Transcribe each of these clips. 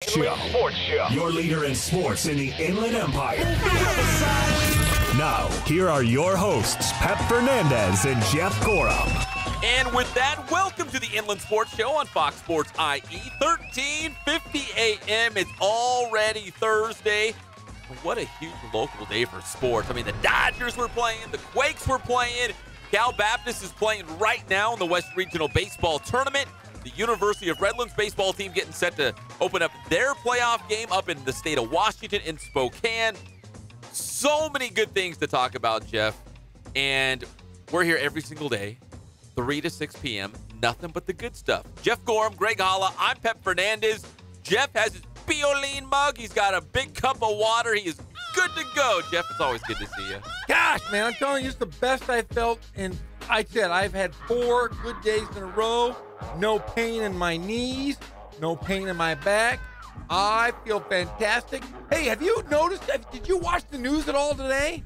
Sports Show. Your leader in sports in the Inland Empire. Now, here are your hosts, Pep Fernandez and Jeff Gorham. And with that, welcome to the Inland Sports Show on Fox Sports IE, 1350 a.m. It's already Thursday. What a huge local day for sports. I mean, the Dodgers were playing, the Quakes were playing, Cal Baptist is playing right now in the West Regional Baseball Tournament. The University of Redlands baseball team getting set to open up their playoff game up in the state of Washington in Spokane. So many good things to talk about, Jeff. And we're here every single day, 3 to 6 p.m. Nothing but the good stuff. Jeff Gorham, Greg Holla, I'm Pep Fernandez. Jeff has his Pioline mug. He's got a big cup of water. He is good to go. Jeff, it's always good to see you. Gosh, man, I'm telling you, it's the best I've felt. And I said I've had 4 good days in a row. No pain in my knees. No pain in my back. I feel fantastic. Hey, have you noticed? Did you watch the news at all today?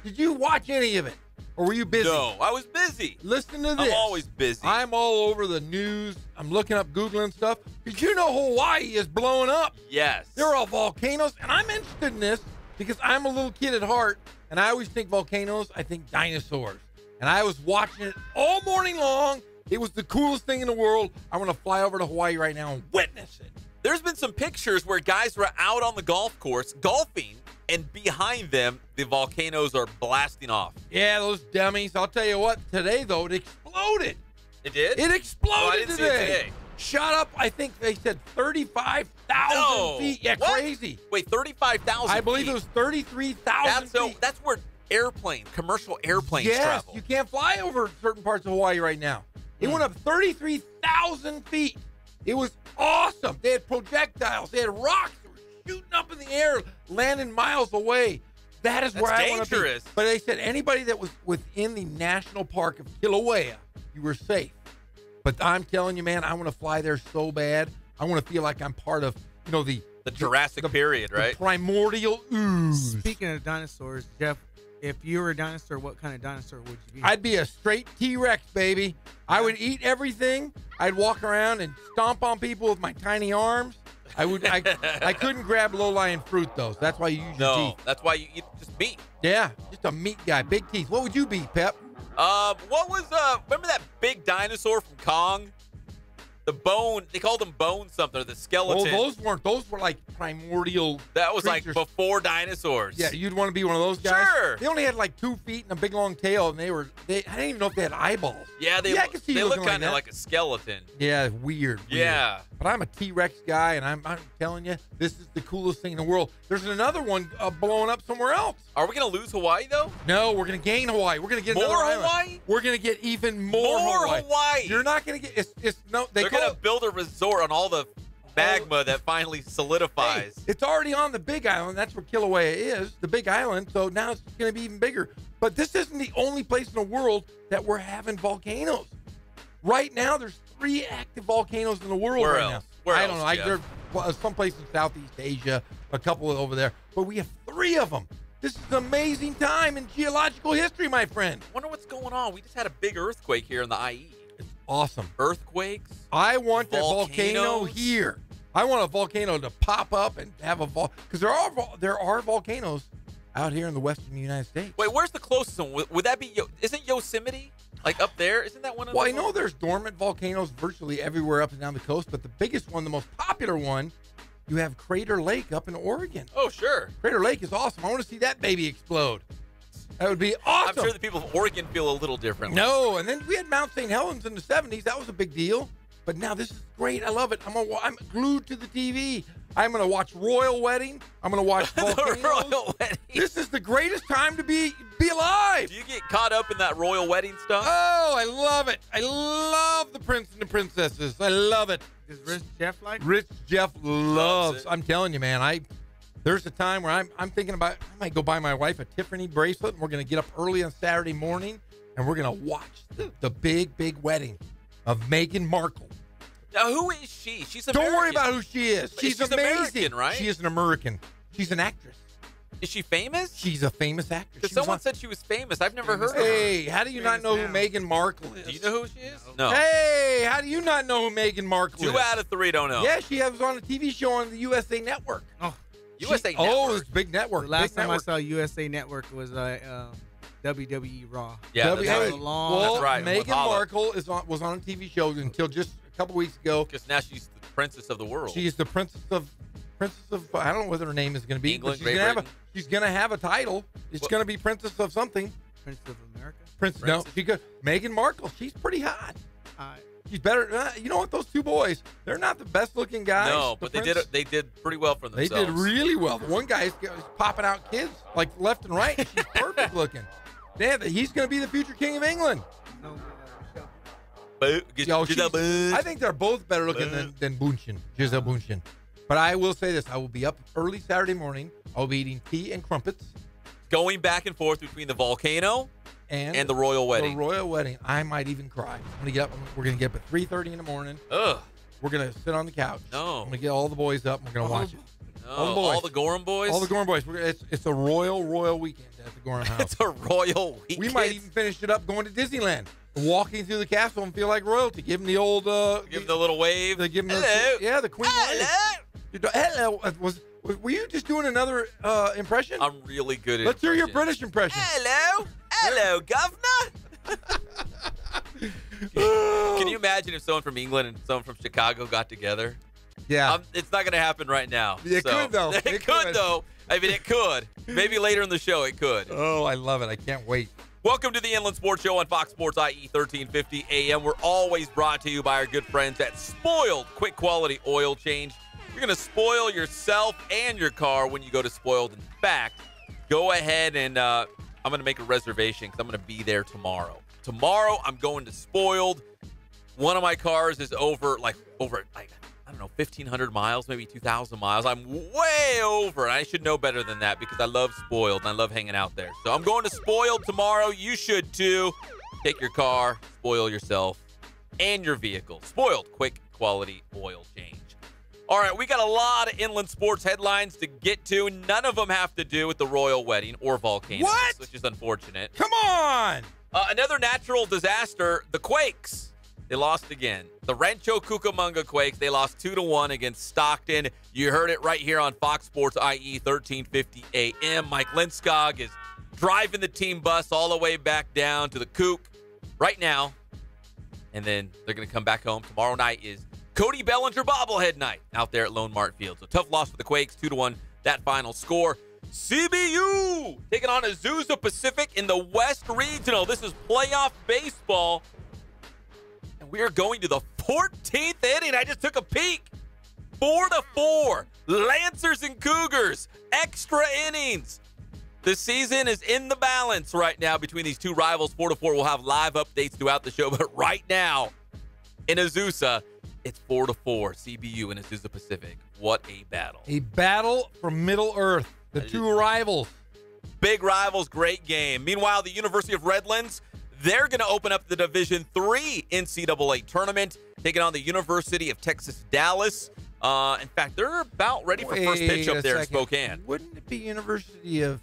Did you watch any of it? Or were you busy? No, I was busy. Listen to this. I'm always busy. I'm all over the news. I'm looking up, Googling stuff. Did you know Hawaii is blowing up? Yes. There are volcanoes, and I'm interested in this because I'm a little kid at heart, and I always think volcanoes, I think dinosaurs. And I was watching it all morning long. It was the coolest thing in the world. I want to fly over to Hawaii right now and witness it. There's been some pictures where guys were out on the golf course golfing, and behind them, the volcanoes are blasting off. Yeah, those dummies. I'll tell you what, today, though, it exploded. It did? It exploded I didn't see it today. Shot up, I think they said 35,000 feet. Yeah, what? Crazy. Wait, 35,000 I believe feet. it was 33,000 feet. That's where commercial airplanes yes, travel. You can't fly over certain parts of Hawaii right now. It went up 33,000 feet. It was awesome. They had projectiles. They had rocks that were shooting up in the air, landing miles away. That's where I want to be. But they said anybody that was within the national park of Kilauea, you were safe. But I'm telling you, man, I want to fly there so bad. I want to feel like I'm part of, the Jurassic period, right? The primordial ooze. Speaking of dinosaurs, Jeff, if you were a dinosaur, what kind of dinosaur would you be? I'd be a straight T-Rex, baby. I would eat everything. I'd walk around and stomp on people with my tiny arms. I couldn't grab low-lying fruit, though. So that's why you use your teeth. That's why you eat just meat. Yeah, just a meat guy, big teeth. What would you be, Pep? What was remember that big dinosaur from Kong? The bone, they called them bone something, or the skeleton. Oh, those were like primordial That was creatures. like before dinosaurs. Yeah, you'd want to be one of those guys? Sure. They only had like 2 feet and a big long tail, and I didn't even know if they had eyeballs. Yeah, I can see they you look looking kind of like a skeleton. Yeah, weird. Yeah. But I'm a T-Rex guy, and I'm telling you, this is the coolest thing in the world. There's another one blowing up somewhere else. Are we going to lose Hawaii, though? No, we're going to gain Hawaii. We're going to get more another Hawaii? Island. We're going to get even more Hawaii. You're not going to get They're going to build a resort on all the magma that finally solidifies. Hey, it's already on the Big Island. That's where Kilauea is, the Big Island. So now it's going to be even bigger. But this isn't the only place in the world that we're having volcanoes. Right now, there's 3 active volcanoes in the world Where right else? now. Where I don't else, know. There's some place in Southeast Asia, a couple over there. But we have 3 of them. This is an amazing time in geological history, my friend. I wonder what's going on. We just had a big earthquake here in the IE. It's awesome. Earthquakes. I want that volcanoes. volcano here. I want a volcano to pop up and have a because there are volcanoes out here in the western United States. Wait, where's the closest one? Would that be? Isn't Yosemite like up there? Isn't that one of? Well, I know there's dormant volcanoes virtually everywhere up and down the coast, but the biggest one, the most popular one, you have Crater Lake up in Oregon. Oh, sure. Crater Lake is awesome. I want to see that baby explode. That would be awesome. I'm sure the people of Oregon feel a little differently. No, and then we had Mount St. Helens in the 70s. That was a big deal. But now this is great. I love it. I'm glued to the TV. I'm going to watch Royal Wedding. I'm going to watch volcanoes. The Royal Wedding. This is the greatest time to be alive. Do you get caught up in that Royal Wedding stuff? Oh, I love it. I love the prince and the princesses. I love it. Does Rich Jeff like it? Rich Jeff loves it. I'm telling you, man. There's a time where I'm thinking about, I might go buy my wife a Tiffany bracelet, and we're going to get up early on Saturday morning, and we're going to watch the big, big wedding of Meghan Markle. Now, who is she? She's American. Don't worry about who she is. She's amazing. American, right? She is an American. She's an actress. Is she famous? She's a famous actress. Because someone said she was famous. I've never heard of her. Hey, how do you not know who Meghan Markle is? Do you know who she is? No. Hey, how do you not know who Meghan Markle is? 2 out of 3 don't know. Yeah, she was on a TV show on the USA Network. Oh, USA Network. Oh, it's a big network. the last big time network. I saw USA Network was WWE Raw. Yeah, W- that's hey, right. long- well, That's right, with Meghan Holla. Markle was on a TV show until just a couple weeks ago. Because now she's the princess of the world. She is the princess of I don't know what her name is going to be. England, but Great Britain. she's going to have a title. It's What? going to be princess of something. Prince of America. No, she could. Meghan Markle. She's pretty hot. She's better. You know what? Those 2 boys, they're not the best looking guys. No, The but prince- they did pretty well for They themselves. did really well. The one guy's popping out kids like left and right. She's perfect looking. Damn, he's going to be the future king of England. No, Boo. Get Yo, that boo. I think they're both better looking than Bündchen, Giselle Bündchen. But I will say this: I will be up early Saturday morning. I'll be eating tea and crumpets Going back and forth between the volcano and the royal wedding. The royal wedding. I might even cry. I'm gonna get up. We're gonna get up at 3:30 in the morning. Ugh. We're gonna sit on the couch. No. I'm gonna get all the boys up. And we're gonna watch it. No, All the boys. all the Gorham boys. All the Gorham boys. It's a royal weekend at the Gorham house. It's a royal weekend. We might even finish it up going to Disneyland, walking through the castle and feel like royalty. Give them the old, give them the little wave. give them Hello. the queen. Hello. Hello. Were you just doing another impression? I'm really good at Let's hear your impressions. British impression. Hello, governor. Can you imagine if someone from England and someone from Chicago got together? Yeah. It's not going to happen right now. It could, though. It It could, could. though. I mean, it could. Maybe later in the show, it could. Oh, I love it. I can't wait. Welcome to the Inland Sports Show on Fox Sports IE 1350 AM. We're always brought to you by our good friends at Spoiled Quick Quality Oil Change. You're going to spoil yourself and your car when you go to Spoiled. In fact, go ahead and I'm going to make a reservation because I'm going to be there tomorrow. Tomorrow, I'm going to Spoiled. One of my cars is over I don't know, 1,500 miles, maybe 2,000 miles. I'm way over. And I should know better than that because I love Spoiled and I love hanging out there. So I'm going to Spoiled tomorrow. You should too. Take your car, spoil yourself, and your vehicle. Spoiled Quick Quality Oil Change. All right, we got a lot of inland sports headlines to get to. None of them have to do with the royal wedding or volcanoes, What? which is unfortunate. Come on. Another natural disaster, the Quakes. They lost again. The Rancho Cucamonga Quakes, they lost 2-1 against Stockton. You heard it right here on Fox Sports IE 1350 AM. Mike Linskog is driving the team bus all the way back down to the Coop right now. And then they're going to come back home. Tomorrow night is Cody Bellinger bobblehead night out there at Lone Mart Field. So tough loss for the Quakes, 2-1, that final score. CBU taking on Azusa Pacific in the West Regional. This is playoff baseball. And we are going to the 14th inning. I just took a peek. 4-4. Lancers and Cougars. Extra innings. The season is in the balance right now between these two rivals. 4-4. We'll have live updates throughout the show. But right now in Azusa, it's 4-4. CBU and Azusa Pacific. What a battle. A battle for Middle Earth. The two rivals. Big rivals, great game. Meanwhile, the University of Redlands, they're going to open up the Division III NCAA tournament, taking on the University of Texas Dallas. In fact, they're about ready for first pitch up there in Spokane. Wouldn't it be University of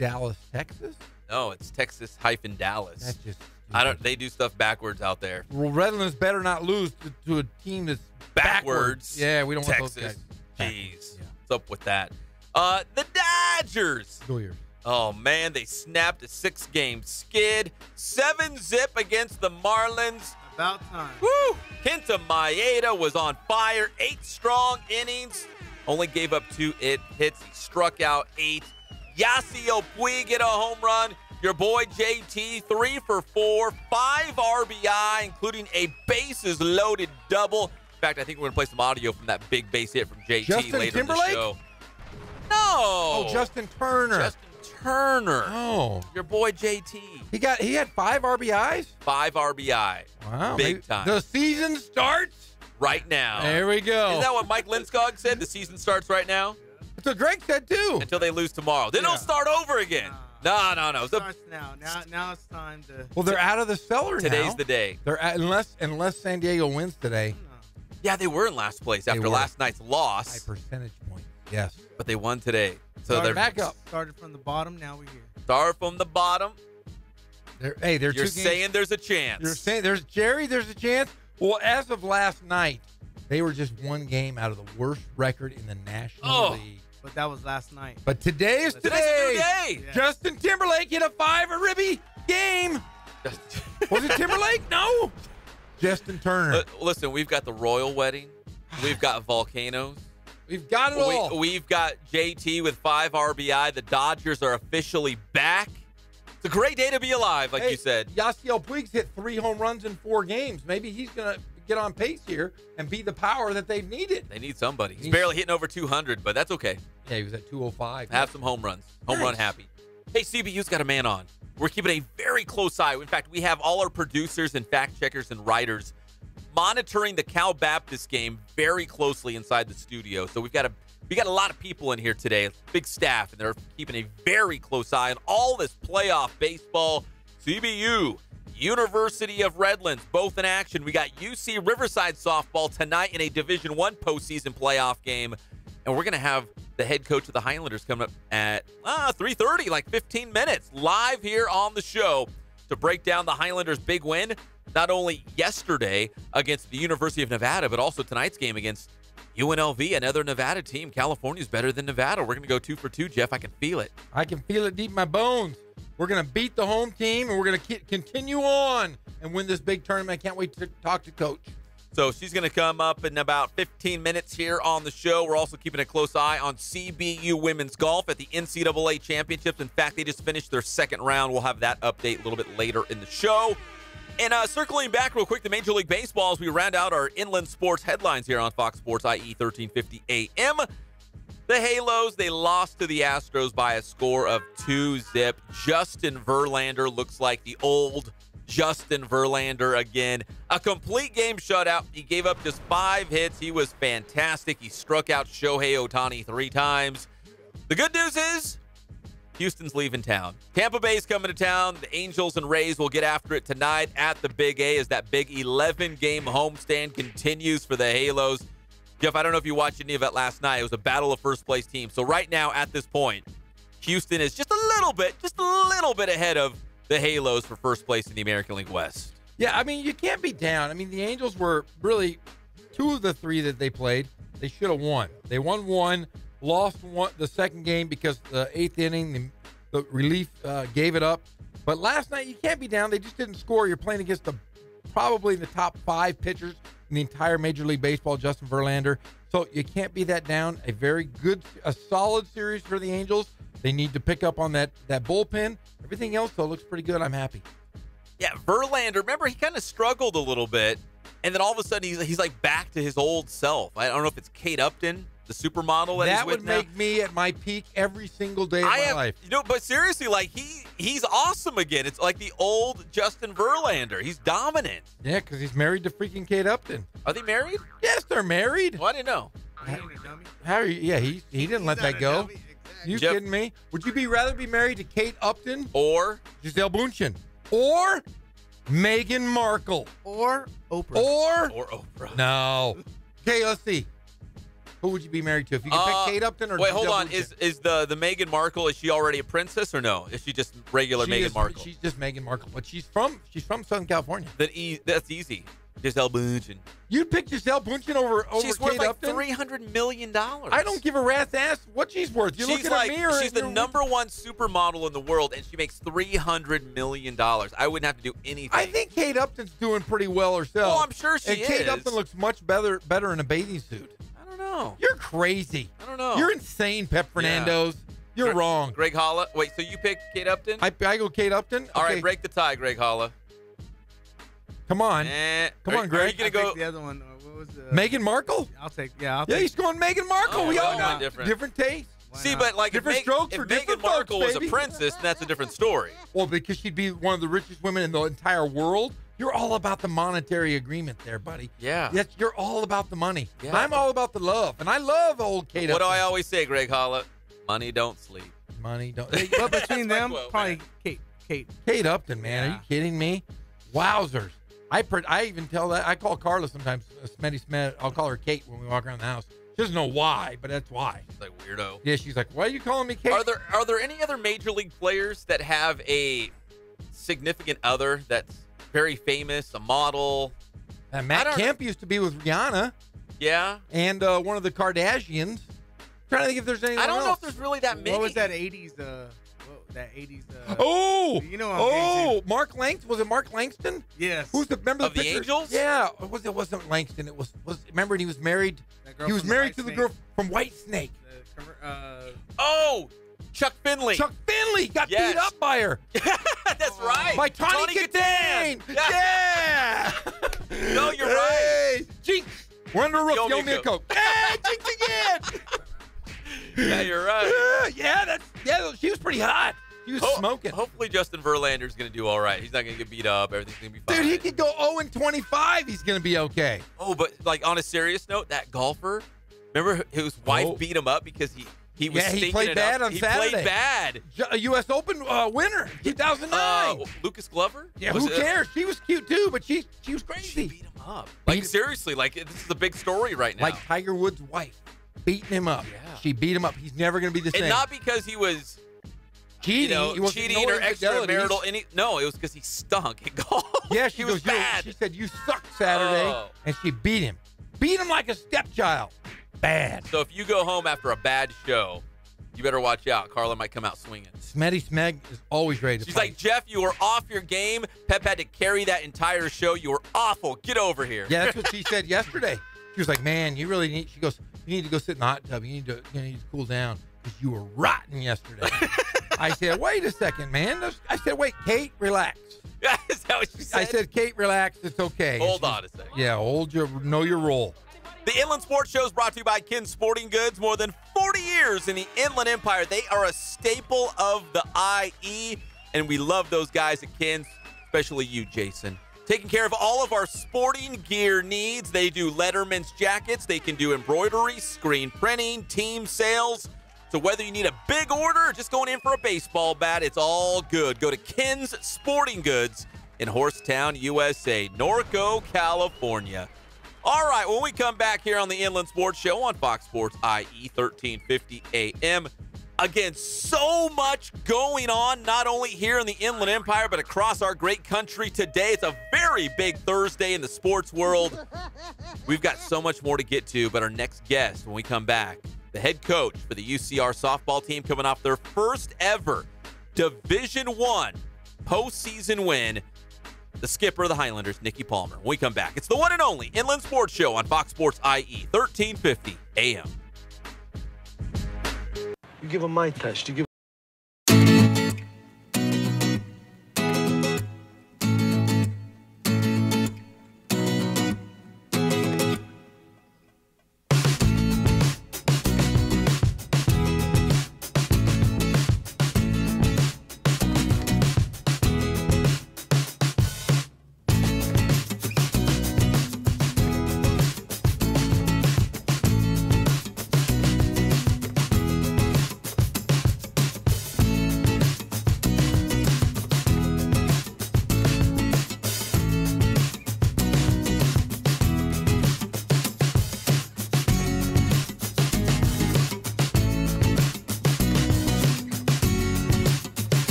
Dallas, Texas? No, it's Texas-Dallas. That's just They do stuff backwards out there. Well, Redlands better not lose to a team that's backwards. Yeah, we don't want Texas. those guys. Jeez. Yeah. What's up with that? The Dodgers. Go here. Oh, man, they snapped a 6-game skid. 7-zip against the Marlins. About time. Woo! Kenta Maeda was on fire. 8 strong innings. Only gave up 2 hits. He struck out 8. Yasiel Puig get a home run. Your boy JT, 3 for 4. 5 RBI, including a bases-loaded double. In fact, I think we're going to play some audio from that big base hit from JT Justin later Timberlake? in the show. No. Oh, Justin Turner. Justin Turner. Oh. Your boy JT. He had 5 RBIs? 5 RBI. Wow. Big time. The season starts Right now. There we go. Isn't that what Mike Linskog said? The season starts right now? That's what Greg said, too. Until they lose tomorrow. Then Yeah. it'll start over again. No. It starts now. Now it's time to. Well, they're out of the cellar now. Today's the day. They're unless San Diego wins today Yeah, they were in last place after were. last night's by loss. percentage points. Yes. but they won today. So they're back up. Started from the bottom. Now we're here. Start from the bottom. They're You're 2 games. saying there's a chance. You're saying there's a chance. Well, as of last night, they were just 1 game out of the worst record in the National League. But that was last night. But today is Today's a new today. day. Yeah. Justin Timberlake hit a 5-ribby game. Was it Timberlake? No. Justin Turner. Listen, we've got the royal wedding. We've got volcanoes. We've got it all. We've got JT with 5 RBI. The Dodgers are officially back. It's a great day to be alive, like you said. Yasiel Puig's hit 3 home runs in 4 games. Maybe he's going to get on pace here and be the power that they've needed. They need somebody. He's barely hitting over 200, but that's okay. Yeah, he was at 205. Have some home runs. Home run happy. Hey, CBU's got a man on. We're keeping a very close eye. In fact, we have all our producers and fact checkers and writers monitoring the Cal Baptist game very closely inside the studio. So we got a lot of people in here today, big staff, and they're keeping a very close eye on all this playoff baseball. CBU, University of Redlands, both in action. We got UC Riverside softball tonight in a Division I postseason playoff game. And we're going to have the head coach of the Highlanders coming up at 3:30, like 15 minutes, live here on the show to break down the Highlanders' big win, not only yesterday against the University of Nevada, but also tonight's game against UNLV, another Nevada team. California's better than Nevada. We're going to go 2 for 2, Jeff. I can feel it. I can feel it deep in my bones. We're going to beat the home team, and we're going to continue on and win this big tournament. I can't wait to talk to Coach. So she's going to come up in about 15 minutes here on the show. We're also keeping a close eye on CBU women's golf at the NCAA championships. In fact, they just finished their 2nd round. We'll have that update a little bit later in the show. And circling back real quick to Major League Baseball as we round out our inland sports headlines here on Fox Sports IE 1350 AM. The Halos, they lost to the Astros by a score of 2-0. Justin Verlander looks like the old Justin Verlander again. A complete game shutout. He gave up just 5 hits. He was fantastic. He struck out Shohei Ohtani 3 times. The good news is Houston's leaving town. Tampa Bay's coming to town. The Angels and Rays will get after it tonight at the Big A as that big 11-game homestand continues for the Halos. Jeff, I don't know if you watched any of it last night. It was a battle of first-place teams. So right now, at this point, Houston is just a little bit ahead of the Halos for first place in the American League West. Yeah, I mean, you can't be down. I mean, the Angels were really 2 of the 3 that they played. They should have won. They won 1, lost the second game because the 8th inning, the relief gave it up. But last night, you can't be down. They just didn't score. You're playing against probably the top 5 pitchers in the entire Major League Baseball, Justin Verlander. So you can't be that down. A solid series for the Angels. They need to pick up on that bullpen. Everything else, though, looks pretty good. I'm happy. Yeah, Verlander, remember, he kind of struggled a little bit, and then all of a sudden he's like back to his old self. I don't know if it's Kate Upton, the supermodel that he's with now. That would make me at my peak every single day of my life. But seriously, like he's awesome again. It's like the old Justin Verlander. He's dominant. Yeah, because he's married to freaking Kate Upton. Are they married? Yes, they're married. Well, I didn't know. How are you? Yeah, he didn't let that go. Dummy. Exactly. You Jeff- kidding me? Would you rather be married to Kate Upton, Or Gisele Bündchen, or Meghan Markle, Or Oprah. or Oprah. no? Okay, let's see. Who would you be married to if you could pick Kate Upton or wait, Gisele hold on. Bündchen? Is the Meghan Markle, is she already a princess or no? Is she just regular Meghan Markle? She's just Meghan Markle, but she's from Southern California. That's easy. Gisele Bündchen. You'd pick Gisele Bündchen over She's worth Kate like Upton? $300 million. I don't give a rat's ass what she's worth. You're She's looking at me or she's the number 1 supermodel in the world, and she makes $300 million. I wouldn't have to do anything. I think Kate Upton's doing pretty well herself. Oh, I'm sure she and Kate is. Upton looks much better in a bathing suit. I don't know. You're crazy. I don't know. You're insane, Pep Fernando's. You're wrong. Greg Holla. Wait, so you pick Kate Upton? I go Kate Upton. All Okay, right, break the tie, Greg Holla. Come on. Come on, Are Greg. you going to go? The other one. What was the? Meghan Markle? I'll take. Yeah, take. he's going Meghan Markle. Oh, We why all not? got Different. tastes. Why See, not? but like Different if, strokes if for Meghan different Markle folks, was a baby. princess, then that's a different story. Well, because she'd be one of the richest women in the entire world. You're all about the monetary agreement there, buddy. Yeah. You're all about the money. Yeah. And I'm all about the love. And I love old Kate What do Upton. I always say, Greg Holla? Money don't sleep. Money don't. But between That's my them, quote, probably man. Kate. Kate Upton, man. Are Yeah. you kidding me? Wowzers. I even tell that. I call Carla sometimes, Smetty Smet. I'll call her Kate when we walk around the house. She doesn't know why, but that's why. She's like, weirdo. Yeah, she's like, why are you calling me Kate? Are there any other major league players that have a significant other that's very famous, a model? Matt Kemp used to be with Rihanna. Yeah. And one of the Kardashians. Trying to think if there's anyone I don't know else. if there's really that many. What was that 80s? That 80s. You know I'm dancing. Mark Langston. Was it Mark Langston? Yes. Who's the member of the picture? Angels? Yeah. It wasn't Langston. It was remember he was married. He was married to the girl from White Snake. Chuck Finley. Chuck Finley got beat up by her. That's right. By Tawny Katane. Yeah. No, you're right. Jinx. We're under a roof. Yo, Miko. Hey, Jinx again. Yeah, you're right. She was pretty hot. She was smoking. Hopefully Justin Verlander's going to do all right. He's not going to get beat up. Everything's going to be fine. Dude, he could go 0-25. He's going to be okay. Oh, but like on a serious note, that golfer, remember his wife beat him up because he was stinking he played bad on Saturday. He played bad. A U.S. Open winner, 2009. Lucas Glover? Yeah, who cares? She was cute too, but she was crazy. She beat him up. Like seriously, like this is a big story right now. Like Tiger Woods' wife beating him up. Yeah. She beat him up. He's never going to be the same. And not because he was cheating or extramarital. No, it was because he stunk at golf. Yeah, he was bad. She said, you suck Saturday, and she beat him. Beat him like a stepchild. Bad. So if you go home after a bad show, you better watch out. Carla might come out swinging. Smetty Smeg is always ready to She's fight. like, Jeff, you were off your game. Pep had to carry that entire show. You were awful. Get over here. Yeah, that's what she said yesterday. She was like, man, you really need, she goes, you need to go sit in the hot tub. You need to cool down because you were rotten yesterday. I said, wait a second, man. I said, wait, Kate, relax. Is that what you said? I said, Kate, relax. It's okay. Hold on a second. Yeah, know your role. The Inland Sports Show is brought to you by Ken's Sporting Goods. More than 40 years in the Inland Empire. They are a staple of the IE, and we love those guys at Ken's, especially you, Jason. Taking care of all of our sporting gear needs. They do Letterman's jackets. They can do embroidery, screen printing, team sales. So whether you need a big order or just going in for a baseball bat, it's all good. Go to Ken's Sporting Goods in Horsetown, USA, Norco, California. All right, when we come back here on the Inland Sports Show on Fox Sports IE 1350 AM, again, so much going on, not only here in the Inland Empire, but across our great country today. It's a very big Thursday in the sports world. We've got so much more to get to, but our next guest, when we come back, the head coach for the UCR softball team coming off their first ever Division I postseason win, the skipper of the Highlanders, Nikki Palmer. When we come back, it's the one and only Inland Sports Show on Fox Sports IE 1350 AM. You give them my touch. You give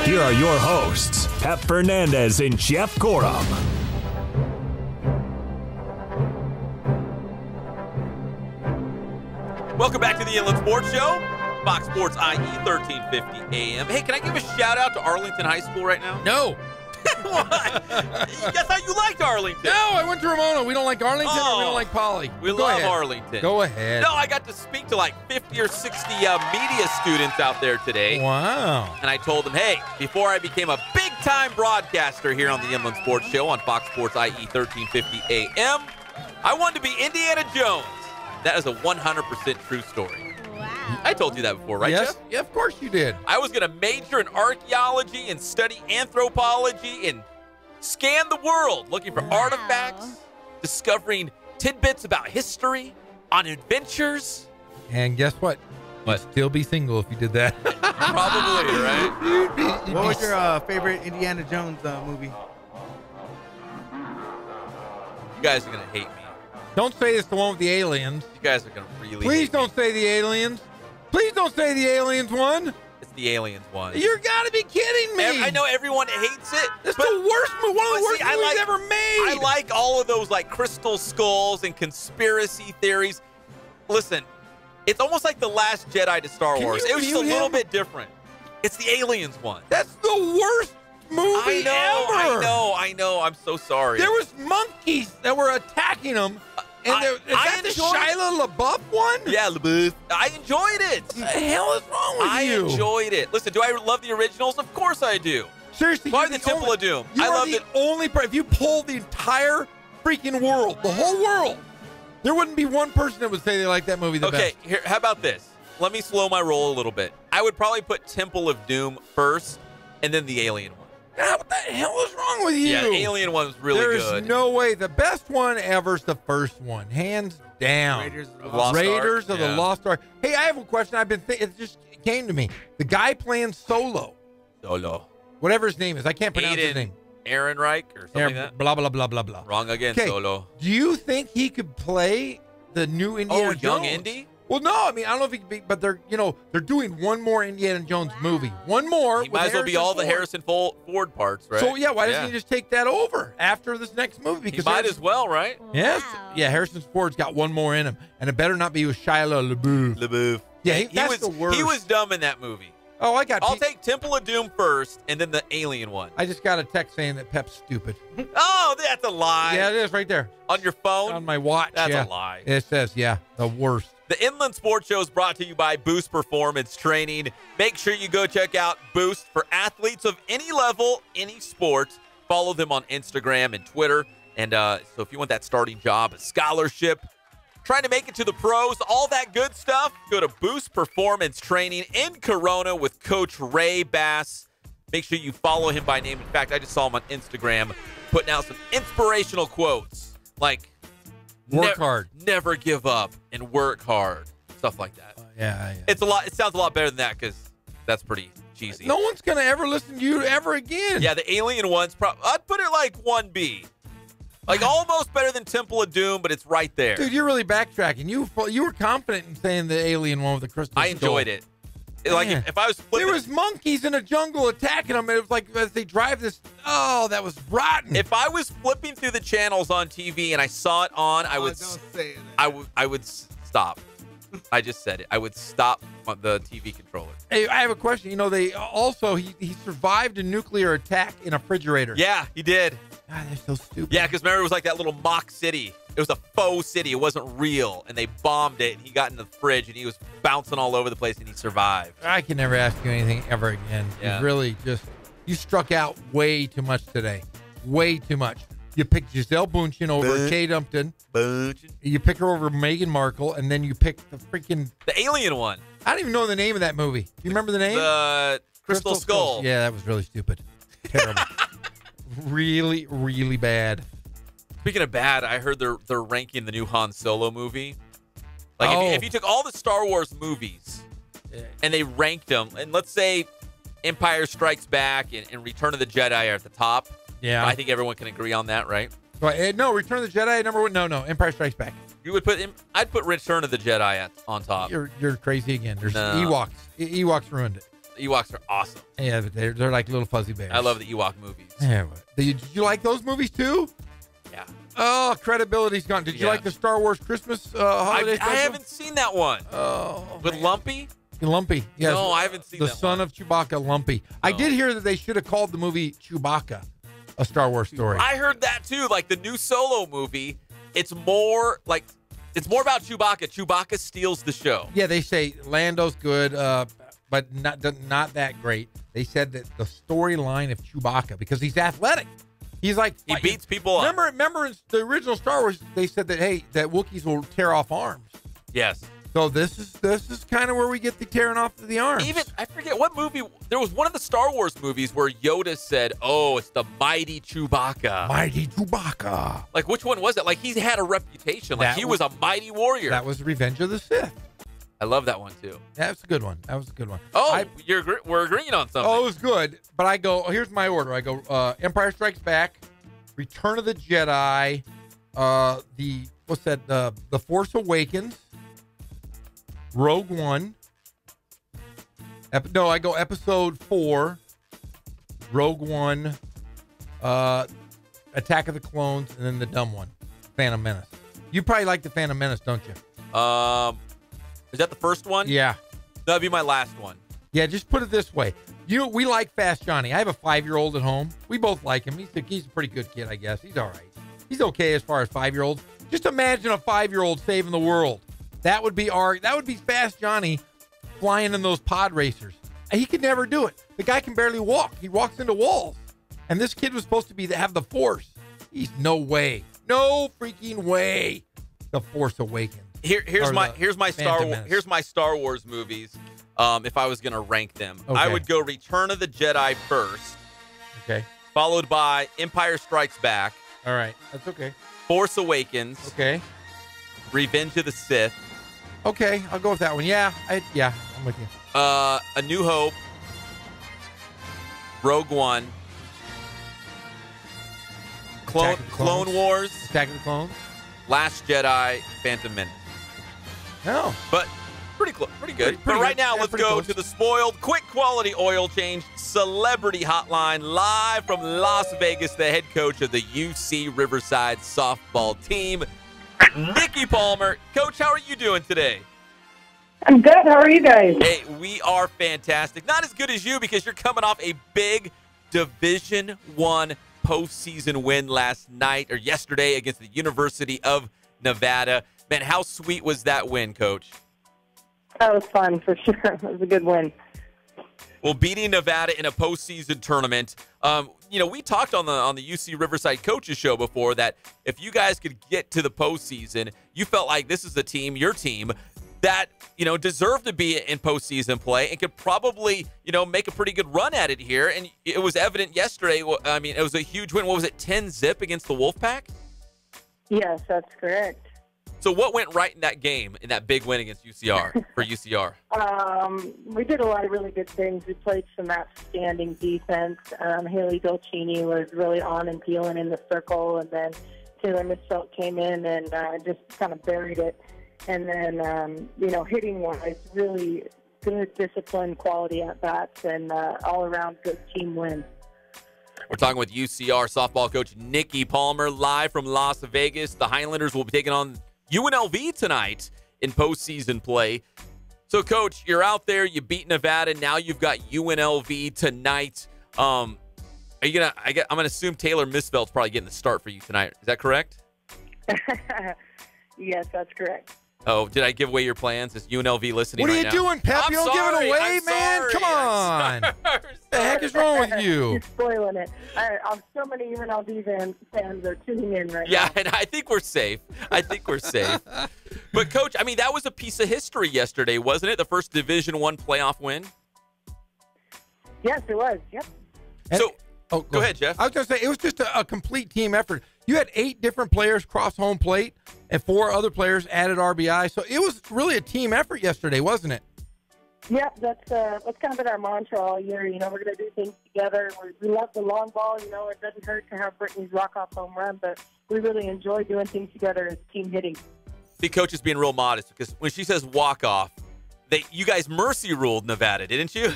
Here are your hosts, Pep Fernandez and Jeff Gorham. Welcome back to the Inland Sports Show, Fox Sports IE 1350 AM. Hey, can I give a shout out to Arlington High School right now? No. What? I thought you liked Arlington. No, I went to Ramona. We don't like Arlington or we don't like Poly. We Go love ahead. Arlington. Go ahead. No, I got to speak to like 50 or 60 media students out there today. Wow. And I told them, hey, before I became a big-time broadcaster here on the Inland Sports Show on Fox Sports IE 1350 AM, I wanted to be Indiana Jones. That is a 100% true story. Wow. I told you that before, right, Yes, Jeff? yeah, of course you did. I was going to major in archaeology and study anthropology and scan the world looking for Wow. artifacts, discovering tidbits about history, on adventures. And guess what? What? You'd still be single if you did that. Probably, right? you'd What be was your favorite Indiana Jones movie? You guys are going to hate me. Don't say it's the one with the aliens. You guys are going to really Please hate me. don't say the aliens. Please don't say the aliens one. It's the aliens one. You gotta be kidding me. I know everyone hates it. It's but the worst movie, one of the but worst see, I movies like- ever made. I like all of those like crystal skulls and conspiracy theories. Listen, it's almost like the Last Jedi to Star Can Wars. you It was just a mute little him? bit different. It's the aliens one. That's the worst movie ever. I know. I'm so sorry. There was monkeys that were attacking them. And is that the enjoyed- Shia LaBeouf one? Yeah, LaBeouf. I enjoyed it. What the hell is wrong with I you? enjoyed it. Listen, do I love the originals? Of course I do. Seriously, Probably you're the Temple only- of Doom. You I are love the it. only person. If you polled the entire freaking world, the whole world, there wouldn't be one person that would say they like that movie the Okay, best. here. How about this? Let me slow my roll a little bit. I would probably put Temple of Doom first, and then the Alien one. God, what the hell is wrong with you? Yeah, Alien one was really There's good. no way. The best one ever is the first one, hands down. Raiders of the Lost Ark? Raiders of the Yeah. Lost Ark. Hey, I have a question. I've been thinking. It just came to me. The guy playing Solo, Solo. whatever his name is, I can't pronounce his Aiden name. Ehrenreich or something like that. Blah blah blah blah blah. Wrong again, Okay. Solo. Do you think he could play the new Indiana Oh, Jones? young Indy? Well, no. I mean, I don't know if he could be, but they're doing one more Indiana Jones movie. One more. He with might as well be all the Harrison Harrison Ford parts, right? Ford. So yeah, why doesn't he just take that over after this next movie? He Because might Harrison- as well, right? Yes. Wow. Yeah, Harrison Ford's got one more in him, and it better not be with Shia LaBeouf. LaBeouf. Yeah, that's was the worst. He was dumb in that movie. Oh, I got. I'll take Temple of Doom first, and then the Alien one. I just got a text saying that Pep's stupid. Oh, that's a lie. Yeah, it is right there On your phone? on my watch. That's yeah. a lie. It says, yeah, the worst. The Inland Sports Show is brought to you by Boost Performance Training. Make sure you go check out Boost for athletes of any level, any sport. Follow them on Instagram and Twitter. And so if you want that starting job, a scholarship, trying to make it to the pros, all that good stuff, go to Boost Performance Training in Corona with Coach Ray Bass. Make sure you follow him by name. In fact, I just saw him on Instagram putting out some inspirational quotes like Work hard. never give up, and work hard, stuff like that. Yeah. It's a lot. It sounds a lot better than that because that's pretty cheesy. No one's gonna ever listen to you ever again. Yeah, the Alien one's I'd put it like 1B, like almost better than Temple of Doom, but it's right there. Dude, you're really backtracking. You were confident in saying the alien one with the crystal I enjoyed skull. it. Like Man. if I was flipping, There was monkeys in a jungle attacking them. And it was like as they drive this. Oh, that was rotten. if I was flipping through the channels on TV and I saw it on, I would Don't say that. I would stop. I just said it. I would stop on the TV controller. Hey, I have a question. You know, they also he survived a nuclear attack in a refrigerator. Yeah, he did. God, they're so stupid. Yeah, because remember it was like that little mock city. It was a faux city. It wasn't real, and they bombed it. And he got in the fridge, and he was bouncing all over the place, and he survived. I can never ask you anything ever again. Yeah. You really you struck out way too much today. Way too much. You picked Giselle Bundchen over Kate Upton. You pick her over Meghan Markle, and then you picked the freaking. The Alien one, I don't even know the name of that movie. Do you remember the name? the Crystal Skull. Yeah, that was really stupid. Terrible. Really, really bad. Speaking of bad, I heard they're ranking the new Han Solo movie. Like Oh. if you took all the Star Wars movies and they ranked them, and let's say Empire Strikes Back and Return of the Jedi are at the top. Yeah. I think everyone can agree on that, right? No, Return of the Jedi, number one. No, Empire Strikes Back. You would I'd put Return of the Jedi on top. You're crazy again. There's No. Ewoks. Ewoks ruined it. The Ewoks are awesome. Yeah, but they're like little fuzzy bears. I love the Ewok movies. Yeah, did you like those movies too? Yeah. Oh, credibility's gone. Did you like the Star Wars Christmas holiday special? I haven't seen that one. Oh, With Lumpy? Lumpy. Yes. No, I haven't seen the that son one. of Chewbacca, Lumpy. I did hear that they should have called the movie Chewbacca, a Star Wars story. I heard that too. Like the new Solo movie, it's more about Chewbacca. Chewbacca steals the show. Yeah, they say Lando's good, but not that great. They said that the storyline of Chewbacca, because he's athletic, he's like He beats people up. Remember in the original Star Wars, they said that that Wookiees will tear off arms. Yes. So this is kind of where we get the tearing off of the arms. Even I forget what movie. There was one of the Star Wars movies where Yoda said, "Oh, it's the mighty Chewbacca." Mighty Chewbacca. Like which one was it? Like he had a reputation. Like he was a mighty warrior. That was Revenge of the Sith. I love that one too. That's a good one. Oh, we're agreeing on something. Oh, it was good. But I go. Here's my order. I go. Empire Strikes Back, Return of the Jedi, The Force Awakens, Rogue One. I go Episode 4, Rogue One, Attack of the Clones, and then the dumb one, Phantom Menace. You probably like the Phantom Menace, don't you? Is that the first one? Yeah. That'd be my last one. Yeah, just put it this way. We like Fast Johnny. I have a 5-year-old at home. We both like him. He's a pretty good kid, I guess. He's all right. He's okay as far as 5-year-olds. Just imagine a 5-year-old saving the world. That would be Fast Johnny flying in those pod racers. He could never do it. The guy can barely walk. He walks into walls. And this kid was supposed to have the Force. He's no way. No freaking way. The Force Awakens. Here's my Star Wars movies. If I was gonna rank them, okay. I would go Return of the Jedi first. Okay. Followed by Empire Strikes Back. All right. That's okay. Force Awakens. Okay. Revenge of the Sith. Okay, I'll go with that one. Yeah, I'm with you. A New Hope. Rogue One. Clone Wars. Attack of the Clones. Last Jedi. Phantom Menace. No. But pretty close, pretty good. Pretty But right good. now, Yeah, let's pretty go close. to the spoiled, quick quality oil change celebrity hotline live from Las Vegas. The head coach of the UC Riverside softball team, Nikki Palmer. Coach, how are you doing today? I'm good. How are you guys? Hey, we are fantastic. Not as good as you because you're coming off a big Division I postseason win yesterday against the University of Nevada. Man, how sweet was that win, Coach? That was fun for sure. It was a good win. Well, beating Nevada in a postseason tournament. We talked on the UC Riverside Coaches Show before that if you guys could get to the postseason, you felt like this is your team, that deserved to be in postseason play and could probably make a pretty good run at it here. And it was evident yesterday. I mean, it was a huge win. What was it, 10-0 against the Wolfpack? Yes, that's correct. So what went right in that game, in that big win against UCR for UCR? We did a lot of really good things. We played some outstanding defense. Haley Dolcini was really on and peeling in the circle, and then Taylor Misfelt came in and just kind of buried it. And then, hitting-wise, really good discipline, quality at-bats, and all-around good team win. We're talking with UCR softball coach Nikki Palmer live from Las Vegas. The Highlanders will be taking on UNLV tonight in postseason play. So, Coach, you're out there. You beat Nevada. Now you've got UNLV tonight. I'm gonna assume Taylor Misfeld's probably getting the start for you tonight. Is that correct? Yes, that's correct. Oh, did I give away your plans? Is UNLV listening What are right you now? doing, Pep? I'm You don't give sorry. it away, I'm man. sorry. Come on. I'm What the heck is wrong with you? You're spoiling it. So many UNLV fans are tuning in right now. Yeah, and I think we're safe. But, Coach, I mean, that was a piece of history yesterday, wasn't it? The first Division I playoff win? Yes, it was. Yep. So, go ahead, Jeff. I was going to say, it was just a complete team effort. You had 8 different players cross home plate, and 4 other players added RBI. So it was really a team effort yesterday, wasn't it? Yep, that's kind of been our mantra all year. We're going to do things together. We love the long ball. It doesn't hurt to have Brittany's walk-off home run, but we really enjoy doing things together as team hitting. See, Coach is being real modest because when she says walk-off, you guys mercy ruled Nevada, didn't you?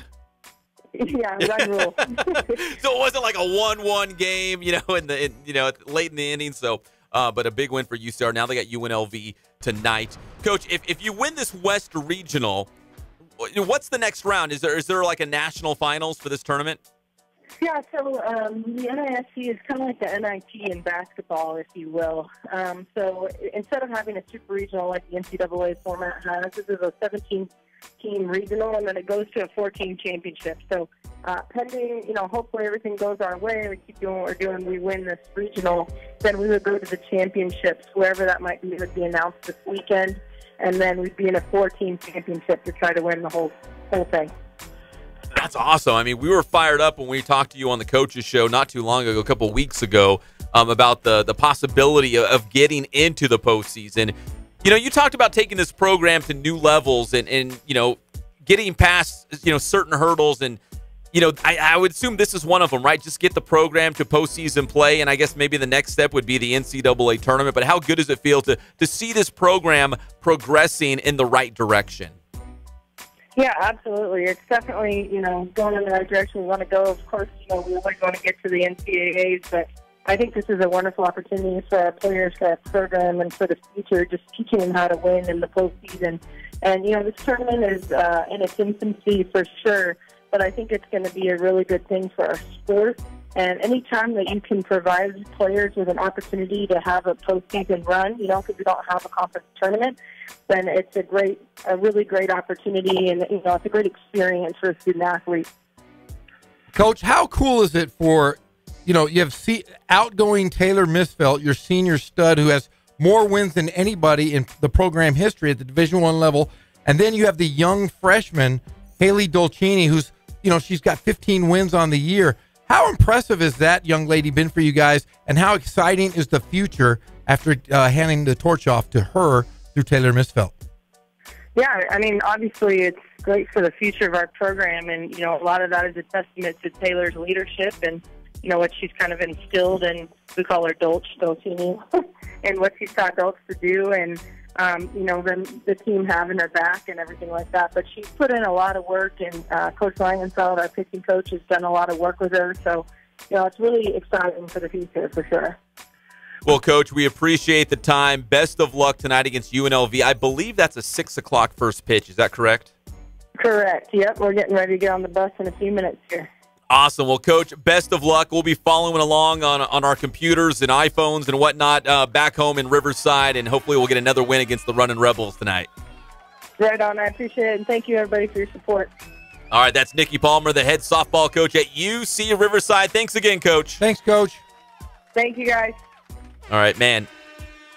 Yeah, run rule. So it wasn't like a 1-1 game, late in the inning. So, but a big win for UCR. Now they got UNLV tonight. Coach, if you win this West Regional, what's the next round? Is there like a national finals for this tournament? Yeah, so the NISC is kind of like the NIT in basketball, if you will. So instead of having a super regional like the NCAA format has, this is a 17-team regional, and then it goes to a 14 championship. So pending, hopefully everything goes our way, we keep doing what we're doing, we win this regional, then we would go to the championships, wherever that might be. It would be announced this weekend, and then we'd be in a 14 championship to try to win the whole thing. That's awesome. I mean, we were fired up when we talked to you on the Coaches Show not too long ago, a couple of weeks ago, about the possibility of getting into the postseason. You talked about taking this program to new levels and getting past, certain hurdles. And, I would assume this is one of them, right? Just get the program to postseason play. And I guess maybe the next step would be the NCAA tournament. But how good does it feel to see this program progressing in the right direction? Yeah, absolutely. It's definitely, going in the right direction we want to go. Of course, we always want to get to the NCAAs, but I think this is a wonderful opportunity for our players, for our program, and for the future, just teaching them how to win in the postseason. And, this tournament is in its infancy for sure, but I think it's going to be a really good thing for our sport. And any time that you can provide players with an opportunity to have a postseason run, because we don't have a conference tournament, then it's a really great opportunity, and it's a great experience for a student athlete. Coach, how cool is it for, you have outgoing Taylor Misfelt, your senior stud, who has more wins than anybody in the program history at the Division I level, and then you have the young freshman Haley Dolcini, who's she's got 15 wins on the year. How impressive has that young lady been for you guys, and how exciting is the future after handing the torch off to her through Taylor Misfelt? Yeah, I mean, obviously it's great for the future of our program, and, a lot of that is a testament to Taylor's leadership and, what she's kind of instilled in, we call her Dolcini, and what she's taught Dolch to do, and, the team having her back and everything like that. But she's put in a lot of work, and Coach Langenfeld, our pitching coach, has done a lot of work with her. So, it's really exciting for the future for sure. Well, Coach, we appreciate the time. Best of luck tonight against UNLV. I believe that's a 6 o'clock first pitch. Is that correct? Correct. Yep, we're getting ready to get on the bus in a few minutes here. Awesome. Well, Coach, best of luck. We'll be following along on our computers and iPhones and whatnot back home in Riverside, and hopefully we'll get another win against the Runnin' Rebels tonight. Right on. I appreciate it, and thank you, everybody, for your support. All right, that's Nikki Palmer, the head softball coach at UC Riverside. Thanks again, Coach. Thanks, Coach. Thank you, guys. All right, man.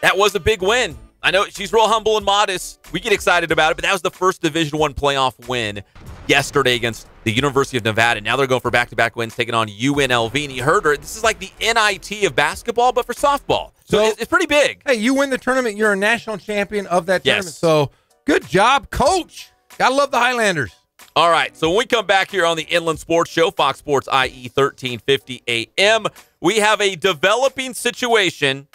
That was a big win. I know she's real humble and modest. We get excited about it, but that was the first Division I playoff win yesterday against the University of Nevada. Now they're going for back-to-back wins, taking on UNLV. And you heard her. This is like the NIT of basketball, but for softball. So it's pretty big. Hey, you win the tournament, you're a national champion of that tournament. Yes. So good job, Coach. Gotta love the Highlanders. All right, so when we come back here on the Inland Sports Show, Fox Sports IE 1350 AM, we have a developing situation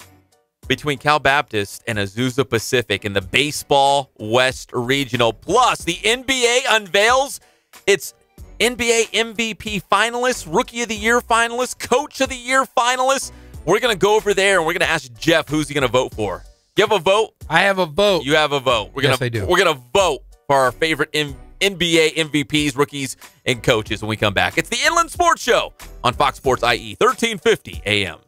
between Cal Baptist and Azusa Pacific in the Baseball West Regional. Plus, the NBA unveils its NBA MVP finalists, Rookie of the Year finalists, Coach of the Year finalists. We're going to go over there, and we're going to ask Jeff who's he going to vote for. You have a vote? I have a vote. You have a vote. Yes, I do. We're going to vote for our favorite NBA MVPs, rookies, and coaches when we come back. It's the Inland Sports Show on Fox Sports IE 1350 AM.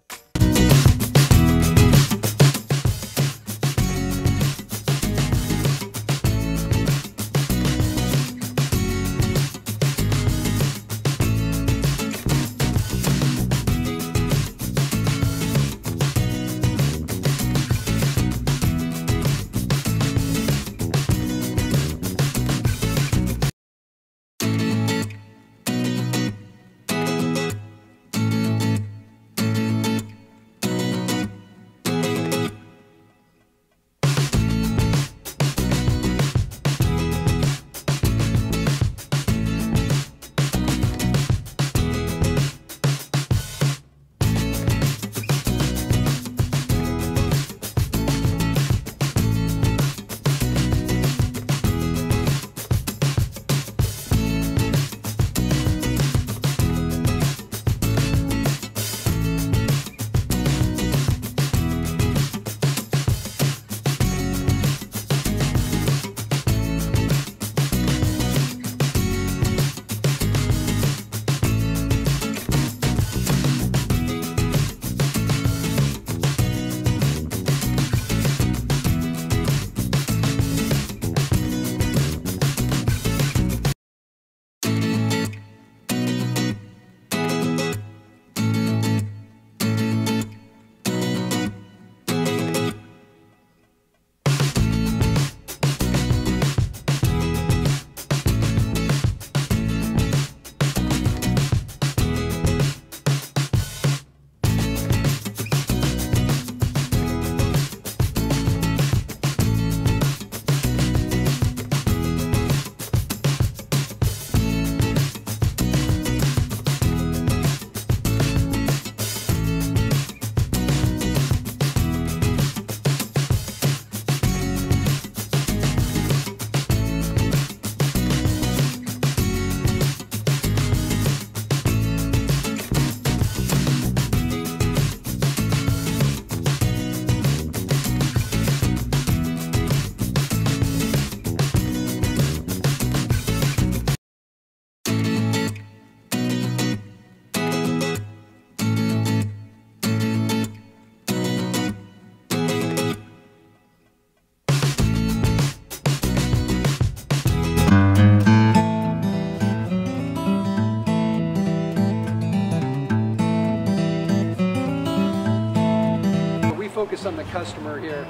focus on the customer here.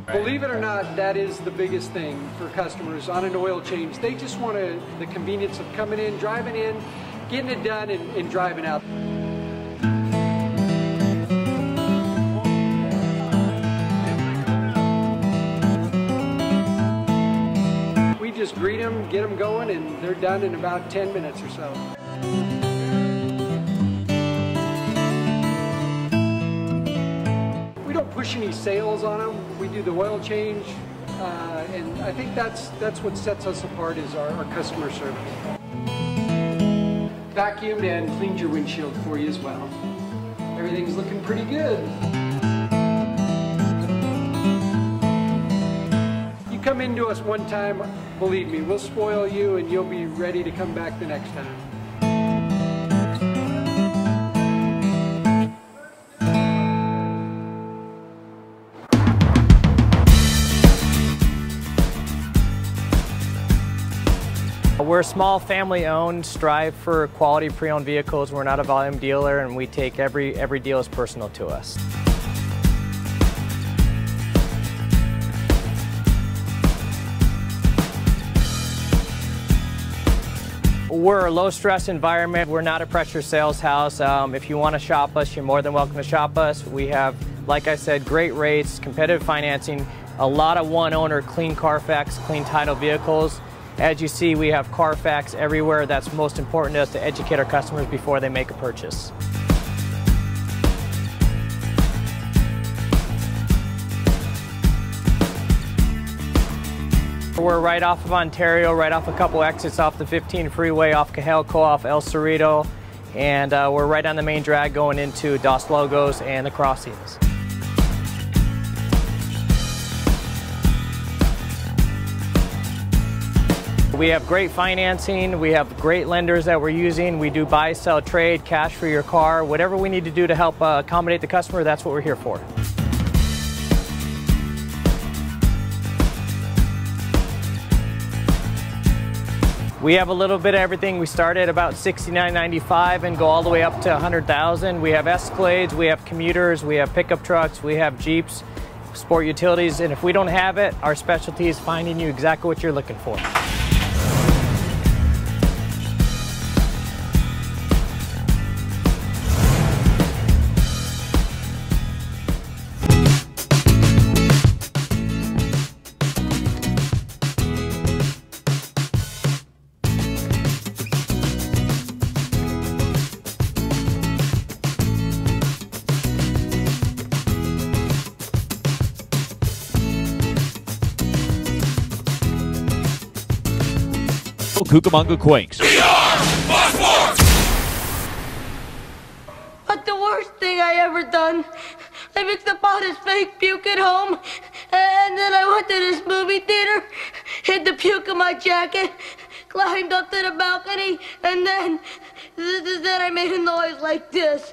Believe it or not, that is the biggest thing for customers on an oil change. They just want the convenience of coming in, driving in, getting it done, and driving out. We just greet them, get them going, and they're done in about 10 minutes or so. We don't push any sales on them. We do the oil change, and I think that's what sets us apart is our customer service. Vacuumed and cleaned your windshield for you as well. Everything's looking pretty good. You come into us one time, believe me, we'll spoil you and you'll be ready to come back the next time. We're a small family-owned, strive for quality pre-owned vehicles. We're not a volume dealer, and we take every deal as personal to us. We're a low-stress environment. We're not a pressure sales house. If you want to shop us, you're more than welcome to shop us. We have, like I said, great rates, competitive financing, a lot of one-owner, clean Carfax, clean title vehicles. As you see, we have Carfax everywhere. That's most important to us, to educate our customers before they make a purchase. We're right off of Ontario, right off a couple exits off the 15 freeway, off Cajelco, off El Cerrito, and we're right on the main drag going into Dos Logos and the crossings. We have great financing, we have great lenders that we're using. We do buy, sell, trade, cash for your car. Whatever we need to do to help accommodate the customer, that's what we're here for. We have a little bit of everything. We start at about $69.95 and go all the way up to $100,000. We have Escalades, we have commuters, we have pickup trucks, we have Jeeps, sport utilities, and if we don't have it, our specialty is finding you exactly what you're looking for. Cucamonga Quakes. But the worst thing I ever done, I mixed up all this fake puke at home, and then I went to this movie theater, hid the puke in my jacket, climbed up to the balcony, and then I made a noise like this.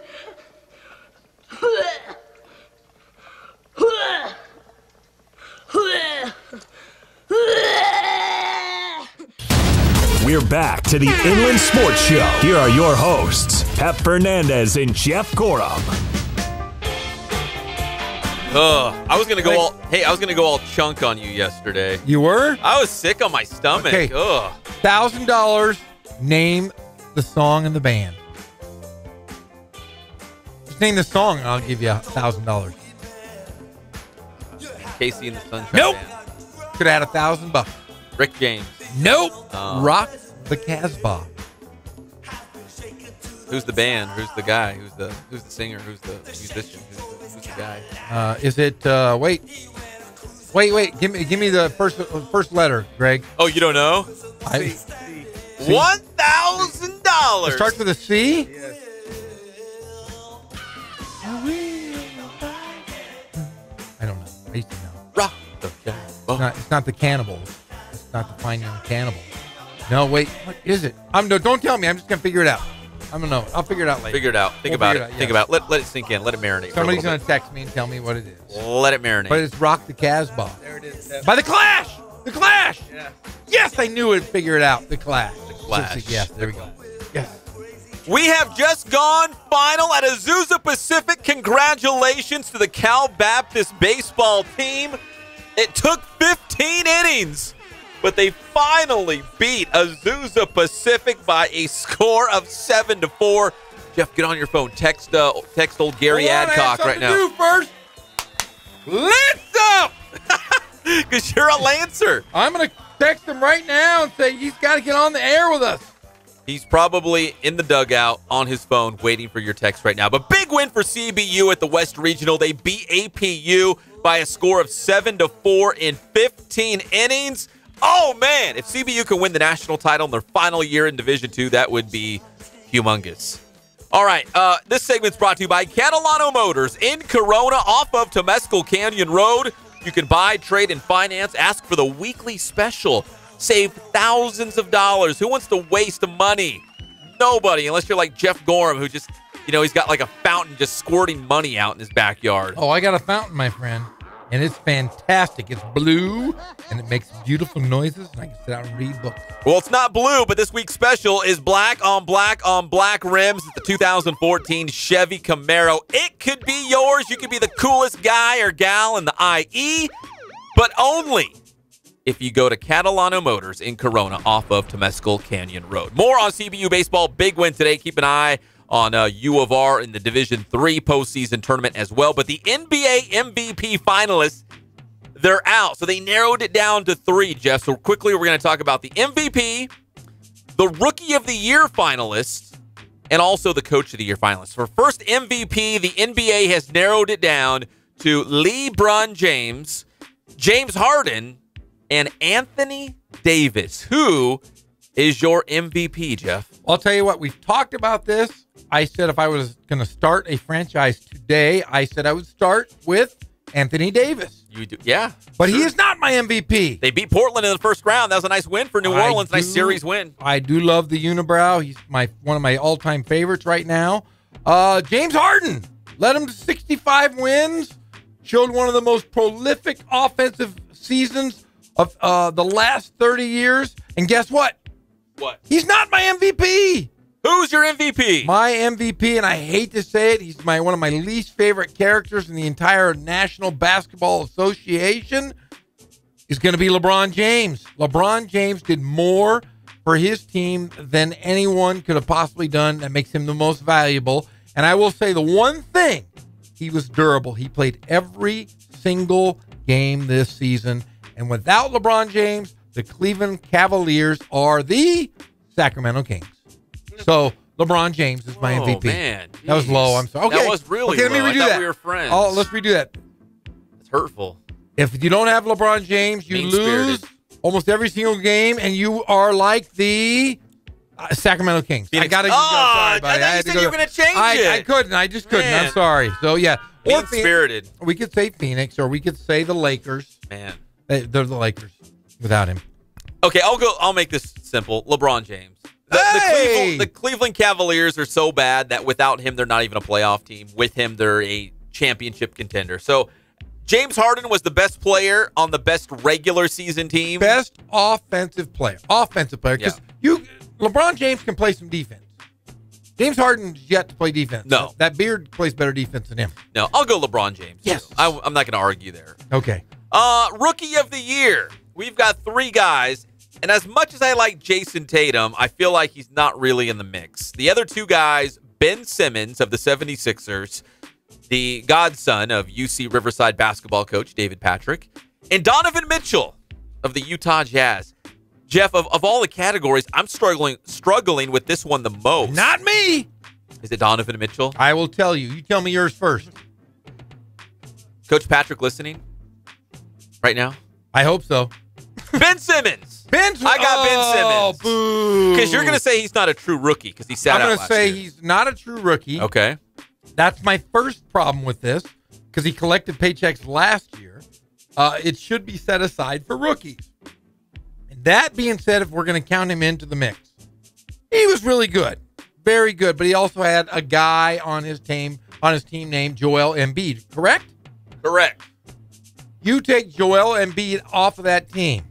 We're back to the Inland Sports Show. Here are your hosts, Pep Fernandez and Jeff Gorham. I was gonna go all chunk on you yesterday. You were? I was sick on my stomach. Okay. $1,000. Name the song and the band. Just name the song, and I'll give you $1,000. Casey and the Sunshine Nope. Band. Could have had $1,000. Rick James. Nope. Rock the Casbah. Who's the band? Who's the guy? Who's the singer? Who's the musician? Who's the guy? Is it? Wait. Give me the first letter, Greg. Oh, you don't know? $1,000. It starts with a C. Yes. I don't know. I used to know. Rock the Casbah. It's not the Cannibals. It's not the Fine Young Cannibals. No, wait. What is it? Don't tell me. I'm just gonna figure it out. I don't know. I'll figure it out later. Figure it out. Think about it. Yeah. Think about it. Let it sink in. Let it marinate. Somebody's gonna text me and tell me what it is. Let it marinate. But it's Rock the Casbah. There it is. By The Clash. The Clash. Yeah. Yes, I knew it'd figure it out. The Clash. The Flash. Yes, there we go. Yes. We have just gone final at Azusa Pacific. Congratulations to the Cal Baptist baseball team. It took 15 innings, but they finally beat Azusa Pacific by a score of 7-4. Jeff, get on your phone. Text old Gary Adcock right now. Do first. Lance up! Because you're a Lancer. I'm going to text him right now and say he's got to get on the air with us. He's probably in the dugout on his phone waiting for your text right now. But big win for CBU at the West Regional. They beat APU by a score of 7-4 in 15 innings. Oh, man. If CBU can win the national title in their final year in Division II, that would be humongous. All right. This segment's brought to you by Catalano Motors in Corona off of Temescal Canyon Road. You can buy, trade, and finance. Ask for the weekly special. Save thousands of dollars. Who wants to waste money? Nobody, unless you're like Jeff Gorham, who just, he's got like a fountain just squirting money out in his backyard. Oh, I got a fountain, my friend, and it's fantastic. It's blue, and it makes beautiful noises, and I can sit out and read books. Well, it's not blue, but this week's special is black on black on black rims. It's the 2014 Chevy Camaro. It could be yours. You could be the coolest guy or gal in the IE, but only if you go to Catalano Motors in Corona off of Temescal Canyon Road. More on CBU baseball. Big win today. Keep an eye on U of R in the Division III postseason tournament as well. But the NBA MVP finalists, they're out. So they narrowed it down to 3, Jeff. So quickly, we're going to talk about the MVP, the Rookie of the Year finalists, and also the Coach of the Year finalists. For first MVP, the NBA has narrowed it down to LeBron James, James Harden, and Anthony Davis. Who is your MVP, Jeff? I'll tell you what, we've talked about this. I said if I was going to start a franchise today, I said I would start with Anthony Davis. You do, yeah. But he is not my MVP. They beat Portland in the first round. That was a nice win for New Orleans. Nice series win. I do love the unibrow. He's one of my all-time favorites right now. James Harden led him to 65 wins. Showed one of the most prolific offensive seasons of the last 30 years. And guess what? What? He's not my MVP. Who's your MVP? My MVP, and I hate to say it, he's one of my least favorite characters in the entire National Basketball Association, is going to be LeBron James. LeBron James did more for his team than anyone could have possibly done. That makes him the most valuable. And I will say the one thing, he was durable. He played every single game this season. And without LeBron James, the Cleveland Cavaliers are the Sacramento Kings. So LeBron James is my MVP. Man, that was low. I'm sorry. Okay, that was really okay. Let me low. redo I thought that. we were friends. Oh, let's redo that. It's hurtful. If you don't have LeBron James, you lose almost every single game, and you are like the Sacramento Kings. Phoenix. I got to. Oh, I thought you said you were going to change it. I couldn't. I just couldn't. Man. I'm sorry. So yeah, Mean-spirited. We could say Phoenix, or we could say the Lakers. Man, they're the Lakers without him. Okay, I'll make this simple. LeBron James. The Cleveland Cavaliers are so bad that without him, they're not even a playoff team. With him, they're a championship contender. So James Harden was the best player on the best regular season team. Best offensive player. Because LeBron James can play some defense. James Harden's yet to play defense. No. That beard plays better defense than him. No, I'll go LeBron James. Yes. I'm not going to argue there. Okay. Rookie of the Year. We've got 3 guys. And as much as I like Jason Tatum, I feel like he's not really in the mix. The other 2 guys, Ben Simmons of the 76ers, the godson of UC Riverside basketball coach David Patrick, and Donovan Mitchell of the Utah Jazz. Jeff, of all the categories, I'm struggling with this one the most. Not me. Is it Donovan Mitchell? I will tell you. You tell me yours first. Coach Patrick listening right now? I hope so. Ben Simmons. I got Ben Simmons. Boo. Because you're going to say he's not a true rookie because he sat out last year. I'm going to say he's not a true rookie. Okay. That's my first problem with this because he collected paychecks last year. It should be set aside for rookies. And that being said, if we're going to count him into the mix, he was really good. Very good. But he also had a guy on his team named Joel Embiid, correct? Correct. You take Joel Embiid off of that team.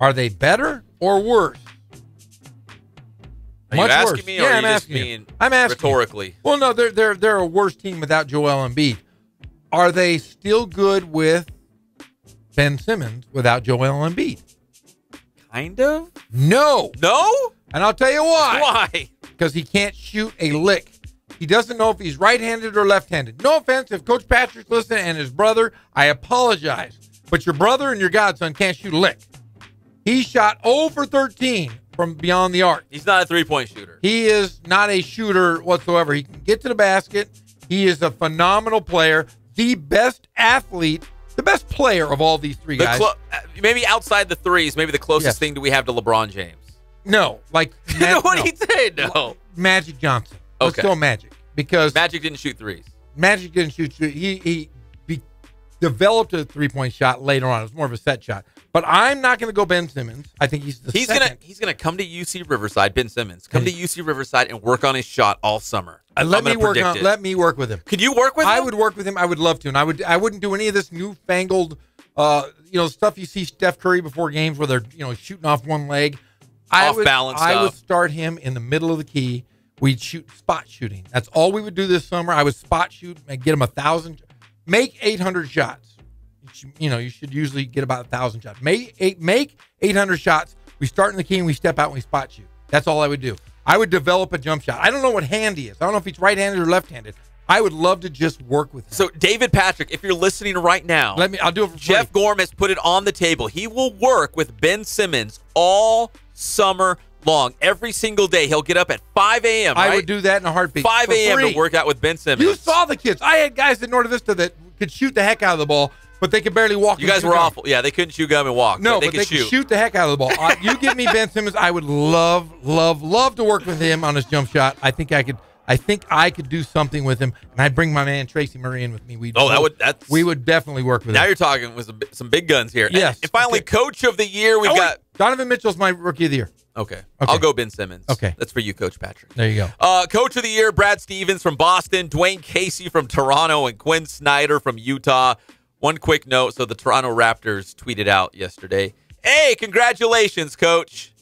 Are they better or worse? Are Much you asking worse. me, or Yeah, are I'm you just asking you. being I'm asking you. rhetorically? Well, no, they're a worse team without Joel Embiid. Are they still good with Ben Simmons without Joel Embiid? Kind of. No. No? And I'll tell you why. Why? Because he can't shoot a lick. He doesn't know if he's right-handed or left-handed. No offense if Coach Patrick's listening and his brother, I apologize. But your brother and your godson can't shoot a lick. He shot 0 for 13 from beyond the arc. He's not a three-point shooter. He is not a shooter whatsoever. He can get to the basket. He is a phenomenal player, the best athlete, the best player of all these three guys. Maybe outside the threes, maybe the closest thing do we have to LeBron James. No, like what did he say? No, Magic Johnson. Let's go Magic, because Magic didn't shoot threes. Magic didn't shoot. He developed a three-point shot later on. It was more of a set shot. But I'm not going to go Ben Simmons. I think he's second. He's gonna come to UC Riverside. Ben Simmons come to UC Riverside and work on his shot all summer. Let me work with him. Could you work with him? I would work with him. I would love to, and I wouldn't do any of this newfangled, stuff you see Steph Curry before games where they're shooting off one leg. Off-balance I would stuff. start him in the middle of the key. We'd shoot spot shooting. That's all we would do this summer. I would spot shoot and get him 1,000. Make 800 shots. You should usually get about 1,000 shots. Make 800 shots. We start in the key and we step out and we spot shoot. That's all I would do. I would develop a jump shot. I don't know what hand he is. I don't know if he's right-handed or left-handed. I would love to just work with him. So, David Patrick, if you're listening right now, I'll do it for free. Jeff Gorm has put it on the table. He will work with Ben Simmons all summer long. Every single day. He'll get up at 5 a.m., right? I would do that in a heartbeat. 5 a.m. to work out with Ben Simmons. You saw the kids. I had guys at Norte Vista that could shoot the heck out of the ball, but they could barely walk. You guys were awful. Yeah, they couldn't chew gum and walk. No, but they could shoot the heck out of the ball. You give me Ben Simmons, I would love to work with him on his jump shot. I think I could do something with him, and I'd bring my man Tracy Murray in with me. We would definitely work with him. Now you're talking with some big guns here. Yes. And finally, Coach of the Year, we've got Donovan Mitchell's my Rookie of the Year. Okay. I'll go Ben Simmons. Okay. That's for you, Coach Patrick. There you go. Coach of the Year, Brad Stevens from Boston, Dwayne Casey from Toronto, and Quinn Snyder from Utah. One quick note. So the Toronto Raptors tweeted out yesterday, hey, congratulations, Coach.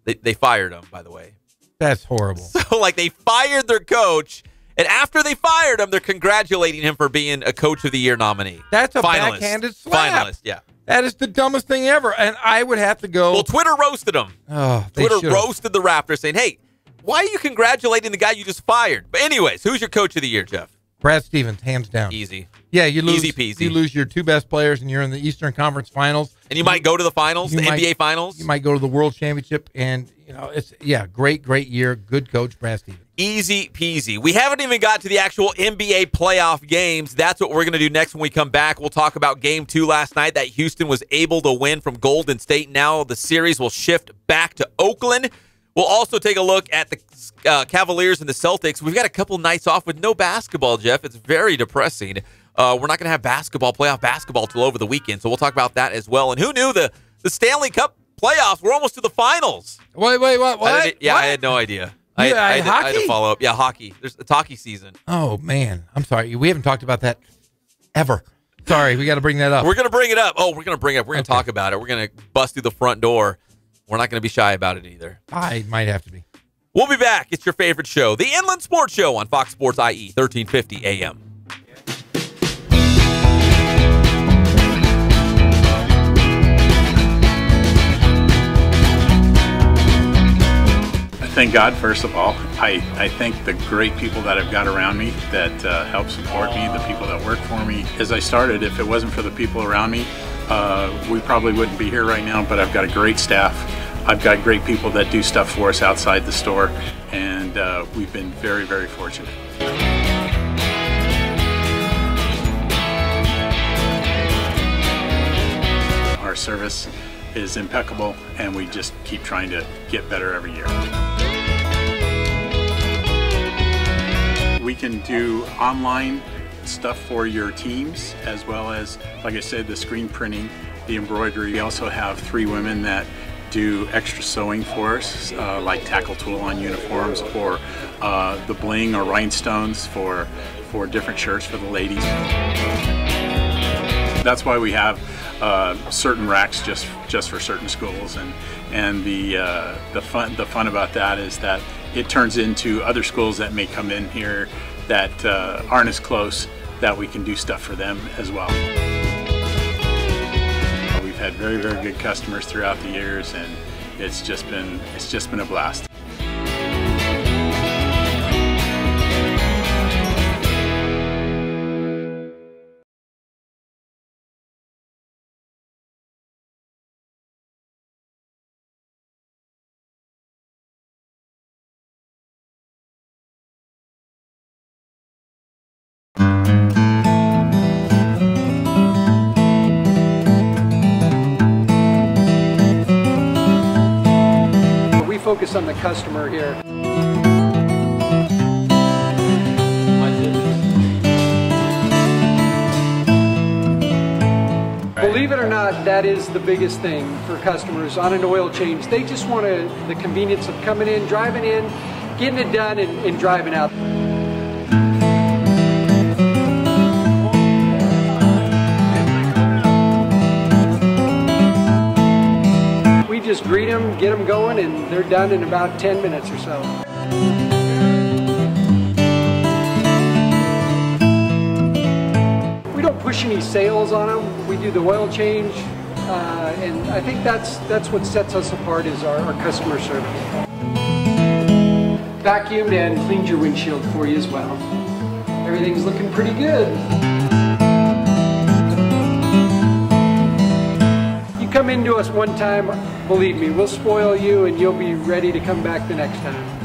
They fired him, by the way. That's horrible. So, they fired their coach, and after they fired him, they're congratulating him for being a Coach of the Year nominee. That's a finalist. backhanded slap. Finalist, yeah. That is the dumbest thing ever, and I would have to go. Well, Twitter roasted him. Oh, Twitter roasted the Raptors, saying, hey, why are you congratulating the guy you just fired? But anyways, who's your Coach of the Year, Jeff? Brad Stevens, hands down. Easy. Yeah, you lose. Easy peasy. You lose your two best players, and you're in the Eastern Conference Finals. And you might go to the finals, the NBA Finals. You might go to the World Championship, and it's great year. Good coach, Brad Stevens. Easy peasy. We haven't even got to the actual NBA playoff games. That's what we're going to do next when we come back. We'll talk about Game 2 last night that Houston was able to win from Golden State. Now the series will shift back to Oakland. We'll also take a look at the Cavaliers and the Celtics. We've got a couple nights off with no basketball, Jeff. It's very depressing. We're not going to have playoff basketball till over the weekend, so we'll talk about that as well. And who knew the Stanley Cup playoffs? We're almost to the finals. Wait, what? I What? had no idea. Hockey? I had to follow up. Yeah, hockey. It's hockey season. Oh, man. I'm sorry. We haven't talked about that ever. Sorry, we got to bring that up. We're going to bring it up. We're going to bring it up. We're going to talk about it. We're going to bust through the front door. We're not going to be shy about it either. I might have to be. We'll be back. It's your favorite show, the Inland Sports Show on Fox Sports IE, 1350 AM. Thank God, first of all. I thank the great people that I've got around me that help support me, the people that work for me. As I started, if it wasn't for the people around me, we probably wouldn't be here right now, but I've got a great staff. I've got great people that do stuff for us outside the store, and we've been very, very fortunate. Our service is impeccable, and we just keep trying to get better every year. We can do online stuff for your teams, as well as, like I said, the screen printing, the embroidery. We also have 3 women that do extra sewing for us, like tackle tool on uniforms, or the bling or rhinestones for different shirts for the ladies. That's why we have certain racks just for certain schools, and the fun about that is that it turns into other schools that may come in here that aren't as close, that we can do stuff for them as well. We've had very, very good customers throughout the years, and it's just been a blast. Focus on the customer here. Believe it or not, that is the biggest thing for customers on an oil change. They just want the convenience of coming in, driving in, getting it done, and driving out. Just greet them, get them going, and they're done in about 10 minutes or so. We don't push any sales on them. We do the oil change, and I think that's what sets us apart is our customer service. Vacuumed and cleaned your windshield for you as well. Everything's looking pretty good. Come into us one time, believe me, we'll spoil you and you'll be ready to come back the next time.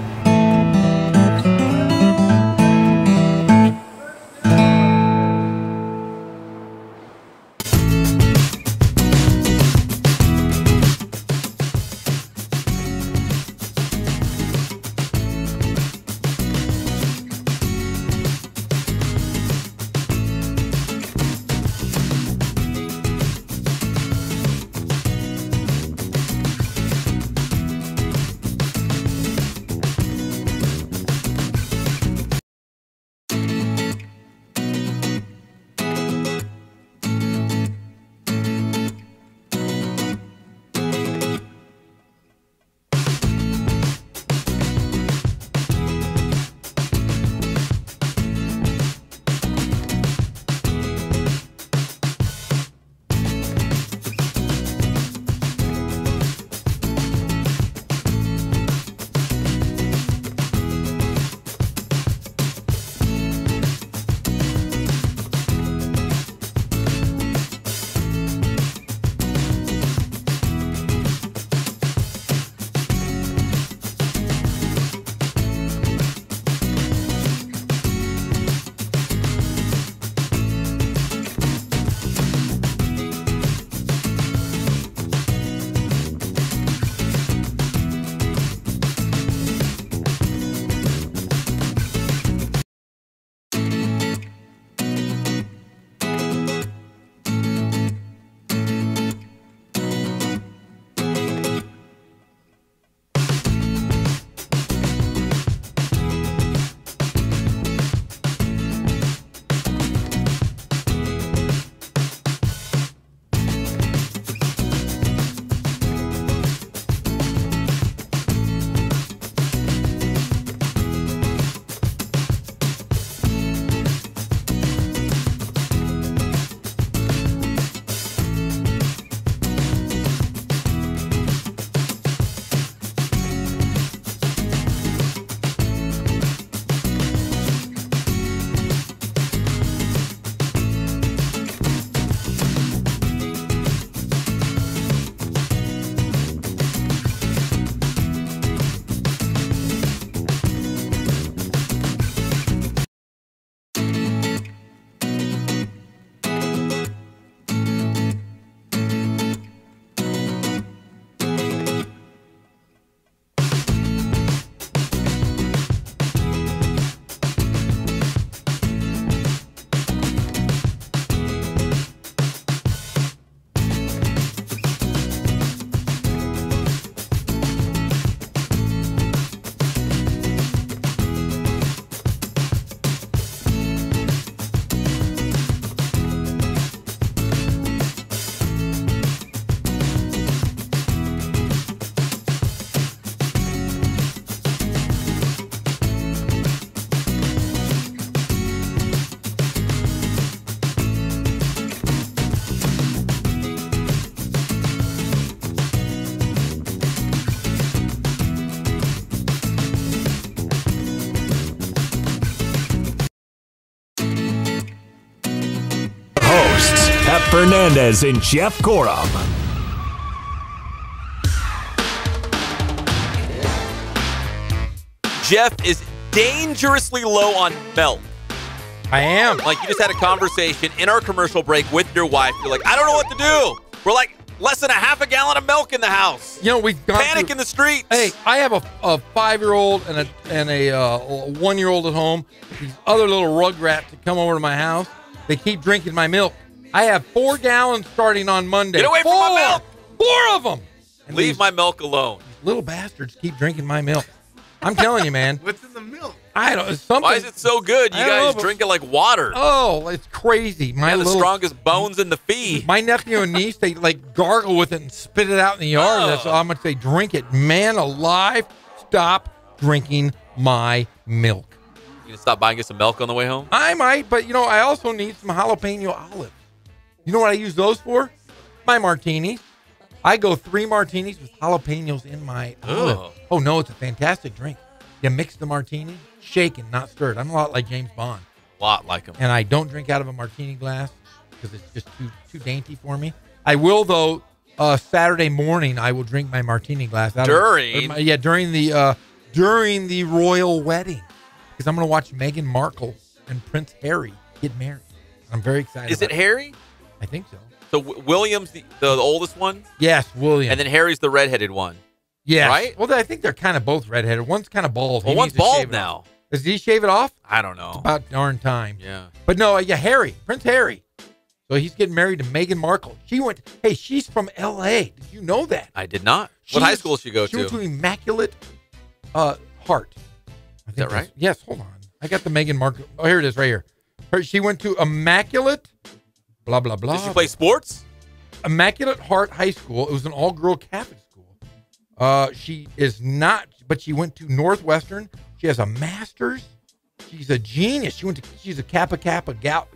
hosts, Pep Fernandez and Jeff Gorham. Jeff is dangerously low on milk. I am. Like, you just had a conversation in our commercial break with your wife. You're like, I don't know what to do. We're like, less than a half a gallon of milk in the house. You know, we've gone Panic in the streets. Hey, I have a 5-year-old and a 1-year-old at home. These other little rugrats that come over to my house, they keep drinking my milk. I have 4 gallons starting on Monday. Get away from my milk. 4 of them. And Leave my milk alone. Little bastards keep drinking my milk. I'm telling you, man. What's in the milk? I don't. It's something. Why is it so good? You guys drink it like water. Oh, it's crazy. The strongest bones in the feed. My nephew and niece, they like gargle with it and spit it out in the yard. Oh. That's how much they drink it. Man alive, stop drinking my milk. You gonna stop buying us some milk on the way home? I might, but I also need some jalapeno olives. You know what I use those for? My martinis. I go 3 martinis with jalapenos in my olive. Oh, no, it's a fantastic drink. You mix the martini, shaken, not stirred. I'm a lot like James Bond. A lot like him. And I don't drink out of a martini glass because it's just too dainty for me. I will, though, Saturday morning, I will drink my martini glass. During the royal wedding. Because I'm going to watch Meghan Markle and Prince Harry get married. I'm very excited. Is it Harry? I think so. So William's the oldest one? Yes, William. And then Harry's the redheaded one. Yes. Right? Well, I think they're kind of both redheaded. One's kind of bald. Well, one's bald now. Does he shave it off? I don't know. It's about darn time. Yeah. But no, Harry, Prince Harry. So he's getting married to Meghan Markle. She's from L.A. Did you know that? I did not. What high school did she go to? She went to Immaculate Heart. Is that right? Yes, hold on. I got the Meghan Markle. Oh, here it is right here. She went to Immaculate, blah, blah, blah. Did she play sports? Immaculate Heart High School. It was an all-girl Catholic school. She is not, but she went to Northwestern. She has a master's. She's a genius. She's a Kappa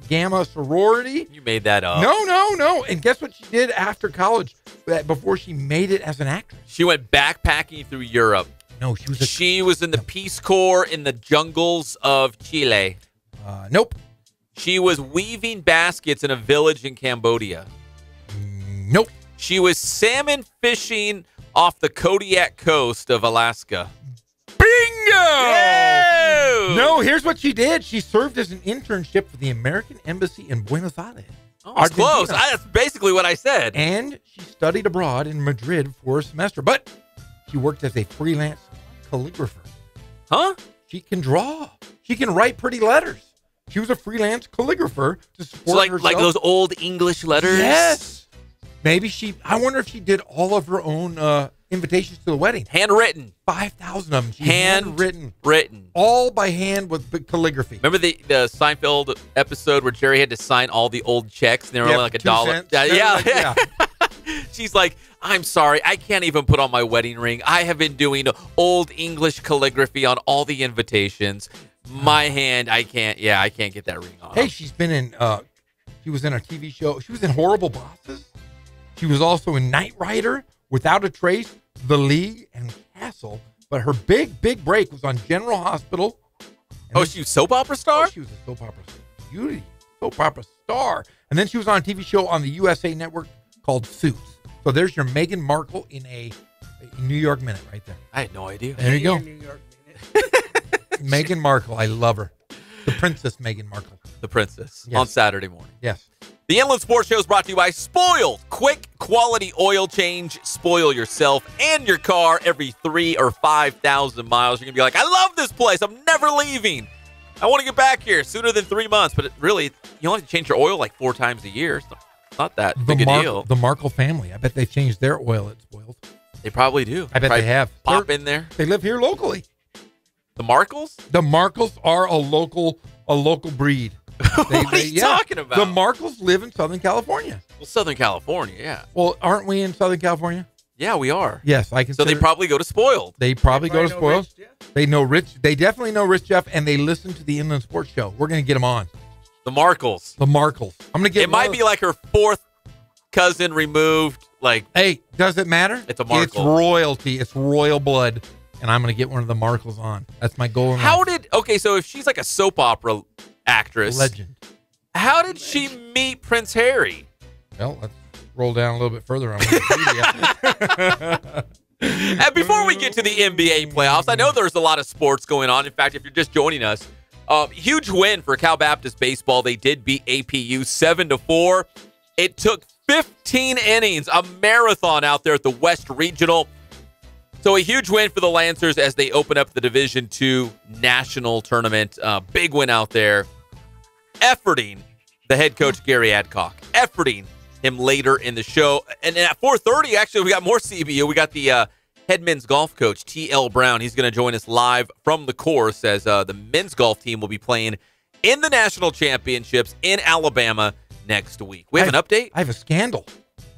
Gamma sorority. You made that up. No. And guess what she did after college? Before she made it as an actress. She went backpacking through Europe. No, she was in the Peace Corps in the jungles of Chile. Nope. She was weaving baskets in a village in Cambodia. Nope. She was salmon fishing off the Kodiak coast of Alaska. Bingo! Yay! No, here's what she did. She served as an internship for the American Embassy in Buenos Aires. Oh, that's close. That's basically what I said. And she studied abroad in Madrid for a semester, but she worked as a freelance calligrapher. Huh? She can draw. She can write pretty letters. She was a freelance calligrapher to support herself. Like those old English letters? Yes. Maybe I wonder if she did all of her own invitations to the wedding. Handwritten. 5,000 of them. Handwritten. All by hand with calligraphy. Remember the Seinfeld episode where Jerry had to sign all the old checks and they were only like $1? Yeah. She's like, I'm sorry, I can't even put on my wedding ring. I have been doing old English calligraphy on all the invitations. My hand, I can't get that ring on. Hey, she's been in, she was in a TV show. She was in Horrible Bosses. She was also in Knight Rider, Without a Trace, The League, and Castle. But her big break was on General Hospital. She was a soap opera star? She was a soap opera star. Beauty. Soap opera star. And then she was on a TV show on the USA Network called Suits. So there's your Meghan Markle in a New York Minute right there. I had no idea. There you go. Meghan Markle. I love her. The Princess Meghan Markle. The Princess. Yes. On Saturday morning. Yes. The Inland Sports Show is brought to you by Spoiled. Quick, quality oil change. Spoil yourself and your car every 3,000 or 5,000 miles. You're going to be like, I love this place. I'm never leaving. I want to get back here sooner than 3 months. But you only have to change your oil like 4 times a year. It's not that big a deal. The Markle family. I bet they changed their oil at Spoiled. They probably do. I bet they have. Pop in there. They live here locally. The Markles? The Markles are a local breed. What are you talking about? The Markles live in Southern California. Well, Southern California, yeah. Well, aren't we in Southern California? Yeah, we are. Yes, I can. So they probably go to Spoiled. They probably go to Spoiled. They know Rich. They definitely know Rich Jeff, and they listen to the Inland Sports Show. We're going to get them on. The Markles. The Markles. I'm going to get. It might be like her 4th cousin removed. Like, hey, does it matter? It's a Markle. It's royalty. It's royal blood, and I'm going to get one of the Markles on. That's my goal. So if she's like a soap opera actress, legend. How did she meet Prince Harry? Well, let's roll down a little bit further on Wikipedia. And before we get to the NBA playoffs, I know there's a lot of sports going on. In fact, if you're just joining us, huge win for Cal Baptist baseball. They did beat APU 7-4. It took 15 innings, a marathon out there at the West Regional. So a huge win for the Lancers as they open up the Division II National Tournament. Big win out there. Efforting the head coach, Gary Adcock. Efforting him later in the show. And at 4:30, actually, we got more CBU. We got the head men's golf coach, T.L. Brown. He's going to join us live from the course as the men's golf team will be playing in the national championships in Alabama next week. We have an update? I have a scandal.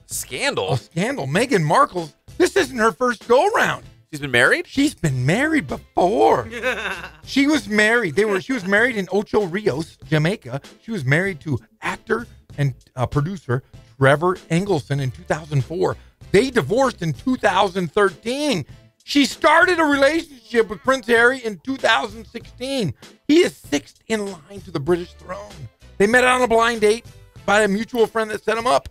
Scandal? A scandal. Meghan Markle, this isn't her first go-round. She's been married? She's been married before. She was married. She was married in Ocho Rios, Jamaica. She was married to actor and producer Trevor Engelson in 2004. They divorced in 2013. She started a relationship with Prince Harry in 2016. He is sixth in line to the British throne. They met on a blind date by a mutual friend that set them up.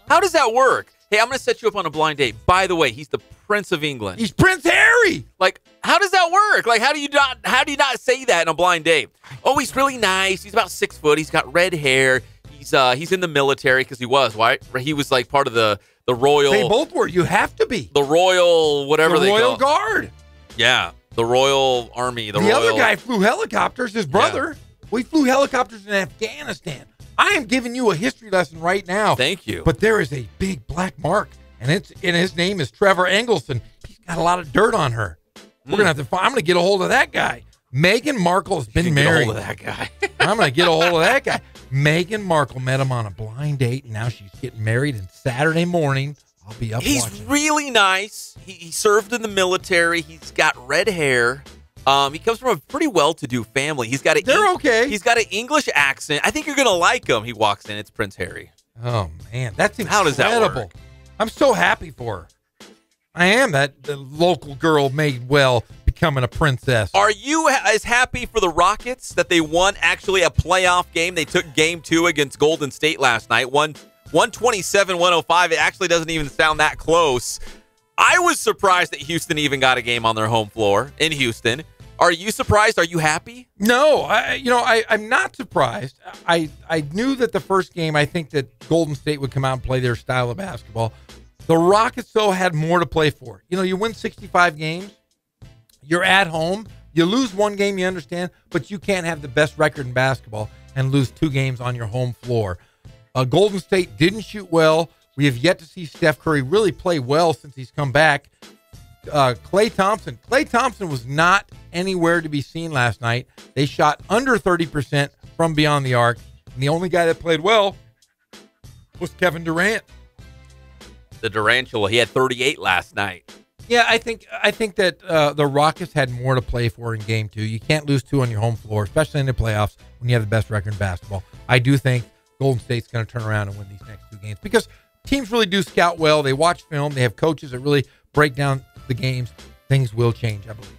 How does that work? Hey, I'm going to set you up on a blind date. By the way, he's the Prince of England. He's Prince Harry. Like, how does that work? Like, how do you not say that in a blind date? Oh, he's really nice. He's about 6 foot. He's got red hair. He's in the military because he was, right? He was like part of the royal. They both were. You have to be. The royal, whatever they call it. The Royal Guard. Yeah, the Royal Army. The other guy flew helicopters. His brother. Yeah. We flew helicopters in Afghanistan. I am giving you a history lesson right now. Thank you. But there is a big black mark, and his name is Trevor Engelson. He's got a lot of dirt on her. We're gonna have to find. I'm gonna get a hold of that guy. Meghan Markle has been married. Get a hold of that guy. I'm gonna get a hold of that guy. Meghan Markle met him on a blind date, and now she's getting married. And Saturday morning, I'll be up. He's watching. Really nice. He served in the military. He's got red hair. He comes from a pretty well-to-do family. They're okay. He's got an English accent. I think you're gonna like him. He walks in. It's Prince Harry. Oh man, that's incredible. How does that work? I'm so happy for her. I am the local girl made well, becoming a princess. Are you as happy for the Rockets that they won actually a playoff game? They took game 2 against Golden State last night, won 127-105. It actually doesn't even sound that close. I was surprised that Houston even got a game on their home floor in Houston. Are you surprised? Are you happy? No, I'm not surprised. I knew that the first game, I think that Golden State would come out and play their style of basketball. The Rockets, though, had more to play for. You win 65 games. You're at home. You lose one game, you understand, but you can't have the best record in basketball and lose 2 games on your home floor. Golden State didn't shoot well. We have yet to see Steph Curry really play well since he's come back. Klay Thompson was not anywhere to be seen last night. They shot under 30% from beyond the arc, and the only guy that played well was Kevin Durant. The Durantula, he had 38 last night. Yeah, I think that the Rockets had more to play for in Game 2. You can't lose 2 on your home floor, especially in the playoffs when you have the best record in basketball. I do think Golden State's going to turn around and win these next 2 games because teams really do scout well. They watch film. They have coaches that really break down the games. Things will change, I believe.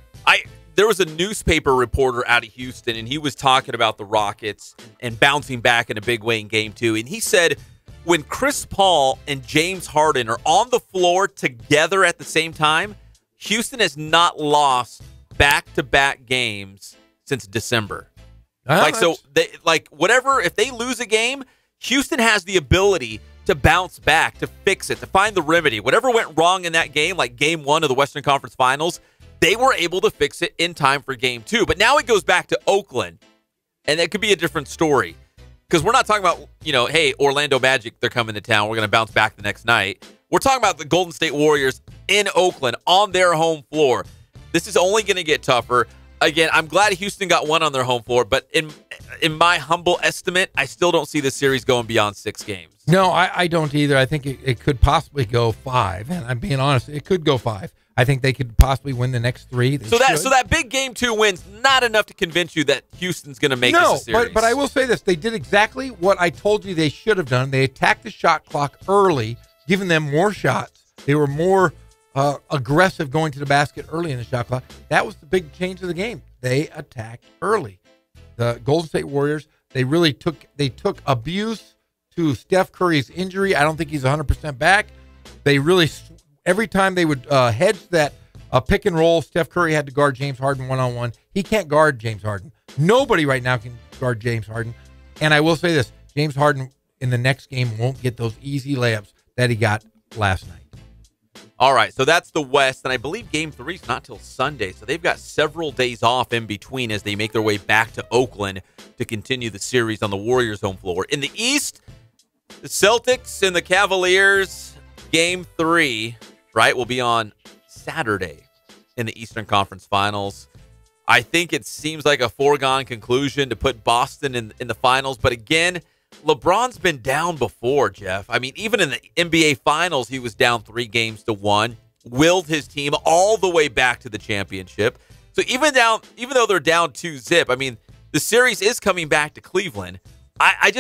There was a newspaper reporter out of Houston, and he was talking about the Rockets and bouncing back in a big way in Game 2. And he said when Chris Paul and James Harden are on the floor together at the same time, Houston has not lost back-to-back games since December. If they lose a game, Houston has the ability to bounce back, to fix it, to find the remedy. Whatever went wrong in that game, like Game 1 of the Western Conference Finals, they were able to fix it in time for Game 2. But now it goes back to Oakland, and that could be a different story. Because we're not talking about, hey, Orlando Magic, they're coming to town. We're going to bounce back the next night. We're talking about the Golden State Warriors in Oakland on their home floor. This is only going to get tougher. Again, I'm glad Houston got 1 on their home floor, but in my humble estimate, I still don't see the series going beyond 6 games. No, I don't either. I think it could possibly go 5, and I'm being honest, it could go 5. I think they could possibly win the next 3. So that big Game 2 win's not enough to convince you that Houston's going to make this a series. But I will say this. They did exactly what I told you they should have done. They attacked the shot clock early, giving them more shots. They were more aggressive going to the basket early in the shot clock. That was the big change of the game. They attacked early. The Golden State Warriors, They really took abuse to Steph Curry's injury. I don't think he's 100% back. They really, every time they would hedge that pick and roll, Steph Curry had to guard James Harden one-on-one. He can't guard James Harden. Nobody right now can guard James Harden. And I will say this, James Harden in the next game won't get those easy layups that he got last night. All right, so that's the West, and I believe Game 3 is not till Sunday, so they've got several days off in between as they make their way back to Oakland to continue the series on the Warriors' home floor. In the East, the Celtics and the Cavaliers, Game 3, right, will be on Saturday in the Eastern Conference Finals. I think it seems like a foregone conclusion to put Boston in the finals, but again, LeBron's been down before, Jeff. I mean, even in the NBA Finals, he was down 3-1, willed his team all the way back to the championship. So even though they're down 2-0, I mean, the series is coming back to Cleveland. I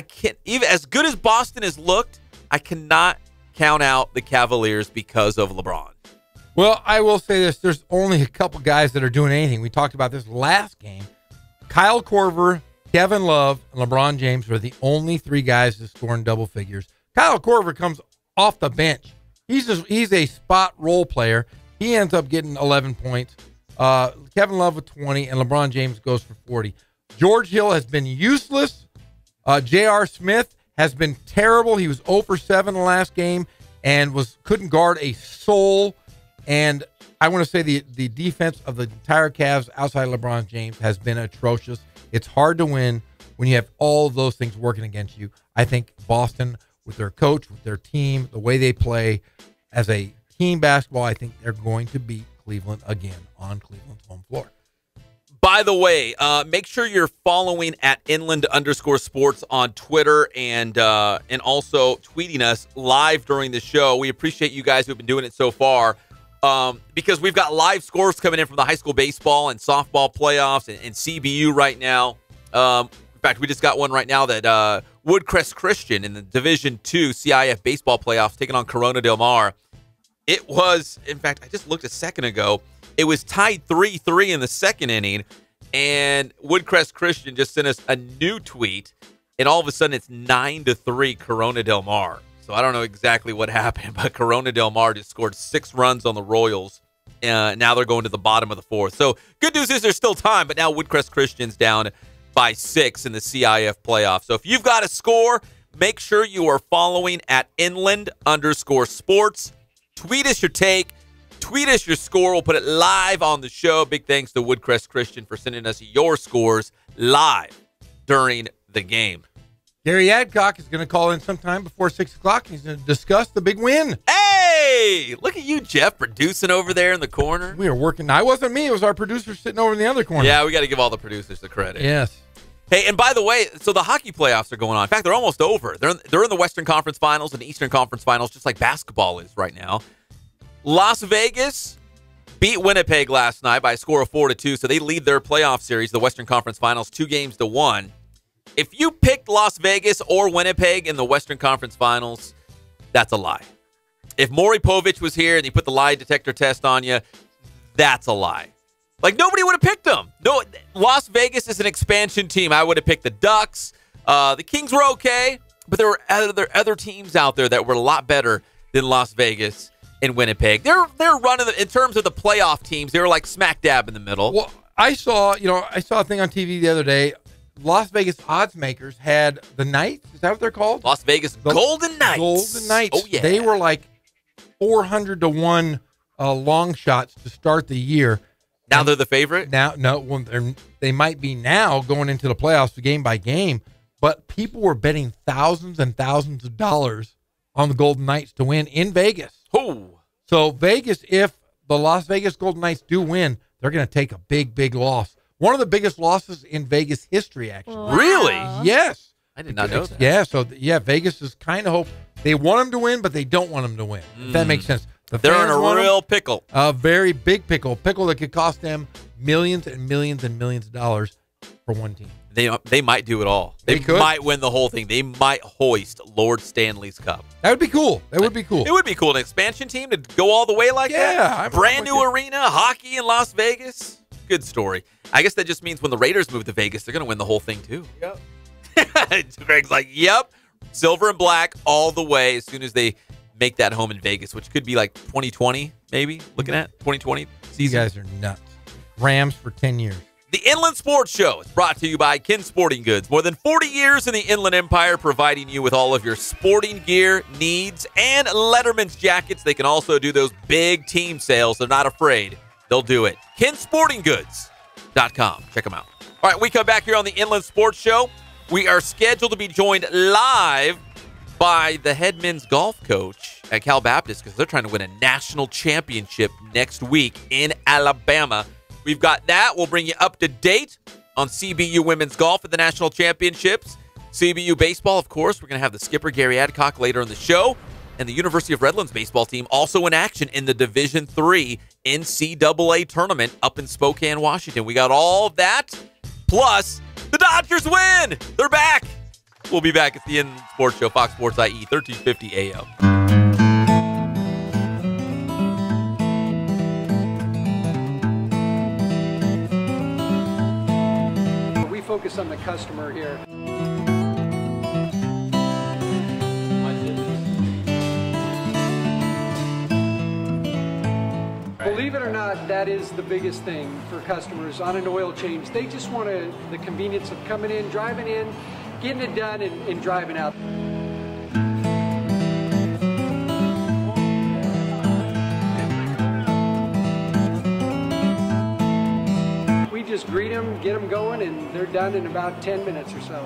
can't, even as good as Boston has looked, I cannot count out the Cavaliers because of LeBron. Well, I will say this. There's only a couple guys that are doing anything. We talked about this last game. Kyle Korver, Kevin Love, and LeBron James were the only 3 guys to score in double figures. Kyle Korver comes off the bench. He's a spot role player. He ends up getting 11 points. Kevin Love with 20, and LeBron James goes for 40. George Hill has been useless. J.R. Smith has been terrible. He was 0 for 7 the last game and couldn't guard a soul. And I want to say the defense of the entire Cavs outside LeBron James has been atrocious. It's hard to win when you have all of those things working against you. I think Boston, with their coach, with their team, the way they play as a team basketball, I think they're going to beat Cleveland again on Cleveland's home floor. By the way, make sure you're following at @inland_sports on Twitter and also tweeting us live during the show. We appreciate you guys who've been doing it so far. Because we've got live scores coming in from the high school baseball and softball playoffs and CBU right now. In fact, we just got one right now that Woodcrest Christian in the Division II CIF baseball playoffs taking on Corona Del Mar. It was, in fact, I just looked a second ago. It was tied 3-3 in the second inning, and Woodcrest Christian just sent us a new tweet, and all of a sudden it's 9-3 Corona Del Mar. So I don't know exactly what happened, but Corona Del Mar just scored 6 runs on the Royals. Now they're going to the bottom of the 4th. So good news is there's still time, but now Woodcrest Christian's down by 6 in the CIF playoffs. So if you've got a score, make sure you are following at @inland_sports. Tweet us your take. Tweet us your score. We'll put it live on the show. Big thanks to Woodcrest Christian for sending us your scores live during the game. Gary Adcock is going to call in sometime before 6 o'clock. He's going to discuss the big win. Hey, look at you, Jeff, producing over there in the corner. We are working. It wasn't me. It was our producer sitting over in the other corner. Yeah, we got to give all the producers the credit. Yes. Hey, and by the way, so the hockey playoffs are going on. In fact, they're almost over. They're in the Western Conference Finals and Eastern Conference Finals, just like basketball is right now. Las Vegas beat Winnipeg last night by a score of 4-2, so they lead their playoff series, the Western Conference Finals, 2-1. If you picked Las Vegas or Winnipeg in the Western Conference Finals, that's a lie. If Maury Povich was here and he put the lie detector test on you, that's a lie. Like, nobody would have picked them. No, Las Vegas is an expansion team. I would have picked the Ducks. The Kings were okay, but there were other teams out there that were a lot better than Las Vegas and Winnipeg. They're running, in terms of the playoff teams, they were like smack dab in the middle. Well, I saw a thing on TV the other day. Las Vegas odds makers had the Knights. Is that what they're called? Las Vegas Golden Knights. Golden Knights. Oh, yeah. They were like 400-1 long shots to start the year. Now they're the favorite? They might be now going into the playoffs game by game, but people were betting thousands and thousands of dollars on the Golden Knights to win in Vegas. Oh. So Vegas, if the Las Vegas Golden Knights do win, they're going to take a big, big loss. One of the biggest losses in Vegas history, actually. Wow. Really? Yes. I did not know that. Yeah, so, Vegas is kind of hope. They want them to win, but they don't want them to win, if that makes sense. They're in a real pickle. A very big pickle. Pickle that could cost them millions and millions and millions of dollars for one team. They might do it all. They might win the whole thing. They might hoist Lord Stanley's Cup. That would be cool. That would be cool. It would be cool. An expansion team to go all the way like that. Yeah. Brand new arena, hockey in Las Vegas. Good story. I guess that just means when the Raiders move to Vegas, they're going to win the whole thing too. Yep. Greg's like, yep, silver and black all the way as soon as they make that home in Vegas, which could be like 2020, maybe, looking at 2020 season. You guys are nuts. Rams for 10 years. The Inland Sports Show is brought to you by Kin Sporting Goods. More than 40 years in the Inland Empire, providing you with all of your sporting gear needs and Letterman's jackets. They can also do those big team sales. They're not afraid. They'll do it. KinSportingGoods.com. Check them out. All right, we come back here on the Inland Sports Show. We are scheduled to be joined live by the head men's golf coach at Cal Baptist because they're trying to win a national championship next week in Alabama. We've got that. We'll bring you up to date on CBU women's golf at the national championships. CBU baseball, of course. We're going to have the skipper, Gary Adcock, later in the show. And the University of Redlands baseball team also in action in the Division III NCAA tournament up in Spokane, Washington. We got all of that. Plus, the Dodgers win. They're back. We'll be back at the Inland Sports Show, Fox Sports IE, 1350 AM. Focus on the customer here. Believe it or not, that is the biggest thing for customers on an oil change. They just want the convenience of coming in, driving in, getting it done, and driving out. Just greet them, get them going, and they're done in about 10 minutes or so.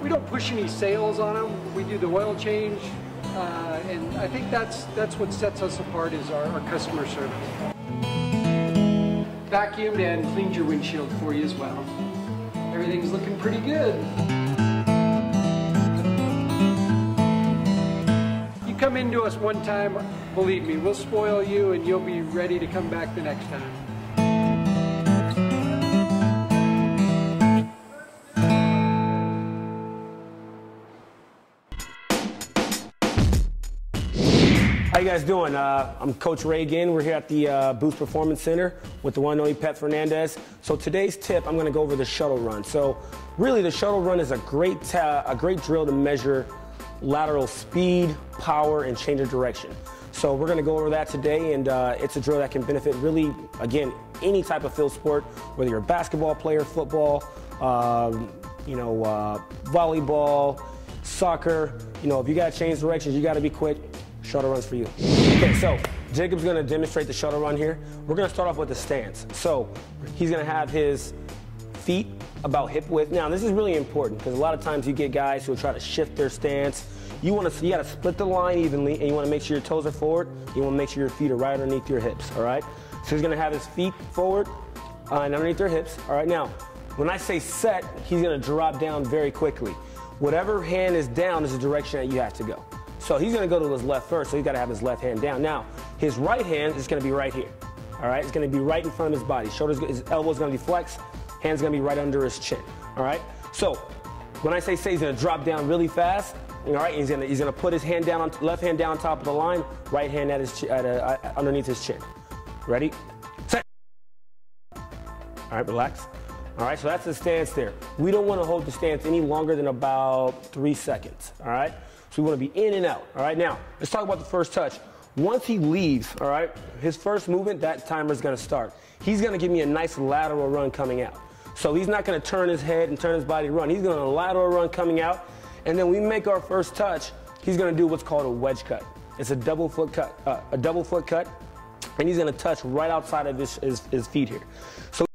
We don't push any sales on them. We do the oil change, and I think that's what sets us apart is our customer service. Vacuumed and cleaned your windshield for you as well. Everything's looking pretty good. Come into us one time, believe me, we'll spoil you and you'll be ready to come back the next time. How you guys doing? I'm Coach Ray again. We're here at the Boost Performance Center with the one and only Pep Fernandez. So today's tip, I'm going to go over the shuttle run. So really the shuttle run is a great drill to measure lateral speed, power, and change of direction. So we're going to go over that today, and it's a drill that can benefit really, again, any type of field sport, whether you're a basketball player, football, volleyball, soccer. You know, if you got to change directions, you got to be quick. Shuttle runs for you. Okay, so Jacob's going to demonstrate the shuttle run here. We're going to start off with the stance. So he's going to have his feet about hip width. Now, this is really important because a lot of times you get guys who will try to shift their stance. You got to split the line evenly, and you want to make sure your toes are forward. You want to make sure your feet are right underneath your hips, all right? So he's going to have his feet forward and underneath their hips. All right, now, when I say set, he's going to drop down very quickly. Whatever hand is down is the direction that you have to go. So he's going to go to his left first, so he's got to have his left hand down. Now, his right hand is going to be right here, all right? It's going to be right in front of his body. His elbow's going to be flexed. Hand's going to be right under his chin, all right? So when I say he's going to drop down really fast, all right, he's going to put his hand down, left hand down on top of the line, right hand at his underneath his chin. Ready? Set. All right, relax. All right, so that's the stance there. We don't want to hold the stance any longer than about 3 seconds, all right? So we want to be in and out, all right? Now, let's talk about the first touch. Once he leaves, all right, his first movement, that timer is going to start. He's going to give me a nice lateral run coming out. So he's not going to turn his head and turn his body to run. He's going to lateral run coming out. And then we make our first touch, he's going to do what's called a wedge cut. It's a double foot cut, and he's going to touch right outside of his feet here. So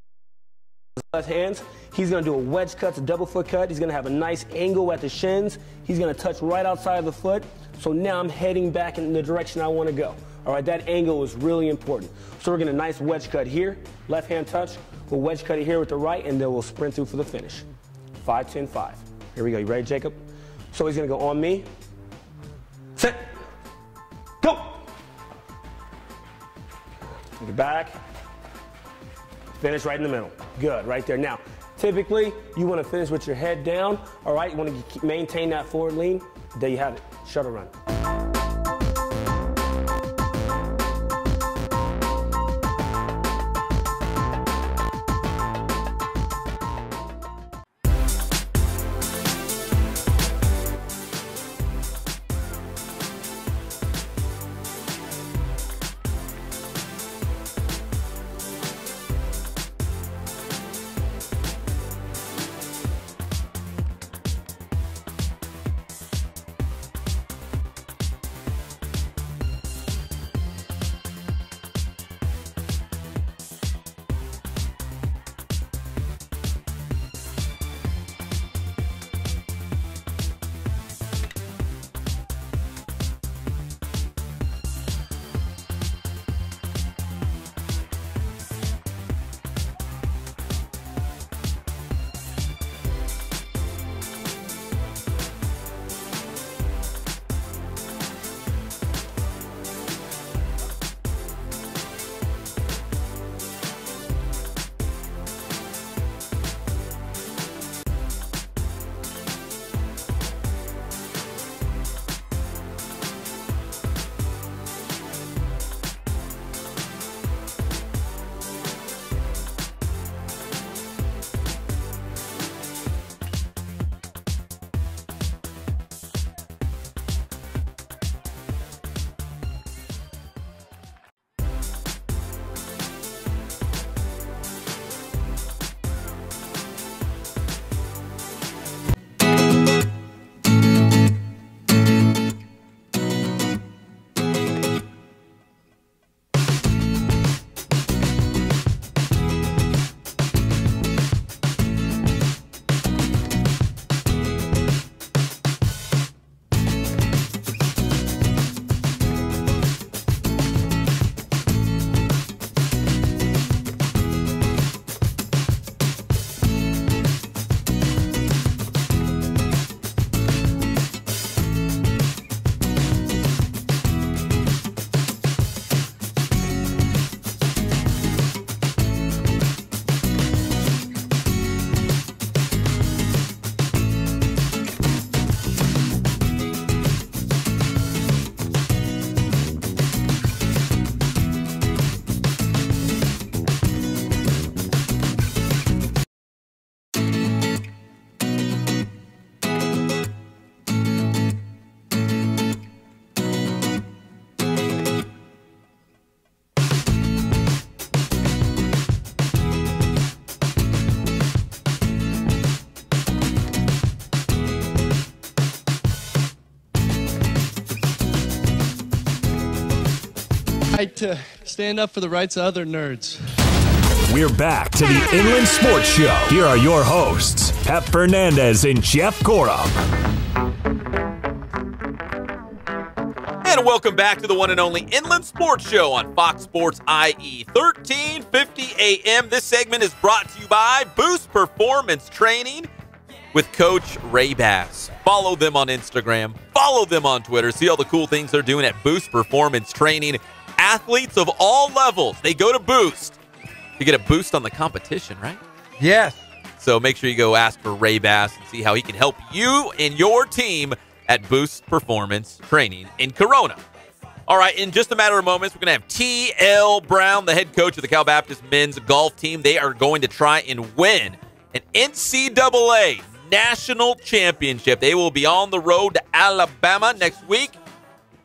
left hands, he's going to do a wedge cut, a double foot cut. He's going to have a nice angle at the shins. He's going to touch right outside of the foot. So now I'm heading back in the direction I want to go. All right, that angle is really important. So we're going to nice wedge cut here, left hand touch. We'll wedge cut it here with the right, and then we'll sprint through for the finish. 5, 10, 5. Here we go. You ready, Jacob? So he's going to go on me. Set. Go. Get back. Finish right in the middle. Good, right there. Now, typically, you want to finish with your head down. All right, you want to maintain that forward lean. There you have it. Shuttle run. right to stand up for the rights of other nerds. We're back to the Inland Sports Show. Here are your hosts, Pep Fernandez and Jeff Gorham. And welcome back to the one and only Inland Sports Show on Fox Sports IE, 1350 AM. This segment is brought to you by Boost Performance Training with Coach Ray Bass. Follow them on Instagram. Follow them on Twitter. See all the cool things they're doing at Boost Performance Training. Athletes of all levels, they go to Boost to get a boost on the competition, right? Yes. So make sure you go ask for Ray Bass and see how he can help you and your team at Boost Performance Training in Corona. All right, in just a matter of moments, we're going to have T.L. Brown, the head coach of the Cal Baptist men's golf team. They are going to try and win an NCAA national championship. They will be on the road to Alabama next week.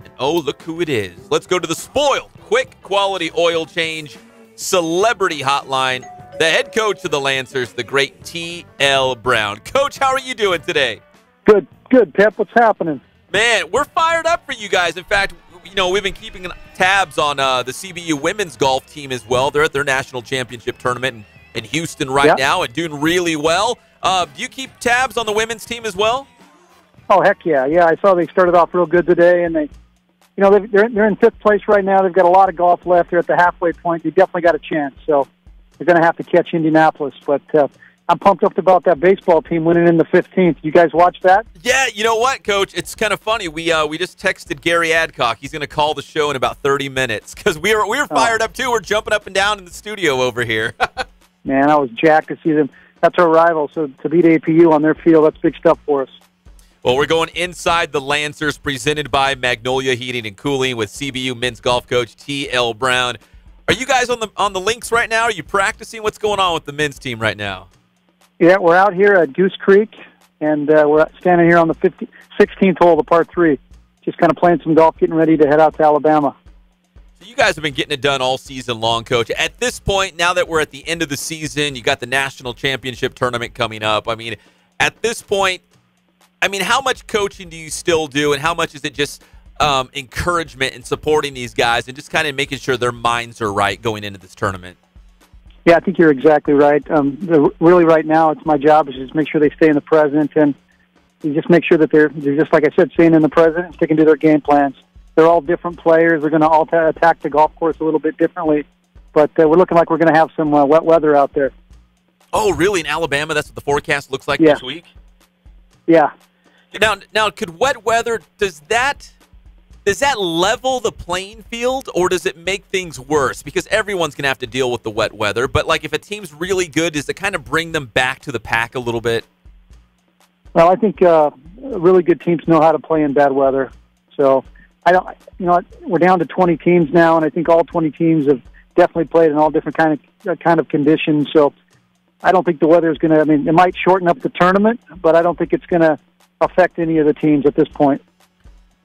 And oh, look who it is. Let's go to the spoiled quick quality oil change celebrity hotline. The head coach of the Lancers, the great T.L. Brown. Coach, how are you doing today? Good, Pep. What's happening? Man, we're fired up for you guys. In fact, we've been keeping tabs on the CBU women's golf team as well. They're at their national championship tournament in Houston right now and doing really well. Do you keep tabs on the women's team as well? Oh, heck yeah. Yeah, I saw they started off real good today, and they're in fifth place right now. They've got a lot of golf left. They're at the halfway point. They definitely got a chance. So they're going to have to catch Indianapolis. But I'm pumped up about that baseball team winning in the 15th. You guys watch that? Yeah, you know what, Coach? It's kind of funny. We just texted Gary Adcock. He's going to call the show in about 30 minutes because we were fired up too. We're jumping up and down in the studio over here. Man, I was jacked to see them. That's our rival, so to beat APU on their field, that's big stuff for us. Well, we're going inside the Lancers, presented by Magnolia Heating and Cooling with CBU men's golf coach T.L. Brown. Are you guys on the links right now? Are you practicing? What's going on with the men's team right now? Yeah, we're out here at Goose Creek, and we're standing here on the 16th hole of the par 3, just kind of playing some golf, getting ready to head out to Alabama. So you guys have been getting it done all season long, Coach. At this point, now that we're at the end of the season, you got the national championship tournament coming up. I mean, at this point, how much coaching do you still do, and how much is it just encouragement and supporting these guys and just kind of making sure their minds are right going into this tournament? Yeah, I think you're exactly right. Really right now, it's my job is just make sure they stay in the present, and you just make sure that they're just, like I said, staying in the present and sticking to their game plans. They're all different players. They're going to all attack the golf course a little bit differently, but we're looking like we're going to have some wet weather out there. Oh, really? In Alabama, that's what the forecast looks like this week? Yeah. Now, could wet weather, does that level the playing field, or does it make things worse? Because everyone's going to have to deal with the wet weather, but if a team's really good, does it kind of bring them back to the pack a little bit? Well, I think really good teams know how to play in bad weather. So we're down to 20 teams now, and I think all 20 teams have definitely played in all different kind of conditions. So I don't think the weather is going to. It might shorten up the tournament, but I don't think it's going to affect any of the teams at this point.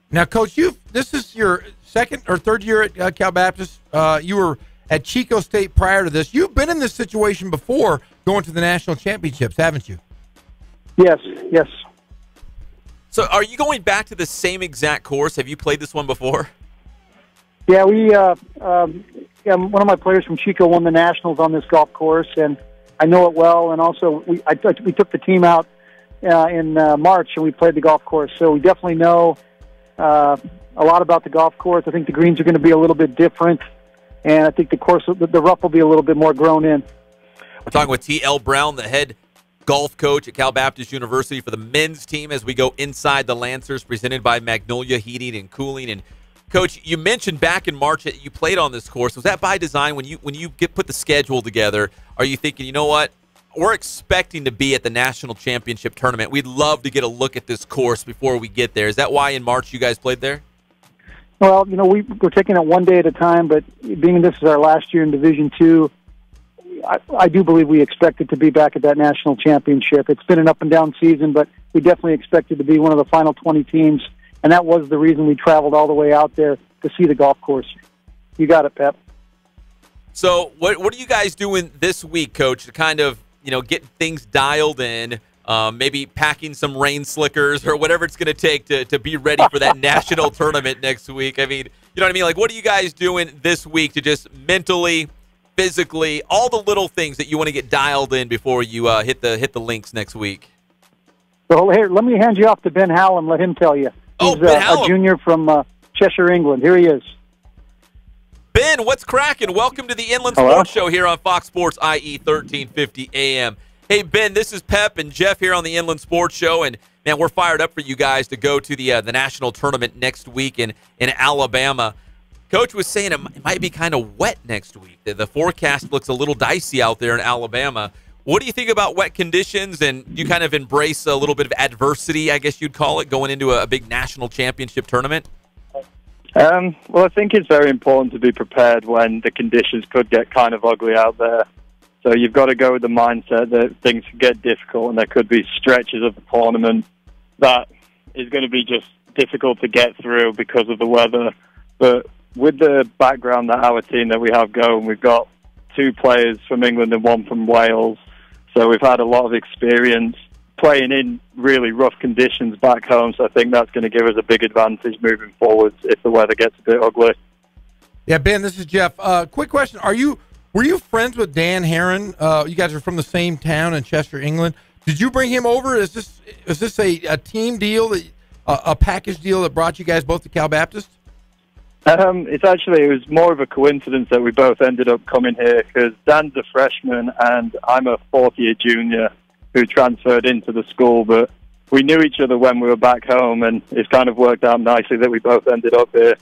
Now, Coach, this is your second or third year at Cal Baptist. You were at Chico State prior to this. You've been in this situation before, going to the national championships, haven't you? Yes. So are you going back to the same exact course? Have you played this one before? Yeah, one of my players from Chico won the Nationals on this golf course, and I know it well. And also, we took the team out in March, and we played the golf course. So we definitely know a lot about the golf course. I think the greens are going to be a little bit different, and I think the rough will be a little bit more grown in. We're talking with T.L. Brown, the head golf coach at Cal Baptist University for the men's team, as we go inside the Lancers, presented by Magnolia Heating and Cooling. And Coach, you mentioned back in March that you played on this course. Was that by design? When you put the schedule together, are you thinking, you know what, we're expecting to be at the national championship tournament, we'd love to get a look at this course before we get there? Is that why in March you guys played there? Well, we're taking it one day at a time, but being this is our last year in Division II, I do believe we expected to be back at that national championship. It's been an up-and-down season, but we definitely expected to be one of the final 20 teams, and that was the reason we traveled all the way out there to see the golf course. You got it, Pep. So what are you guys doing this week, Coach, to kind of get things dialed in, maybe packing some rain slickers or whatever it's going to take to be ready for that national tournament next week? You know what I mean? Like, what are you guys doing this week to just mentally, physically, all the little things that you want to get dialed in before you hit the links next week? So here, let me hand you off to Ben Hallam. Let him tell you. He's Ben Hallam. a junior from Cheshire, England. Here he is. Ben, what's cracking? Welcome to the Inland Sports Show here on Fox Sports IE 1350 AM. Hey, Ben, this is Pep and Jeff here on the Inland Sports Show, and man, we're fired up for you guys to go to the national tournament next week in Alabama. Coach was saying it might be kind of wet next week. The forecast looks a little dicey out there in Alabama. What do you think about wet conditions, and do you kind of embrace a little bit of adversity, I guess you'd call it, going into a big national championship tournament? Well, I think it's very important to be prepared when the conditions could get kind of ugly out there. So you've got to go with the mindset that things can get difficult and there could be stretches of the tournament that is going to be just difficult to get through because of the weather. But with the background that our team that we have going, we've got 2 players from England and 1 from Wales. So we've had a lot of experience playing in really rough conditions back home. So I think that's going to give us a big advantage moving forward if the weather gets a bit ugly. Yeah, Ben, this is Jeff. Quick question. Were you friends with Dan Heron? You guys are from the same town in Chester, England. Did you bring him over? Is this a team deal, a package deal that brought you guys both to Cal Baptist? It was more of a coincidence that we both ended up coming here because Dan's a freshman and I'm a fourth-year junior who transferred into the school. But we knew each other when we were back home, and it's kind of worked out nicely that we both ended up here.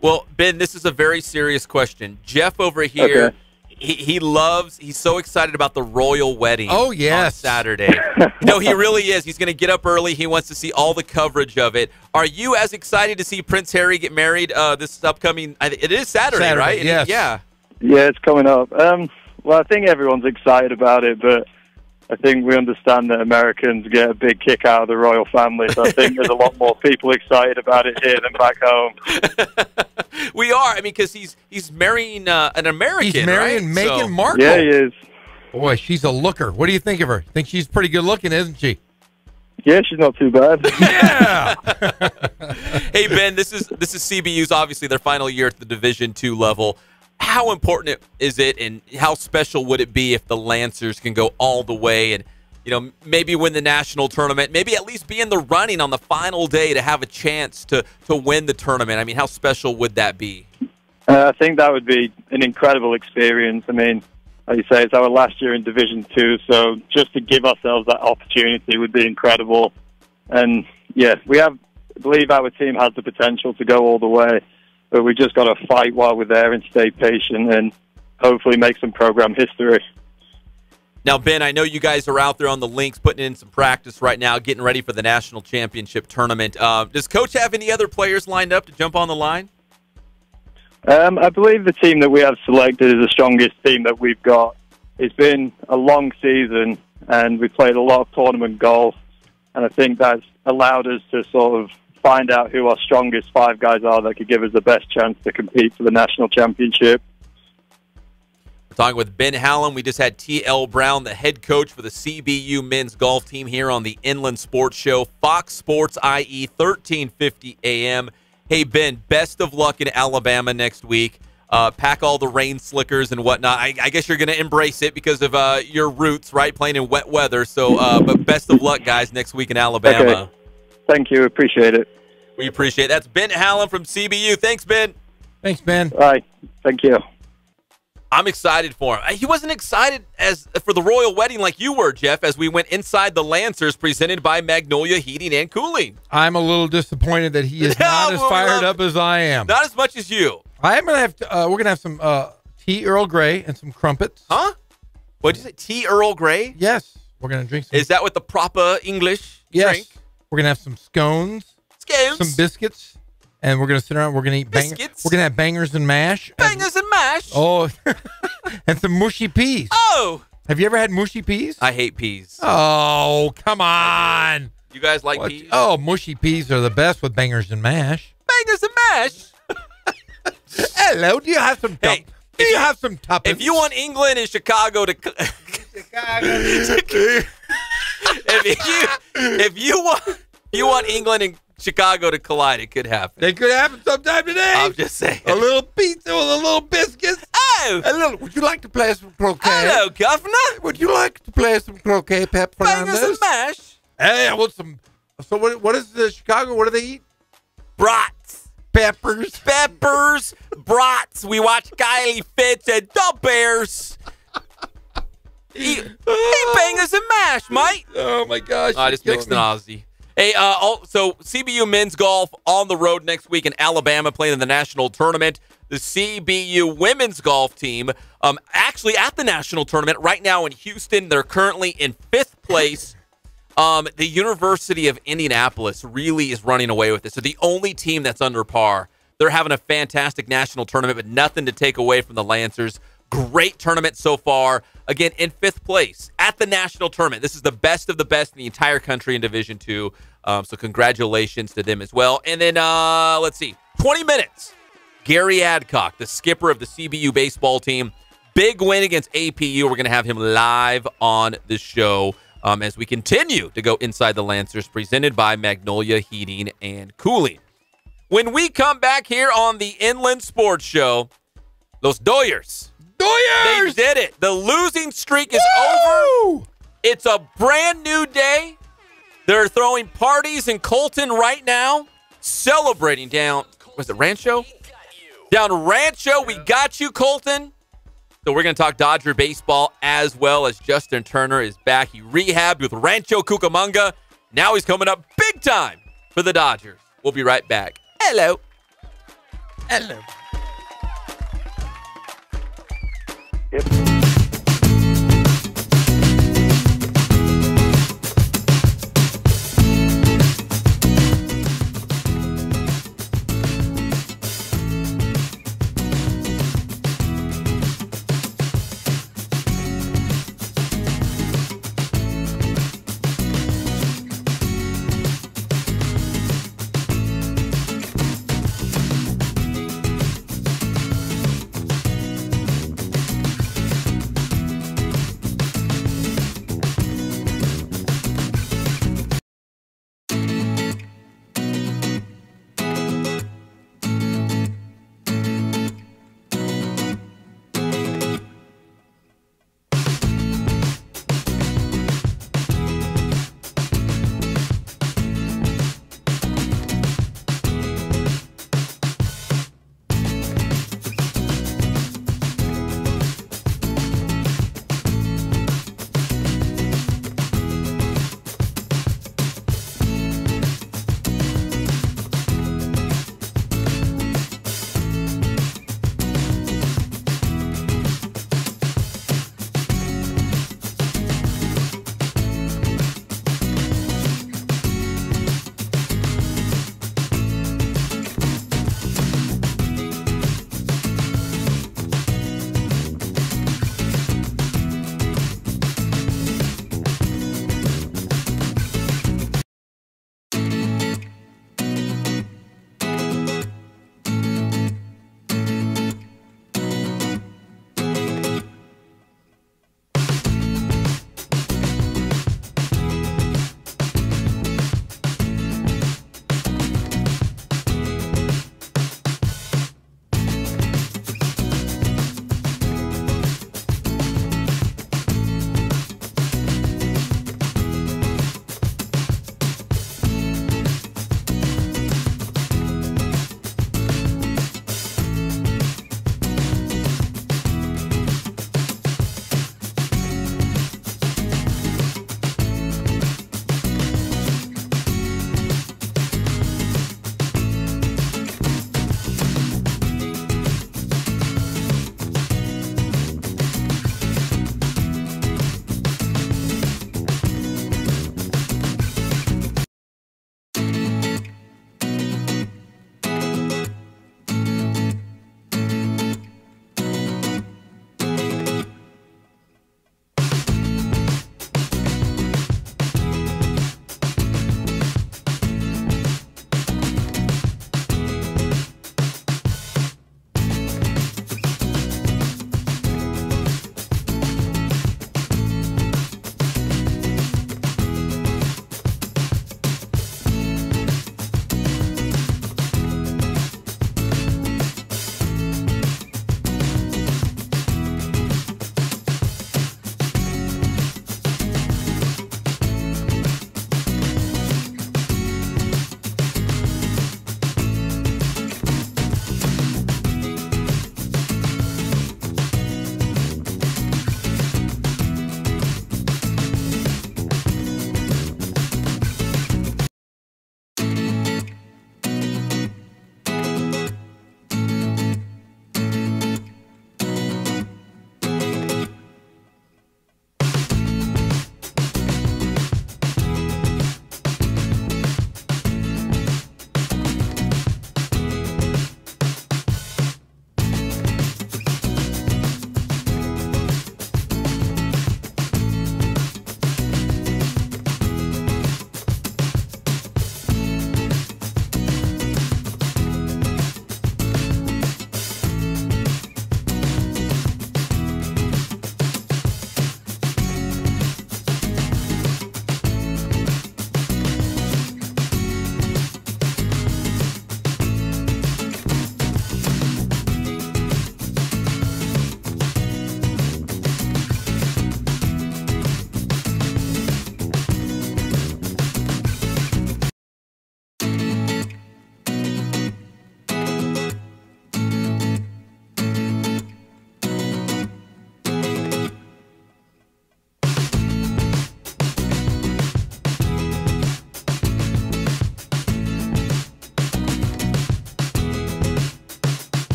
Well, Ben, this is a very serious question. Jeff over here, he's so excited about the royal wedding on Saturday. No, he really is. He's going to get up early. He wants to see all the coverage of it. Are you as excited to see Prince Harry get married this upcoming – it is Saturday, right? Yes. Yeah, it's coming up. Well, I think everyone's excited about it, but I think we understand that Americans get a big kick out of the royal family, so I think there's a lot more people excited about it here than back home. We are. I mean, because he's marrying an American, He's marrying right? Meghan Markle. Yeah, he is. Boy, she's a looker. What do you think of her? Think she's pretty good looking, isn't she? Yeah, she's not too bad. Yeah. Hey, Ben, this is CBU's obviously their final year at the Division II level. How important is it, and how special would it be if the Lancers can go all the way and, maybe win the national tournament, maybe at least be in the running on the final day to have a chance to win the tournament? I mean, how special would that be? I think that would be an incredible experience. I mean, like you say, it's our last year in Division II, so just to give ourselves that opportunity would be incredible. And, yeah, I believe our team has the potential to go all the way. But we just got to fight while we're there and stay patient and hopefully make some program history. Now, Ben, I know you guys are out there on the links putting in some practice right now, getting ready for the national championship tournament. Does Coach have any other players lined up to jump on the line? I believe the team that we have selected is the strongest team that we've got. It's been a long season, and we played a lot of tournament golf, and I think that's allowed us to sort of find out who our strongest 5 guys are that could give us the best chance to compete for the national championship. We're talking with Ben Hallam. We just had T.L. Brown, the head coach for the CBU men's golf team here on the Inland Sports Show, Fox Sports IE 1350 AM. Hey, Ben, best of luck in Alabama next week. Pack all the rain slickers and whatnot. I guess you're going to embrace it because of your roots, right, playing in wet weather. So, but best of luck, guys, next week in Alabama. Okay. Thank you. Appreciate it. We appreciate it. That's Ben Hallam from CBU. Thanks, Ben. Thanks, Ben. All right. Thank you. I'm excited for him. He wasn't excited for the royal wedding like you were, Jeff, as we went inside the Lancers presented by Magnolia Heating and Cooling. I'm a little disappointed that he is not as fired up as I am. Not as much as you. I'm gonna have to, we're gonna have some tea Earl Grey and some crumpets. Huh? What did you say? Tea Earl Grey? Yes. We're gonna drink some. Is that with the proper English drink? We're gonna have some scones. Some biscuits, and we're gonna sit around. We're gonna eat bangers. We're gonna have bangers and mash. Bangers and mash. Oh, and some mushy peas. Oh, have you ever had mushy peas? I hate peas. Oh, come on. You guys like peas? Oh, mushy peas are the best with bangers and mash. Bangers and mash. Hello. Do you have some? Do you have some tuppence? If you want England and Chicago to, if you want England and Chicago to collide. It could happen. They could happen sometime today. I'm just saying. A little pizza with a little biscuits. Oh! Would you like to play some croquet? Hello, Governor. Would you like to play some croquet, Pep Fernandez? Bangers and mash. Hey, I want some. So what is the Chicago? What do they eat? Brats. Peppers. Brats. We watch Kylie Fitz and the Bears. Eat bangers and mash, mate. Oh, my gosh. I just mixed an Aussie. Hey, so CBU men's golf on the road next week in Alabama playing in the national tournament. The CBU women's golf team actually at the national tournament right now in Houston. They're currently in 5th place. The University of Indianapolis really is running away with this. So the only team that's under par. They're having a fantastic national tournament, but nothing to take away from the Lancers. Great tournament so far. Again, in 5th place at the national tournament. This is the best of the best in the entire country in Division II. So congratulations to them as well. And then, let's see, 20 minutes. Gary Adcock, the skipper of the CBU baseball team. Big win against APU. We're going to have him live on the show as we continue to go inside the Lancers, presented by Magnolia Heating and Cooling. When we come back here on the Inland Sports Show, Los Doyers. They did it. The losing streak is over. It's a brand new day. They're throwing parties in Colton right now, celebrating down, was it Rancho? Down Rancho, we got you, Colton. So we're going to talk Dodger baseball as well as Justin Turner is back. He rehabbed with Rancho Cucamonga. Now he's coming up big time for the Dodgers. We'll be right back. Hello.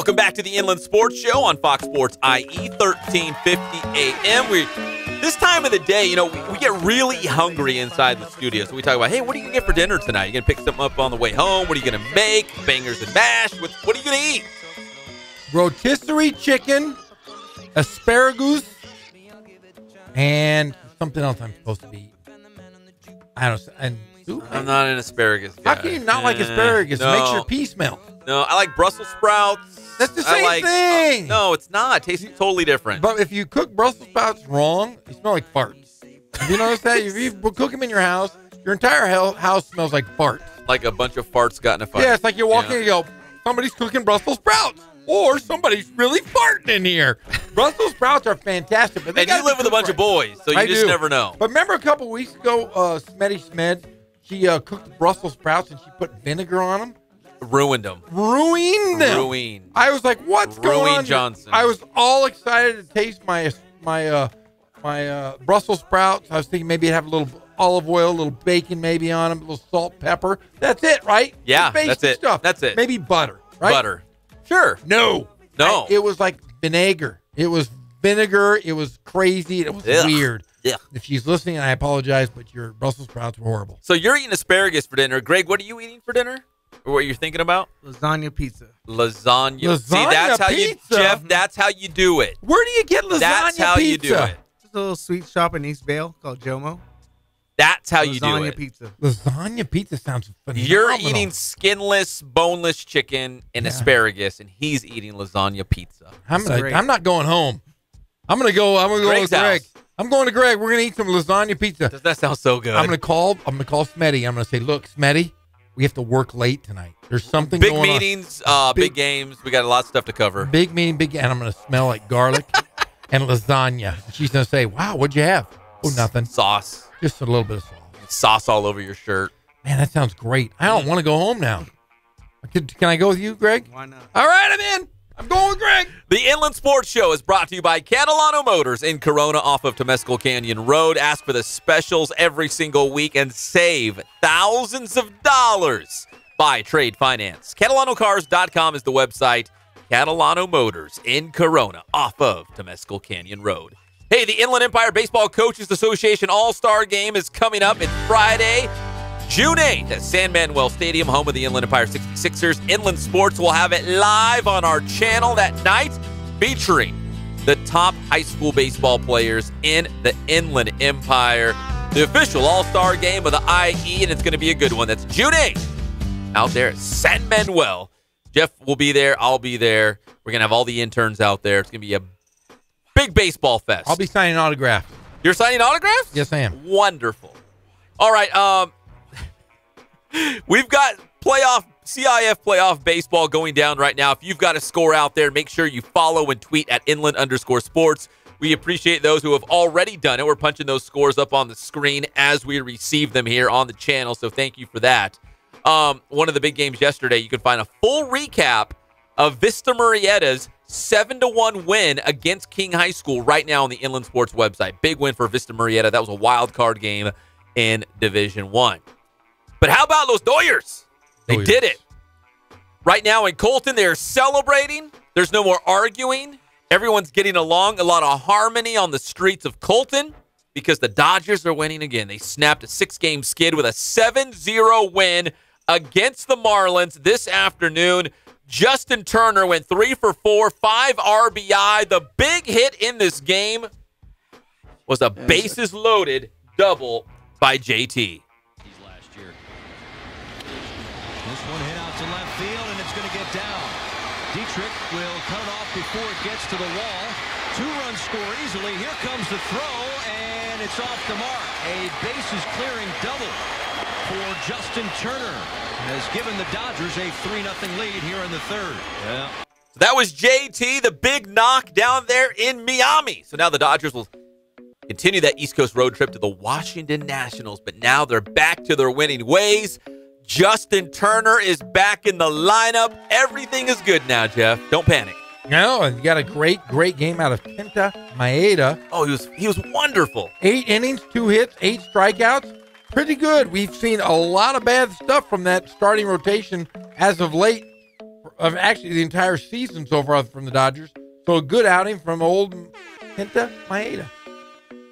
Welcome back to the Inland Sports Show on Fox Sports IE, 1350 AM. This time of the day, we get really hungry inside the studio. So we talk about, hey, what are you going to get for dinner tonight? You going to pick something up on the way home? What are you going to make? Bangers and mash? What are you going to eat? Rotisserie chicken, asparagus, and something else I'm supposed to be eating. I don't know. And soup? I'm not an asparagus guy. How can you not like asparagus? No. It makes your pee smell. No, I like Brussels sprouts. That's the same thing. No, it's not. It tastes totally different. But if you cook Brussels sprouts wrong, they smell like farts. Have you noticed that? If you cook them in your house, your entire house smells like farts. Like a bunch of farts got in a fight. Yeah, it's like you're walking and you go, somebody's cooking Brussels sprouts. Or somebody's really farting in here. Brussels sprouts are fantastic. But and you live with a bunch of boys, so you just never know. But remember a couple weeks ago, Smetty Smed, she cooked Brussels sprouts and she put vinegar on them. Ruined them. Ruined them. Ruined. I was like, what's going on? Johnson. I was all excited to taste my Brussels sprouts. I was thinking maybe it'd have a little olive oil, a little bacon maybe on them, a little salt, pepper. That's it, right? Yeah, that's it. Stuff. That's it. Maybe butter, right? Butter. Sure. No. It was like vinegar. It was vinegar. It was crazy. It was weird. Yeah. If she's listening, I apologize, but your Brussels sprouts were horrible. So you're eating asparagus for dinner. Greg, what are you eating for dinner? Or what you're thinking about? Lasagna pizza. Lasagna. See, that's how pizza? Jeff, that's how you do it. Where do you get lasagna That's how pizza? you do it. Just a little sweet shop in East Vale called Jomo. That's how you do Lasagna it. pizza. Lasagna pizza sounds phenomenal. You're eating skinless, boneless chicken and asparagus, and he's eating lasagna pizza. I'm not going home. I'm gonna go Greg's with Greg. house. I'm going to Greg. We're gonna eat some lasagna pizza. Does that sound so good? I'm gonna call Smetty. I'm gonna say, look, Smetty, we have to work late tonight. There's something big going meetings, big games. We got a lot of stuff to cover. Big meeting, and I'm gonna smell like garlic and lasagna. She's gonna say, wow, what'd you have? Oh, nothing. Sauce. Just a little bit of sauce. Sauce all over your shirt. Man, that sounds great. I don't want to go home now. Can I go with you, Greg? Why not? All right, I'm in. I'm going with Greg. The Inland Sports Show is brought to you by Catalano Motors in Corona off of Temescal Canyon Road. Ask for the specials every single week and save thousands of dollars. Buy trade finance. CatalanoCars.com is the website. Catalano Motors in Corona off of Temescal Canyon Road. Hey, the Inland Empire Baseball Coaches Association All-Star Game is coming up. It's Friday, June 8th at San Manuel Stadium, home of the Inland Empire 66ers. Inland Sports will have it live on our channel that night, featuring the top high school baseball players in the Inland Empire. The official All-Star Game of the IE, and it's going to be a good one. That's June 8th out there at San Manuel. Jeff will be there. I'll be there. We're going to have all the interns out there. It's going to be a big baseball fest. I'll be signing autographs. You're signing autographs? Yes, I am. Wonderful. All right. We've got CIF playoff baseball going down right now. If you've got a score out there, make sure you follow and tweet at @inland_sports. We appreciate those who have already done it. We're punching those scores up on the screen as we receive them here on the channel, so thank you for that. One of the big games yesterday, you can find a full recap of Vista Murrieta's 7-1 win against King High School right now on the Inland Sports website. Big win for Vista Murrieta. That was a wild card game in Division I. But how about those Doyers? They did it. Right now in Colton, they're celebrating. There's no more arguing. Everyone's getting along. A lot of harmony on the streets of Colton because the Dodgers are winning again. They snapped a 6-game skid with a 7-0 win against the Marlins this afternoon. Justin Turner went 3 for 4, 5 RBI. The big hit in this game was a bases loaded double by JT. Last year. This one hit out to left field, and it's going to get down. Dietrich will cut it off before it gets to the wall. 2-run score easily. Here comes the throw, and it's off the mark. A bases-clearing double for Justin Turner has given the Dodgers a 3-0 lead here in the third. Yeah. So that was JT, the big knock down there in Miami. So now the Dodgers will continue that East Coast road trip to the Washington Nationals, but now they're back to their winning ways. Justin Turner is back in the lineup. Everything is good now, Jeff. Don't panic. No, and you got a great game out of Kenta Maeda. Oh, he was wonderful. 8 innings, 2 hits, 8 strikeouts. Pretty good. We've seen a lot of bad stuff from that starting rotation as of late. actually the entire season so far from the Dodgers. So a good outing from old Kenta Maeda.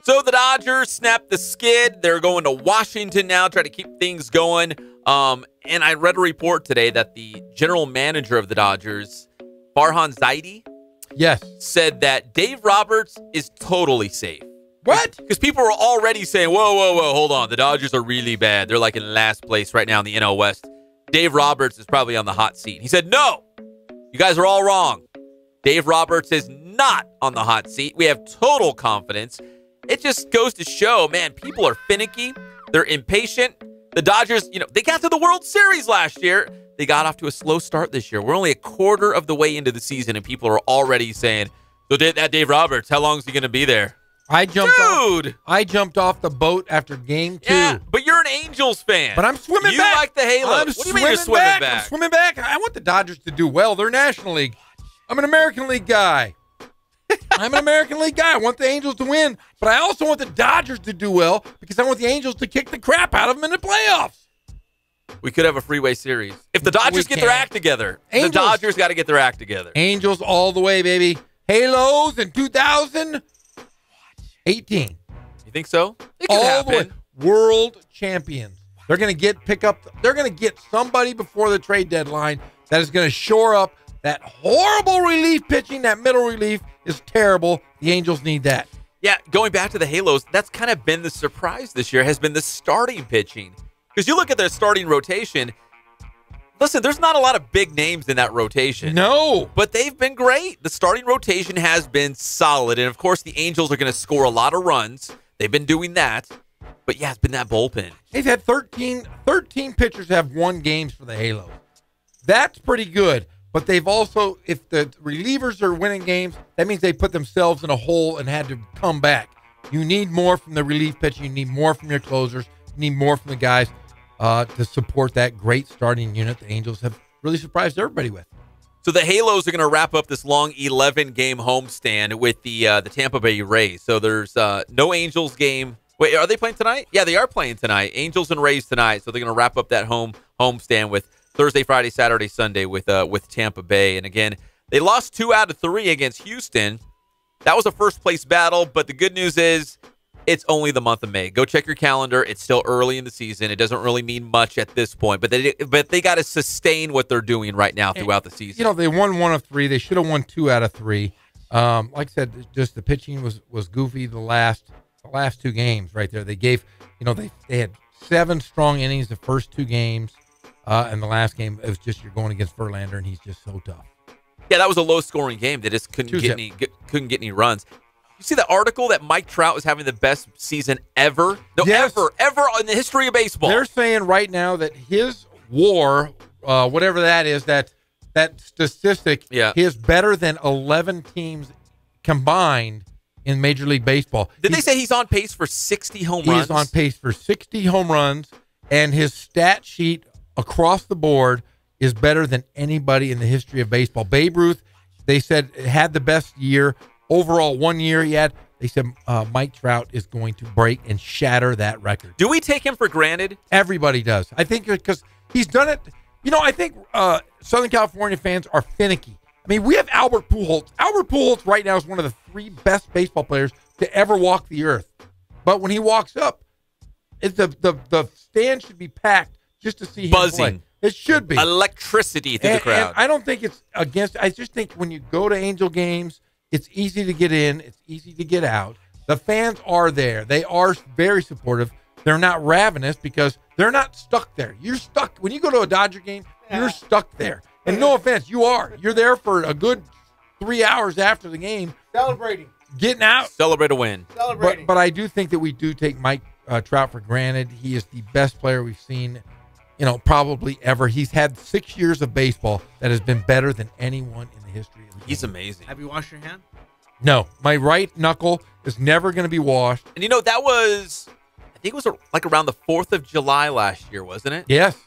So the Dodgers snapped the skid. They're going to Washington now, try to keep things going. And I read a report today that the general manager of the Dodgers, Farhan Zaidi, said that Dave Roberts is totally safe. What? Because people were already saying, whoa, hold on. The Dodgers are really bad. They're like in last place right now in the NL West. Dave Roberts is probably on the hot seat. He said, no, you guys are all wrong. Dave Roberts is not on the hot seat. We have total confidence. It just goes to show, man, people are finicky. They're impatient. The Dodgers, they got to the World Series last year. They got off to a slow start this year. We're only a quarter of the way into the season, and people are already saying, so that Dave Roberts, how long is he going to be there? I jumped off the boat after game 2. Yeah, but you're an Angels fan. But I'm swimming back. You like the Halo. What do you mean you're swimming back? I'm swimming back. I want the Dodgers to do well. They're National League. I'm an American League guy. I want the Angels to win, but I also want the Dodgers to do well because I want the Angels to kick the crap out of them in the playoffs. We could have a freeway series. If the Dodgers get their act together, the Dodgers got to get their act together. Angels all the way, baby. Halos in 2018. You think so? It could all happen. The way. World champions. They're going to they're going to get somebody before the trade deadline that is going to shore up that horrible relief pitching. That middle relief is terrible. The Angels need that. Yeah, going back to the Halos, that's kind of been the surprise this year, has been the starting pitching. Because you look at their starting rotation, listen, there's not a lot of big names in that rotation. No. But they've been great. The starting rotation has been solid. And, of course, the Angels are going to score a lot of runs. They've been doing that. But, yeah, it's been that bullpen. They've had 13 pitchers have won games for the Halos. That's pretty good. But they've also, if the relievers are winning games, that means they put themselves in a hole and had to come back. You need more from the relief pitching. You need more from your closers. You need more from the guys to support that great starting unit the Angels have really surprised everybody with. So the Halos are going to wrap up this long 11-game homestand with the Tampa Bay Rays. So there's no Angels game. Wait, are they playing tonight? Yeah, they are playing tonight. Angels and Rays tonight. So they're going to wrap up that homestand with Thursday, Friday, Saturday, Sunday with Tampa Bay. And again, they lost 2 out of 3 against Houston. That was a first-place battle, but the good news is it's only the month of May. Go check your calendar. It's still early in the season. It doesn't really mean much at this point, but they got to sustain what they're doing right now throughout the season. They won 1 of 3. They should have won 2 out of 3. Like I said, just the pitching was goofy the last 2 games right there. They gave, they had 7 strong innings the first 2 games. And the last game, it was just you're going against Verlander, and he's just so tough. Yeah, that was a low-scoring game. They just couldn't get any runs. You see the article that Mike Trout was having the best season ever? No, yes. ever in the history of baseball. They're saying right now that his WAR, whatever that is, that statistic is better than 11 teams combined in Major League Baseball. Did they say he's on pace for 60 home runs? He's on pace for 60 home runs, and his stat sheet across the board is better than anybody in the history of baseball. Babe Ruth, they said, had the best year. Overall, 1 year he had. They said Mike Trout is going to break and shatter that record. Do we take him for granted? Everybody does. I think because he's done it. I think Southern California fans are finicky. I mean, we have Albert Pujols. Albert Pujols right now is one of the 3 best baseball players to ever walk the earth. But when he walks up, the stand should be packed just to see him buzzing. Play. It should be. Electricity through the crowd. And I don't think it's against. I just think when you go to Angel games, it's easy to get in. It's easy to get out. The fans are there. They are very supportive. They're not ravenous because they're not stuck there. You're stuck. When you go to a Dodger game, you're stuck there. And no offense, you are. You're there for a good 3 hours after the game. Celebrating. Getting out. Celebrate a win. Celebrating. But I do think that we do take Mike Trout for granted. He is the best player we've seen, probably ever. He's had 6 years of baseball that has been better than anyone in the history of the game. He's amazing. Have you washed your hand? No. My right knuckle is never going to be washed. And that was, I think it was like around the 4th of July last year, wasn't it? Yes.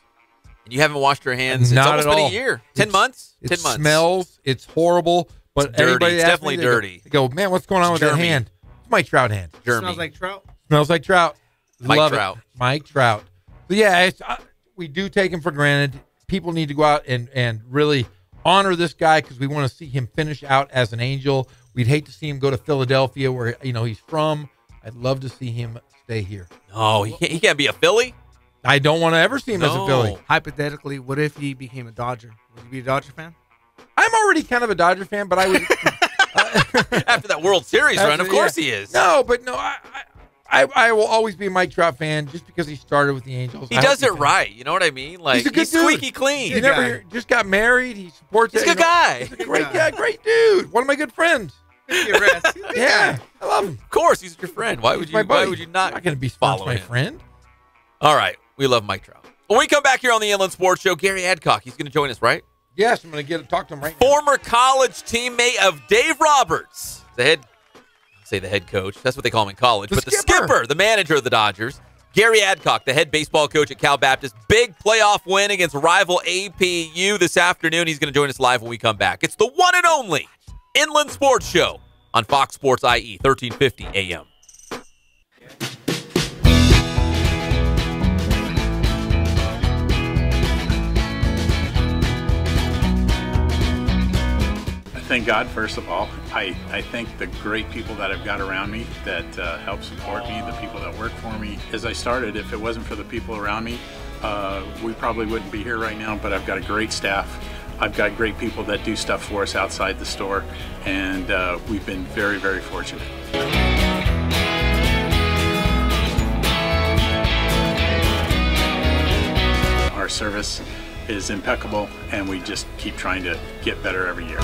And you haven't washed your hands. Not it's almost been a year. 10 months? 10 months. It smells. It's horrible. But it's dirty. everybody it's definitely dirty. They go, man, what's going on with that hand? It's Mike Trout hand. Smells like Trout? Smells like Trout. Mike Trout. Mike Trout. So, yeah, we do take him for granted. People need to go out and really honor this guy because we want to see him finish out as an Angel. We'd hate to see him go to Philadelphia where, he's from. I'd love to see him stay here. No, he can't be a Philly. I don't want to ever see him as a Philly. Hypothetically, what if he became a Dodger? Would you be a Dodger fan? I'm already kind of a Dodger fan, but I would. After that World Series run, of course he is. No, but no, I will always be a Mike Trout fan just because he started with the Angels. He does it right. You know what I mean? Like, he's a good dude. Squeaky clean. He just got married. He supports it. He's a good guy. He's a great guy, great dude. One of my good friends. Yeah, I love him. Of course, he's your friend. Why would you not? I'm not going to be following my friend. All right, we love Mike Trout. When we come back here on the Inland Sports Show, Gary Adcock, he's going to join us, right? Yes, I'm going to talk to him right now. Former college teammate of Dave Roberts, the head coach. That's what they call him in college. The skipper, the manager of the Dodgers. Gary Adcock, the head baseball coach at Cal Baptist. Big playoff win against rival APU this afternoon. He's going to join us live when we come back. It's the one and only Inland Sports Show on Fox Sports IE, 1350 AM. Thank God, first of all. I thank the great people that I've got around me that help support me, the people that work for me. As I started, if it wasn't for the people around me, we probably wouldn't be here right now, but I've got a great staff. I've got great people that do stuff for us outside the store, and we've been very, very fortunate. Our service is impeccable, and we just keep trying to get better every year.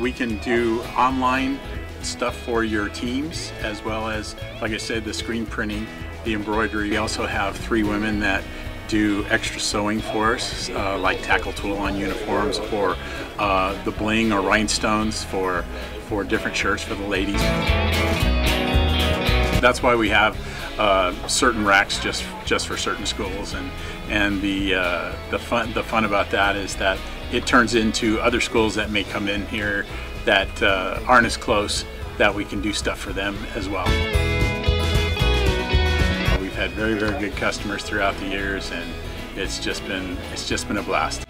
We can do online stuff for your teams, as well as, like I said, the screen printing, the embroidery. We also have 3 women that do extra sewing for us, like tackle tool on uniforms, or the bling or rhinestones for different shirts for the ladies. That's why we have certain racks just for certain schools, and the fun about that is that it turns into other schools that may come in here that aren't as close, that we can do stuff for them as well. We've had very, very good customers throughout the years, and it's just been a blast.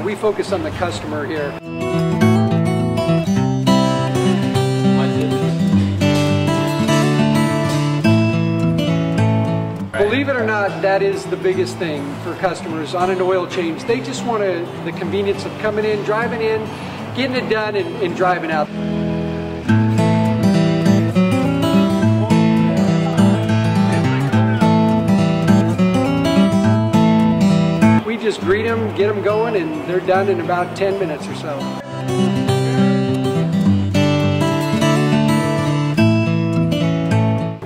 We focus on the customer here. Believe it or not, that is the biggest thing for customers on an oil change. They just want the convenience of coming in, driving in, getting it done, and driving out. We just greet them, get them going, and they're done in about 10 minutes or so.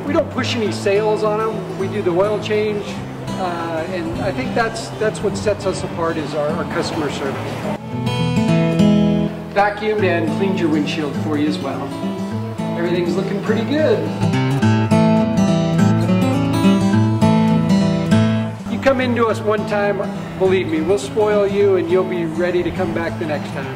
We don't push any sales on them. We do the oil change, and I think that's what sets us apart is our customer service. Vacuumed and cleaned your windshield for you as well. Everything's looking pretty good. You come into us one time, believe me, we'll spoil you and you'll be ready to come back the next time.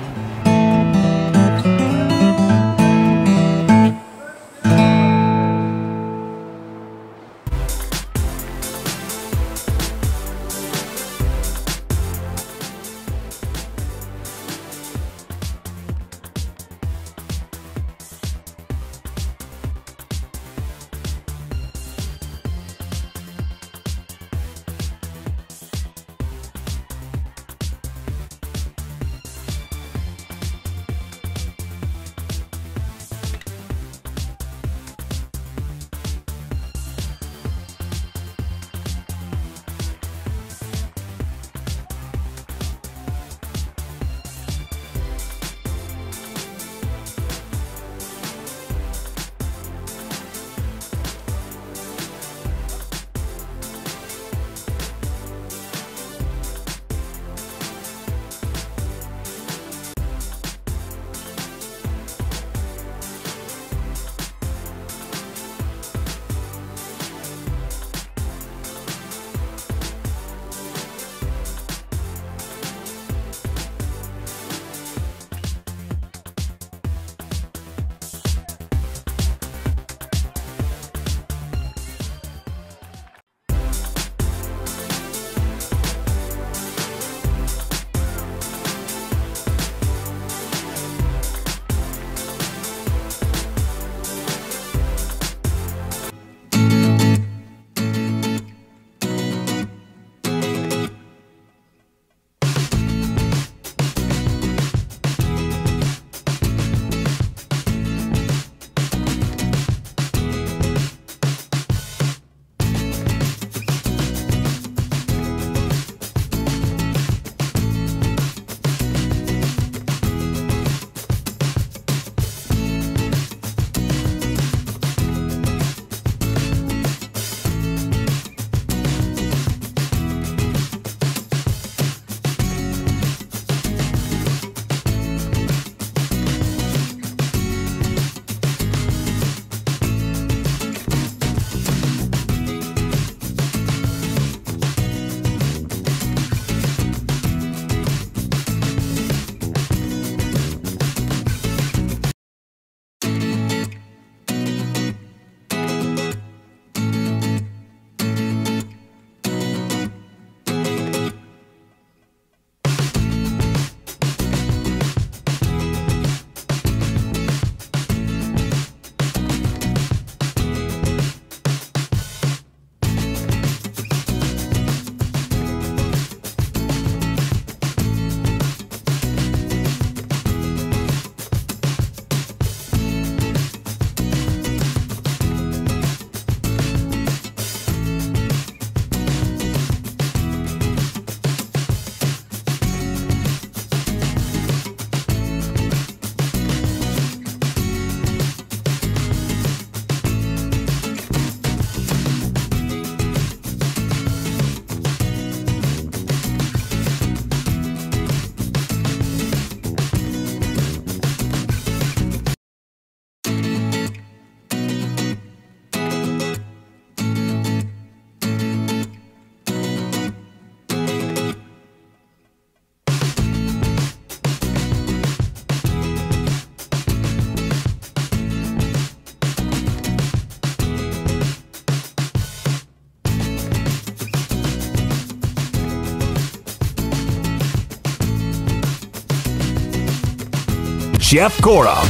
Jeff Gorham.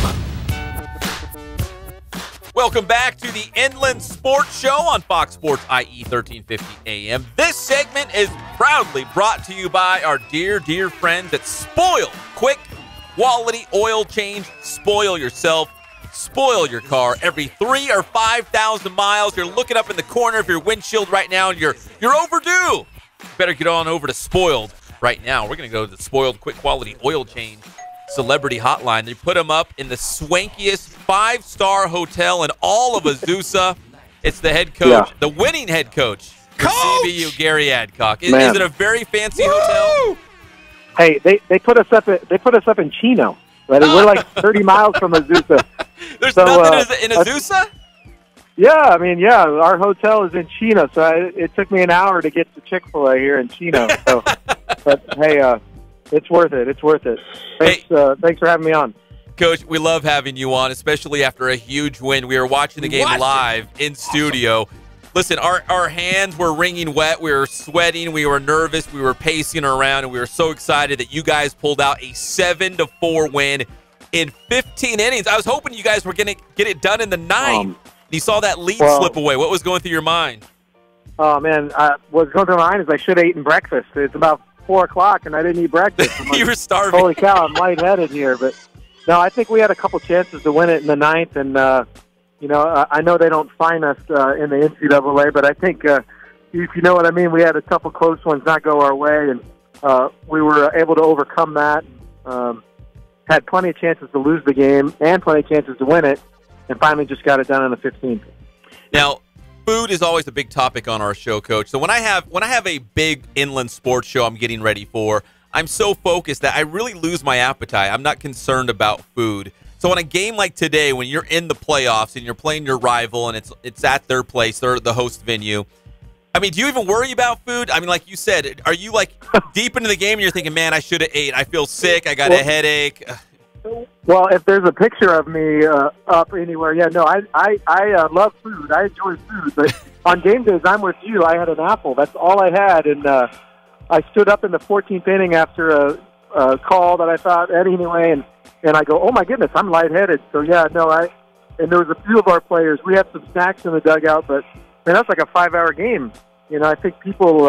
Welcome back to the Inland Sports Show on Fox Sports IE 1350 AM. This segment is proudly brought to you by our dear, dear friends at Spoil. Quick, quality oil change. Spoil yourself. Spoil your car. Every 3,000 or 5,000 miles, you're looking up in the corner of your windshield right now, and you're overdue. You better get on over to Spoiled right now. We're going to go to the Spoiled Quick Quality Oil Change Celebrity Hotline. They put them up in the swankiest 5-star hotel in all of Azusa. It's the head coach, the winning head coach for CBU, Gary Adcock. Is it a very fancy hotel? Hey, they put us up in Chino. Right? We're like 30 miles from Azusa. There's nothing in Azusa? Our hotel is in Chino, so it took me an hour to get to Chick-fil-A here in Chino. So, but hey, it's worth it. It's worth it. Thanks for having me on. Coach, we love having you on, especially after a huge win. We were watching the game live in studio. Listen, our hands were wringing wet. We were sweating. We were nervous. We were pacing around, and we were so excited that you guys pulled out a 7-4 win in 15 innings. I was hoping you guys were going to get it done in the ninth. You saw that lead slip away. What was going through your mind? Oh, man, what's going through my mind is I should have eaten breakfast. It's about 4 o'clock, and I didn't eat breakfast. Like, you were starving. Holy cow, I'm lightheaded here. But, no, I think we had a couple chances to win it in the ninth, and, I know they don't fine us in the NCAA, but I think, if you know what I mean, we had a couple close ones not go our way, and we were able to overcome that. Had plenty of chances to lose the game and plenty of chances to win it, and finally just got it done in the 15th. Now, food is always a big topic on our show, Coach. So when I have a big inland sports show I'm getting ready for, I'm so focused that I really lose my appetite. I'm not concerned about food. So on a game like today, when you're in the playoffs and you're playing your rival and it's at their place, they're the host venue, I mean, do you even worry about food? I mean, like you said, are you like deep into the game and you're thinking, man, I should have ate. I feel sick. I got a headache. Well, if there's a picture of me up anywhere, I love food. I enjoy food. But on game days, I'm with you. I had an apple. That's all I had. And I stood up in the 14th inning after a call that I thought anyway, and I go, oh, my goodness, I'm lightheaded. So, and there was a few of our players. We had some snacks in the dugout, but, man, that's like a 5-hour game. I think people,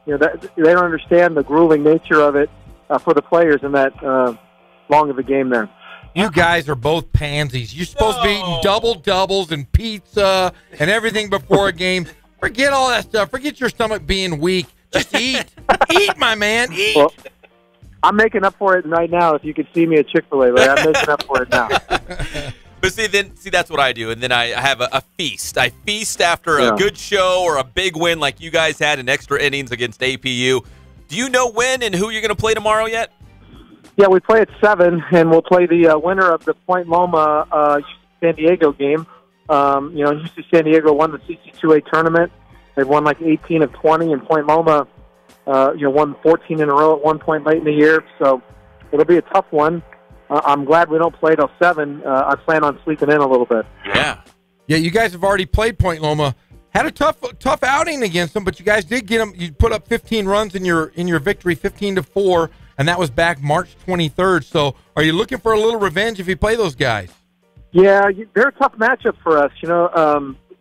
they don't understand the grueling nature of it for the players in that long of a game there. You guys are both pansies. You're supposed to be eating double-doubles and pizza and everything before a game. Forget all that stuff. Forget your stomach being weak. Just eat. Eat, my man. Eat. Well, I'm making up for it right now. If you could see me at Chick-fil-A, like, I'm making up for it now. But see, that's what I do. And then I have a feast. I feast after a good show or a big win like you guys had in extra innings against APU. Do you know when and who you're going to play tomorrow yet? Yeah, we play at 7, and we'll play the winner of the Point Loma San Diego game. UC San Diego won the CC2A tournament. They've won like 18 of 20, and Point Loma, won 14 in a row at one point late in the year. So it'll be a tough one. I'm glad we don't play till 7. I plan on sleeping in a little bit. Yeah. Yeah, you guys have already played Point Loma. Had a tough outing against them, but you guys did get them. You put up 15 runs in your victory, 15-4. And that was back March 23rd. So are you looking for a little revenge if you play those guys? Yeah, they're a tough matchup for us.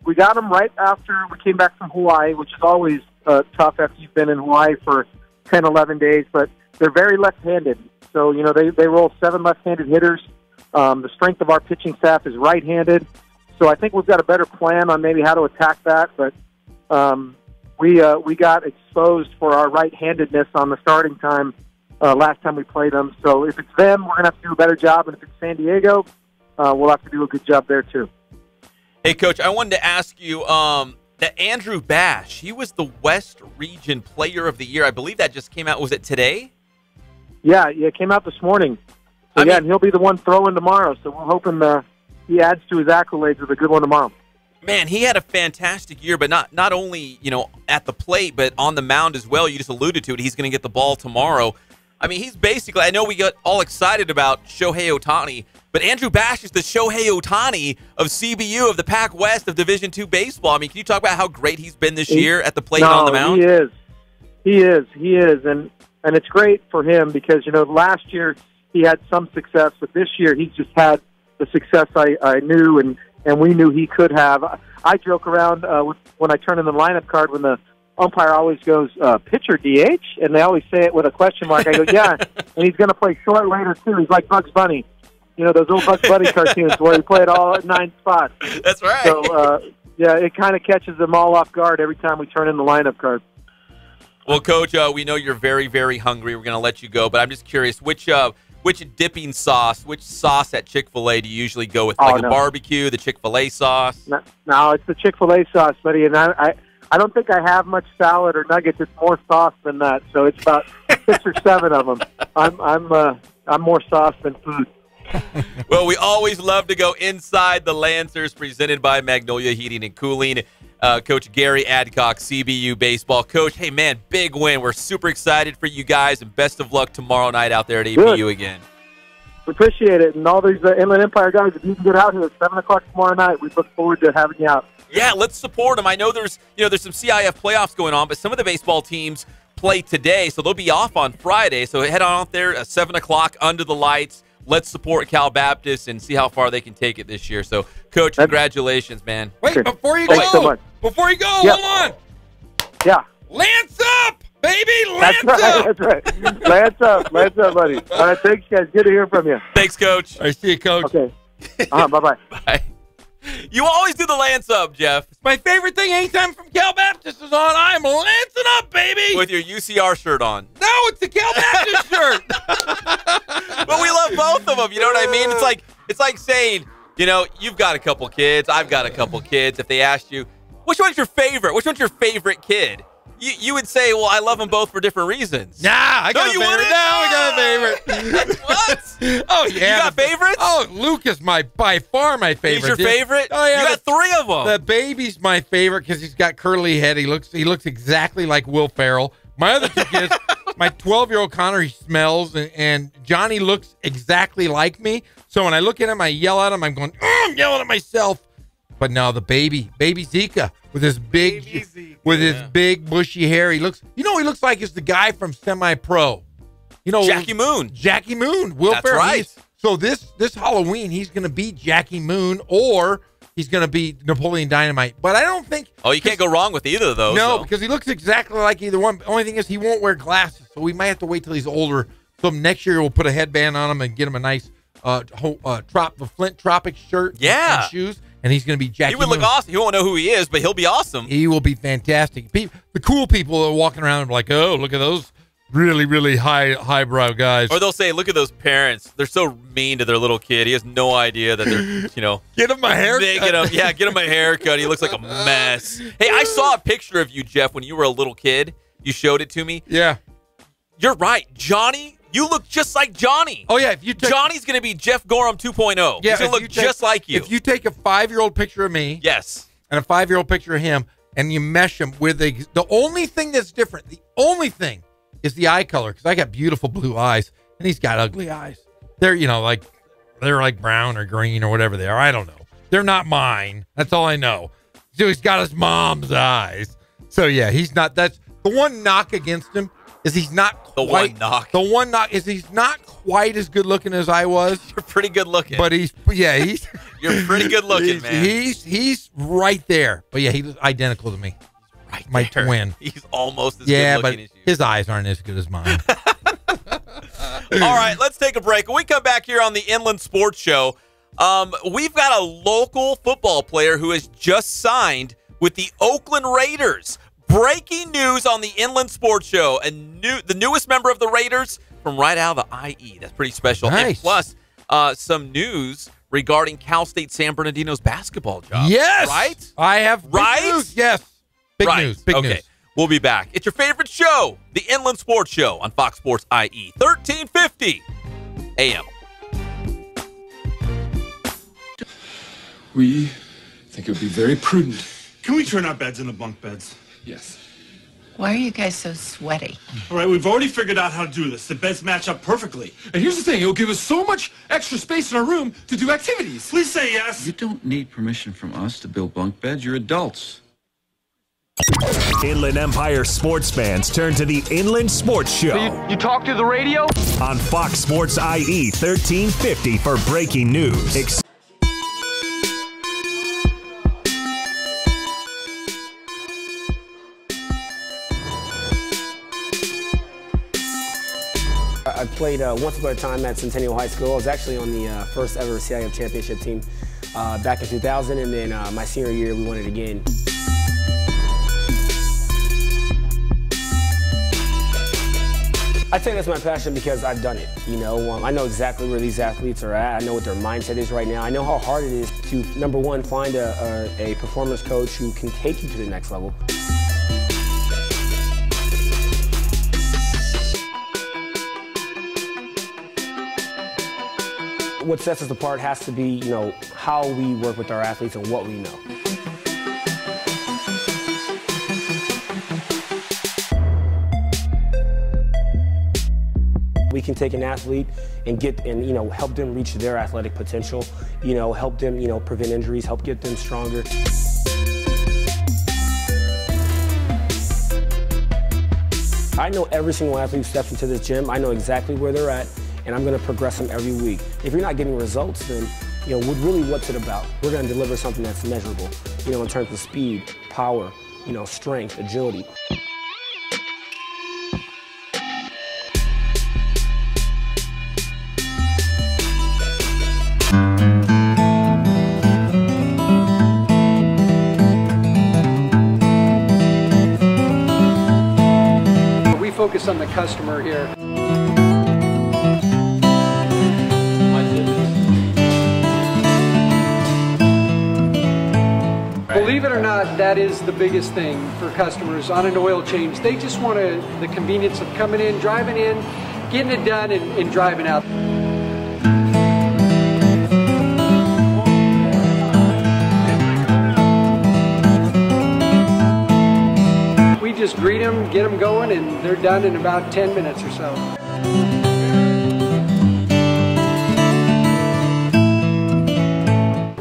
We got them right after we came back from Hawaii, which is always tough after you've been in Hawaii for 10, 11 days. But they're very left-handed. So, they roll 7 left-handed hitters. The strength of our pitching staff is right-handed. So I think we've got a better plan on maybe how to attack that. But we got exposed for our right-handedness on the starting time last time we played them. So if it's them, we're going to have to do a better job. And if it's San Diego, we'll have to do a good job there too. Hey, Coach, I wanted to ask you that Andrew Bash, he was the West Region Player of the Year. I believe that just came out. Was it today? Yeah, it came out this morning. So, and he'll be the one throwing tomorrow. So we're hoping he adds to his accolades with a good one tomorrow. Man, he had a fantastic year, but not only, at the plate, but on the mound as well. You just alluded to it. He's going to get the ball tomorrow. I mean, he's basically, I know we got all excited about Shohei Ohtani, but Andrew Bash is the Shohei Ohtani of CBU, of the Pac West, of Division II baseball. I mean, can you talk about how great he's been this year at the plate and on the mound? He is. And it's great for him because, last year he had some success, but this year he's just had the success I knew and we knew he could have. I joke around when I turn in the lineup card when the umpire always goes, pitcher DH? And they always say it with a question mark. I go, yeah, and he's going to play short later, too. He's like Bugs Bunny. You know, those old Bugs Bunny cartoons where he played all at 9 spots. That's right. So, yeah, it kind of catches them all off guard every time we turn in the lineup card. Well, Coach, we know you're very, very hungry. We're going to let you go, but I'm just curious, which dipping sauce, which sauce at Chick-fil-A do you usually go with? A barbecue, the Chick-fil-A sauce? No, it's the Chick-fil-A sauce, buddy, and I don't think I have much salad or nuggets. It's more sauce than that, so it's about 6 or 7 of them. I'm more sauce than food. Well, we always love to go inside the Lancers, presented by Magnolia Heating and Cooling. Coach Gary Adcock, CBU Baseball. Coach, hey, man, big win. We're super excited for you guys, and best of luck tomorrow night out there at APU again. We appreciate it, and all these Inland Empire guys, if you can get out here at 7 o'clock tomorrow night, we look forward to having you out. Yeah, let's support them. I know there's some CIF playoffs going on, but some of the baseball teams play today, so they'll be off on Friday. So head on out there at 7 o'clock under the lights. Let's support Cal Baptist and see how far they can take it this year. So, Coach, congratulations, man. Wait, before you go, hold on. Yeah. Lance up, baby, Lance up. That's right. Lance up, buddy. All right, thanks, guys. Good to hear from you. Thanks, Coach. I see you, Coach. Okay. Bye-bye. Bye. You always do the Lance up, Jeff. It's my favorite thing anytime from Cal Baptist is on. I'm lancing up, baby. With your UCR shirt on. No, it's the Cal Baptist shirt. But we love both of them. You know what I mean? It's like saying, you've got a couple kids. I've got a couple kids. If they asked you, which one's your favorite? Which one's your favorite kid? You would say, well, I love them both for different reasons. Nah, I got a favorite. What? Oh, yeah. You got favorites? Oh, Luke is by far my favorite. He's your favorite? Oh, yeah. You got 3 of them. The baby's my favorite because he's got curly head. He looks exactly like Will Ferrell. My other 2 kids, my 12-year-old Connor, he smells, and Johnny looks exactly like me. So when I look at him, I yell at him. I'm going, I'm yelling at myself. But now the baby Zika with his big, his big bushy hair. He looks like is the guy from Semi-Pro. Jackie Moon. Jackie Moon. Will Ferrell. Right. So this Halloween, he's going to be Jackie Moon or he's going to be Napoleon Dynamite. But I don't think. Oh, you can't go wrong with either of those. No, because he looks exactly like either one. The only thing is he won't wear glasses, so we might have to wait till he's older. So next year we'll put a headband on him and get him a nice the Flint Tropics shirt and shoes. And he's going to be Jackie He would look awesome. He won't know who he is, but he'll be awesome. He will be fantastic. The cool people are walking around and are like, oh, look at those really, really highbrow guys. Or they'll say, look at those parents. They're so mean to their little kid. He has no idea that they're, Get him a haircut. Get him a haircut. He looks like a mess. Hey, I saw a picture of you, Jeff, when you were a little kid. You showed it to me. Yeah. You're right. Johnny, you look just like Johnny. Oh, yeah. Johnny's going to be Jeff Gorham 2.0. Yeah, he's going to look just like you. If you take a 5-year-old picture of me. Yes. And a 5-year-old picture of him, and you mesh them with the only thing that's different, the only thing is the eye color, because I got beautiful blue eyes, and he's got ugly eyes. They're, they're like brown or green or whatever they are. I don't know. They're not mine. That's all I know. So he's got his mom's eyes. So, yeah, he's not. That's the one knock against him. Is he's not quite, The one knock is he's not quite as good looking as I was. You're pretty good looking. But he's You're pretty good looking, man. He's right there. But yeah, he's identical to me. Right my there. Twin. He's almost as good looking as you. His eyes aren't as good as mine. All right, let's take a break. When we come back here on the Inland Sports Show, we've got a local football player who has just signed with the Oakland Raiders. Breaking news on the Inland Sports Show. The newest member of the Raiders from right out of the IE. That's pretty special. Nice. And plus, some news regarding Cal State San Bernardino's basketball job. Yes. Right? I have big news. Yes. Big news. Big news. We'll be back. It's your favorite show, the Inland Sports Show on Fox Sports IE, 1350 AM. We think it would be very prudent. Can we turn our beds into bunk beds? Yes. Why are you guys so sweaty? All right, we've already figured out how to do this. The beds match up perfectly. And here's the thing, it'll give us so much extra space in our room to do activities. Please say yes. You don't need permission from us to build bunk beds. You're adults. Inland Empire sports fans turn to the Inland Sports Show. So you talk to the radio? On Fox Sports IE 1350 for breaking news. I played once upon a time at Centennial High School. I was actually on the first ever CIF championship team back in 2000, and then my senior year we won it again. I think that's my passion because I've done it. You know, I know exactly where these athletes are at. I know what their mindset is right now. I know how hard it is to, number one, find a performance coach who can take you to the next level. What sets us apart has to be, you know, how we work with our athletes and what we know. We can take an athlete and you know, help them reach their athletic potential, you know, help them, you know, prevent injuries, help get them stronger. I know every single athlete who steps into this gym. I know exactly where they're at, and I'm going to progress them every week. If you're not getting results, then, you know, really what's it about? We're going to deliver something that's measurable, you know, in terms of speed, power, you know, strength, agility. We focus on the customer here. Believe it or not, that is the biggest thing for customers on an oil change. They just want the convenience of coming in, driving in, getting it done, and driving out. We just greet them, get them going, and they're done in about 10 minutes or so.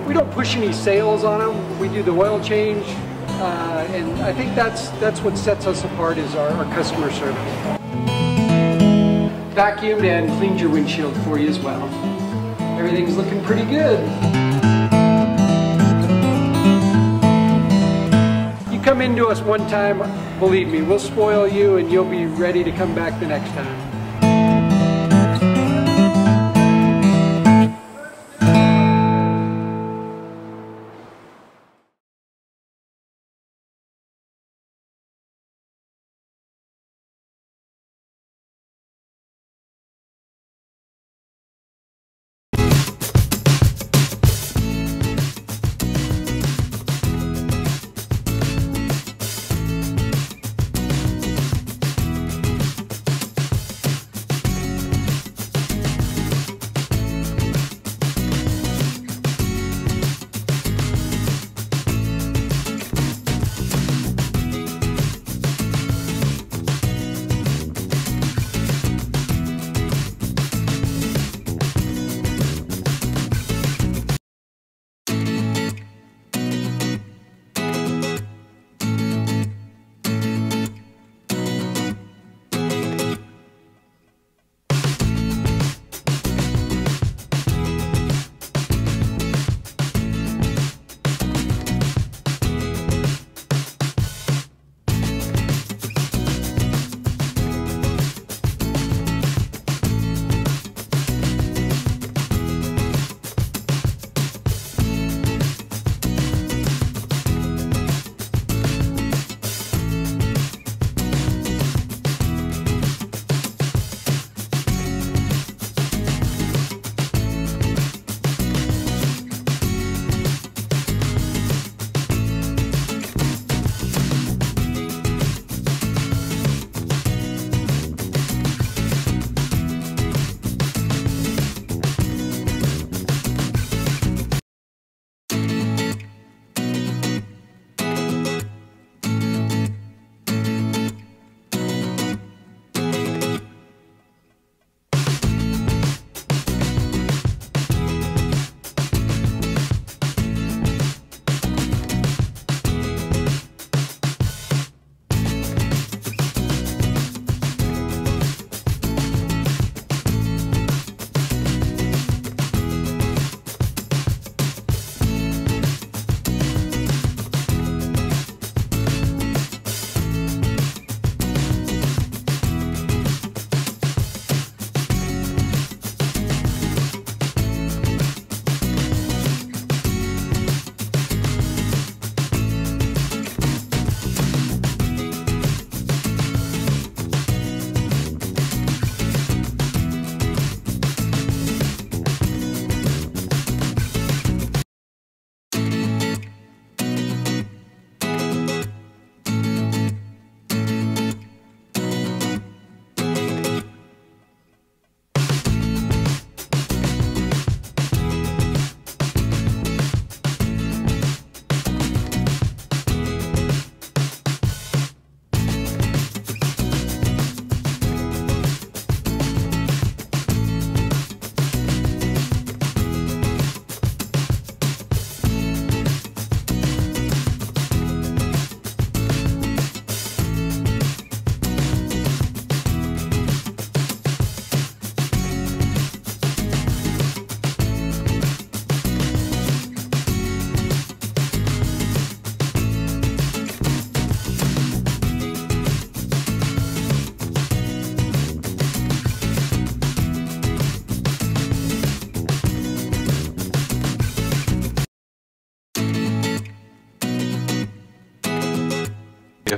We don't push any sales on them. We do the oil change, and I think that's what sets us apart is our customer service. Vacuumed and cleaned your windshield for you as well. Everything's looking pretty good. You come into us one time, believe me, we'll spoil you and you'll be ready to come back the next time.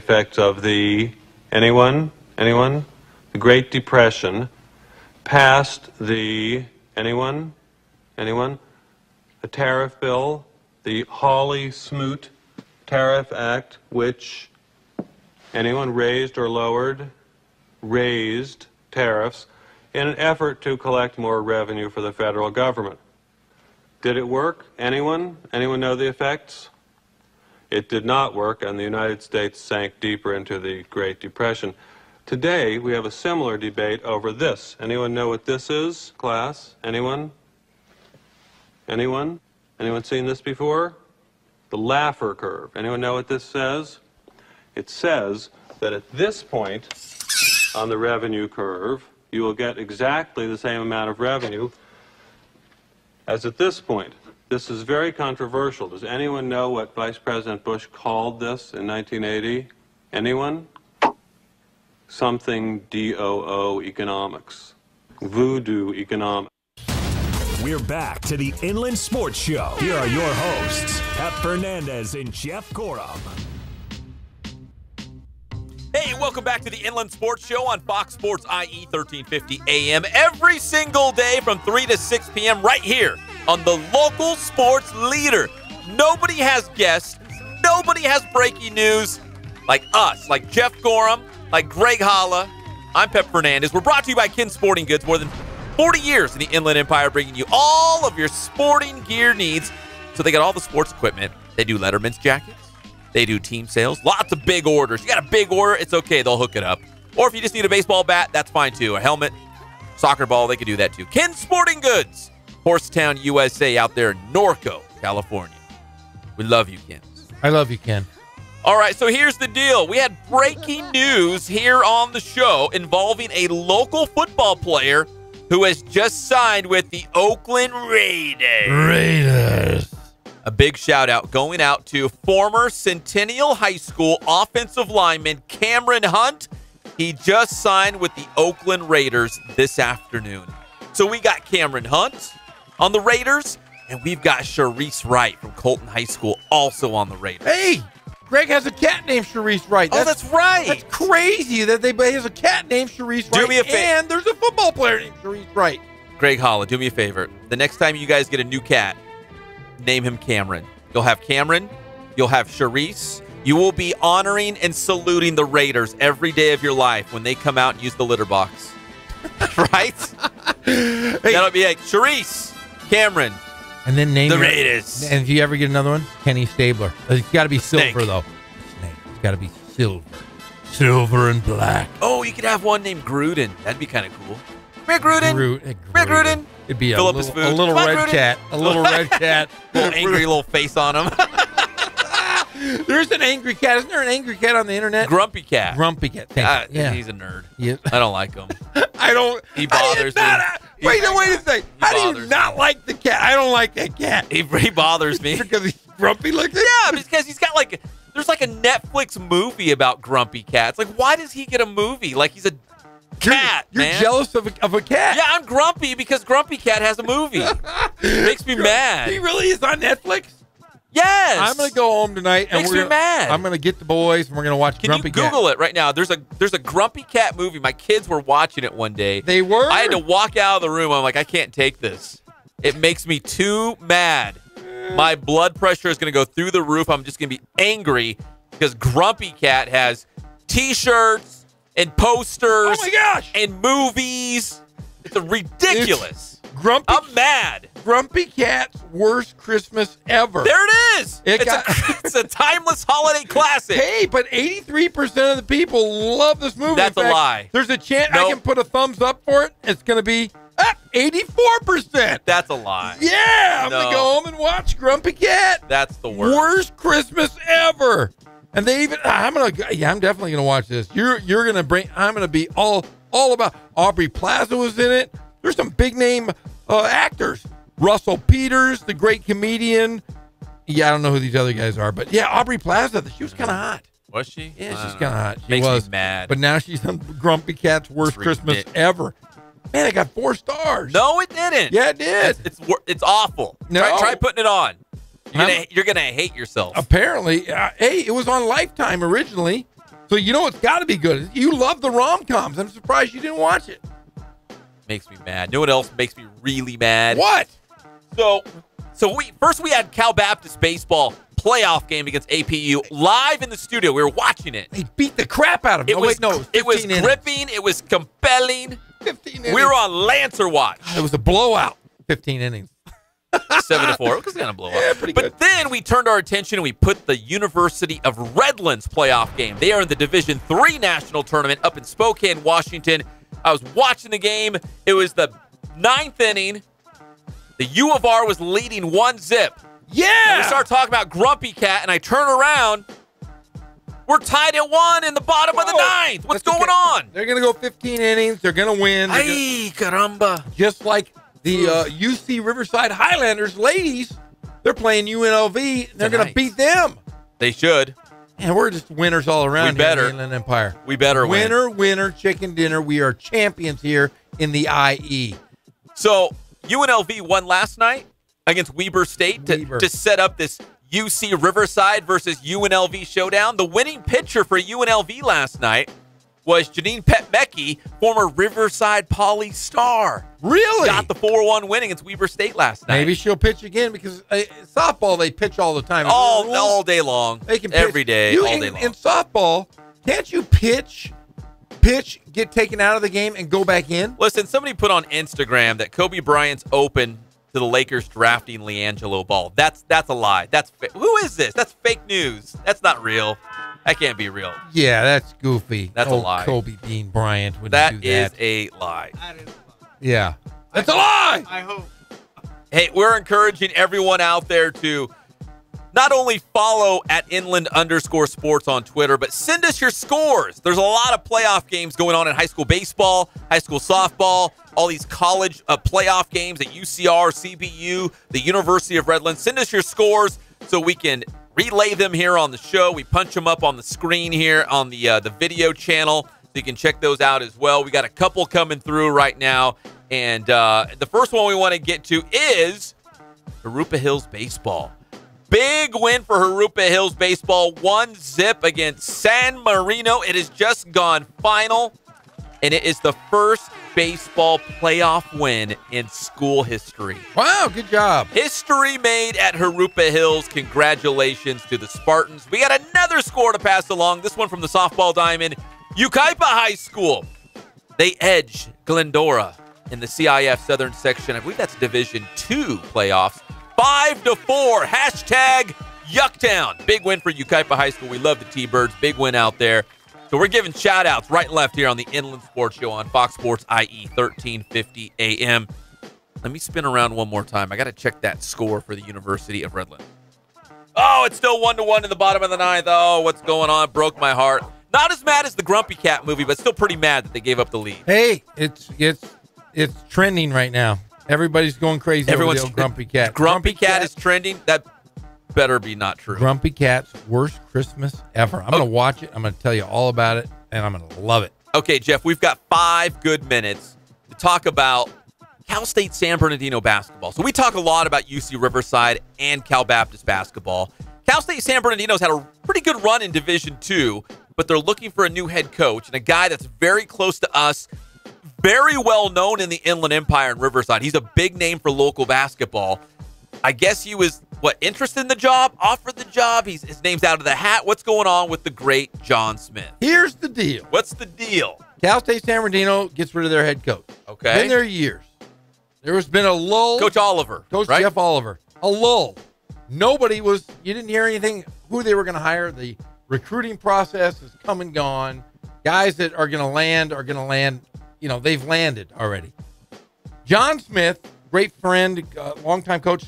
effects of the, anyone? The Great Depression passed the, anyone? A tariff bill, the Hawley-Smoot Tariff Act, which, anyone raised or lowered? Raised tariffs in an effort to collect more revenue for the federal government. Did it work? Anyone? Anyone know the effects? It did not work, and the United States sank deeper into the Great Depression. Today, we have a similar debate over this. Anyone know what this is, class? Anyone? Anyone? Anyone seen this before? The Laffer curve. Anyone know what this says? It says that at this point on the revenue curve, you will get exactly the same amount of revenue as at this point. This is very controversial. Does anyone know what Vice President Bush called this in 1980? Anyone? Something DOO economics. Voodoo economics. We're back to the Inland Sports Show. Here are your hosts, Pep Fernandez and Jeff Gorham. Hey, welcome back to the Inland Sports Show on Fox Sports IE 1350 AM every single day from 3 to 6 p.m. right here on the local sports leader. Nobody has guests. Nobody has breaking news like us, like Jeff Gorham, like Greg Holla. I'm Pep Fernandez. We're brought to you by Ken Sporting Goods. More than 40 years in the Inland Empire, bringing you all of your sporting gear needs. So they got all the sports equipment. They do Letterman's jackets. They do team sales. Lots of big orders. You got a big order, it's okay. They'll hook it up. Or if you just need a baseball bat, that's fine too. A helmet, soccer ball, they can do that too. Ken Sporting Goods, Horsetown, USA, out there in Norco, California. We love you, Ken. I love you, Ken. All right, so here's the deal. We had breaking news here on the show involving a local football player who has just signed with the Oakland Raiders. A big shout out going out to former Centennial High School offensive lineman Cameron Hunt. He just signed with the Oakland Raiders this afternoon. So we got Cameron Hunt on the Raiders, and we've got Sharice Wright from Colton High School also on the Raiders. Hey, Greg has a cat named Sharice Wright. That's right. That's crazy that he has a cat named Sharice Wright. Do me a favor. And there's a football player named Sharice Wright. Greg Holla, do me a favor. The next time you guys get a new cat, name him Cameron. You'll have Cameron. You'll have Sharice. You will be honoring and saluting the Raiders every day of your life when they come out and use the litter box. Right? Hey. That'll be like Sharice, Cameron, and then name the Raiders. And if you ever get another one, Kenny Stabler. It's got to be silver, Snake. though. Snake. It's got to be silver. Silver and black. Oh, you could have one named Gruden. That'd be kind of cool. Come here, Gruden. Come here, Gruden. It'd be a Fill up little, his food. a little Come on, red Gruden. cat. A little red cat. Little angry little face on him. There's an angry cat. Isn't there an angry cat on the internet? Grumpy cat. Grumpy cat. Thank you. Yeah. He's a nerd. Yeah. I don't like him. I don't. He bothers me. Wait a second. How do you bothers not like the cat? I don't like that cat. He bothers me. Because he's grumpy looking? Yeah, because he's got there's like a Netflix movie about grumpy cats. Like, why does he get a movie? Like, he's a cat, You're man. jealous of a cat. Yeah, I'm grumpy because Grumpy Cat has a movie. Makes me mad. He really is on Netflix? Yes. I'm going to go home tonight and Makes me mad. I'm going to get the boys and we're going to watch Grumpy Can you Google it right now? There's a Grumpy Cat movie. My kids were watching it one day. They were? I had to walk out of the room. I'm like, I can't take this. It makes me too mad. My blood pressure is going to go through the roof. I'm just going to be angry because Grumpy Cat has T-shirts and posters. Oh my gosh! And movies. It's ridiculous. I'm mad. Grumpy Cat's worst Christmas ever. There it is. It's a timeless holiday classic. Hey, but 83% of the people love this movie. That's In fact, a lie. There's a chance I can put a thumbs up for it. It's going to be 84%. That's a lie. Yeah, I'm going to go home and watch Grumpy Cat. That's the worst. Worst Christmas ever. And they even, I'm definitely going to watch this. I'm going to be all about, Aubrey Plaza was in it. There's some big name actors. Russell Peters, the great comedian. Yeah, I don't know who these other guys are, but yeah, Aubrey Plaza, she was kind of hot. Was she? Yeah, she's kind of hot. She Makes was me mad. But now she's on Grumpy Cat's worst Christmas ever. Man, it got 4 stars. No, it didn't. Yeah, it did. It's awful. No. Try putting it on. You're gonna hate yourself. Apparently, hey, it was on Lifetime originally. So you know it's got to be good. You love the rom-coms. I'm surprised you didn't watch it. Makes me mad. You know what else makes me really mad? What? So we had Cal Baptist baseball playoff game against APU live in the studio. We were watching it. They beat the crap out of it. It was gripping. It was compelling. 15 innings. We were on Lancer watch. It was a blowout. 15 innings. 7-4. It was kind of blowout. Yeah, pretty good. But then we turned our attention and we put the University of Redlands playoff game. They are in the Division III national tournament up in Spokane, Washington. I was watching the game. It was the 9th inning. The U of R was leading 1-0. Yeah! And we start talking about Grumpy Cat, and I turn around. We're tied at 1 in the bottom of the 9th. What's going on? They're going to go 15 innings. They're going to win. Ay, caramba. Just like the UC Riverside Highlanders ladies, they're playing UNLV. They're going to beat them. They should. And we're just winners all around here in the Inland Empire. We better win. Winner, chicken dinner. We are champions here in the IE. So UNLV won last night against Weber State to set up this UC Riverside versus UNLV showdown. The winning pitcher for UNLV last night was Janine Petmecki, former Riverside Poly star. Really? Got the 4-1 win against Weber State last night. Maybe she'll pitch again because softball, they pitch all the time. All day long. They can pitch. Every day, all day long. In softball, can't you pitch, get taken out of the game, and go back in? Listen, somebody put on Instagram that Kobe Bryant's open to the Lakers drafting LiAngelo Ball. That's a lie. Who is this? That's fake news. That's not real. That can't be real. Yeah, that's goofy. That's a lie. Kobe Bean Bryant would do that. That is a lie. Yeah. That's a lie! I hope. Hey, we're encouraging everyone out there to not only follow at @inland_sports on Twitter, but send us your scores. There's a lot of playoff games going on in high school baseball, high school softball, all these college playoff games at UCR, CBU, the University of Redlands. Send us your scores so we can relay them here on the show. We punch them up on the screen here on the video channel, so you can check those out as well. We got a couple coming through right now, and the first one we want to get to is Harupa Hills baseball. Big win for Harupa Hills baseball, 1-0 against San Marino. It has just gone final, and it is the first baseball playoff win in school history. Wow, good job. History made at Harupa Hills. Congratulations to the Spartans. We got another score to pass along, this one from the softball diamond. Ukaipa High School. They edge Glendora in the CIF Southern Section. I believe that's Division II playoffs. 5-4. #Yucktown. Big win for Ukaipa High School. We love the T-Birds. Big win out there. So we're giving shout-outs right and left here on the Inland Sports Show on Fox Sports IE, 1350 AM. Let me spin around one more time. I got to check that score for the University of Redlands. Oh, it's still 1-1 in the bottom of the 9th. Oh, what's going on? Broke my heart. Not as mad as the Grumpy Cat movie, but still pretty mad that they gave up the lead. Hey, it's trending right now. Everybody's going crazy over the old Grumpy Cat. Grumpy Cat is trending? That better be not true. Grumpy Cat's worst Christmas ever. I'm going to watch it. I'm going to tell you all about it, and I'm going to love it. Okay, Jeff, we've got 5 good minutes to talk about Cal State San Bernardino basketball. So we talk a lot about UC Riverside and Cal Baptist basketball. Cal State San Bernardino's had a pretty good run in Division II, but they're looking for a new head coach and a guy that's very close to us, very well known in the Inland Empire and Riverside. He's a big name for local basketball. I guess he was, interested in the job, offered the job. His name's out of the hat. What's going on with the great John Smith? Here's the deal. What's the deal? Cal State San Bernardino gets rid of their head coach. Okay. Been there years. There has been a lull. Coach Oliver. Coach right? Jeff Oliver. A lull. You didn't hear anything, who they were going to hire. The recruiting process has come and gone. Guys that are going to land. They've landed already. John Smith, great friend, longtime coach,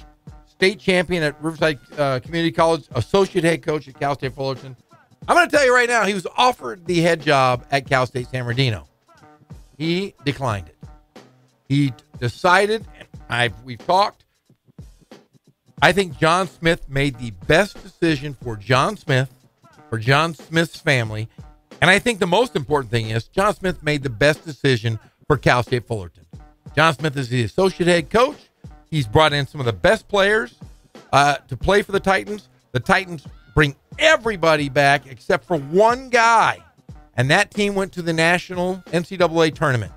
state champion at Riverside Community College, associate head coach at Cal State Fullerton. I'm going to tell you right now, he was offered the head job at Cal State San Bernardino. He declined it. He decided, and we've talked, I think John Smith made the best decision for John Smith, for John Smith's family, and I think the most important thing is John Smith made the best decision for Cal State Fullerton. John Smith is the associate head coach. He's brought in some of the best players to play for the Titans. The Titans bring everybody back except for one guy. and that team went to the national NCAA tournament.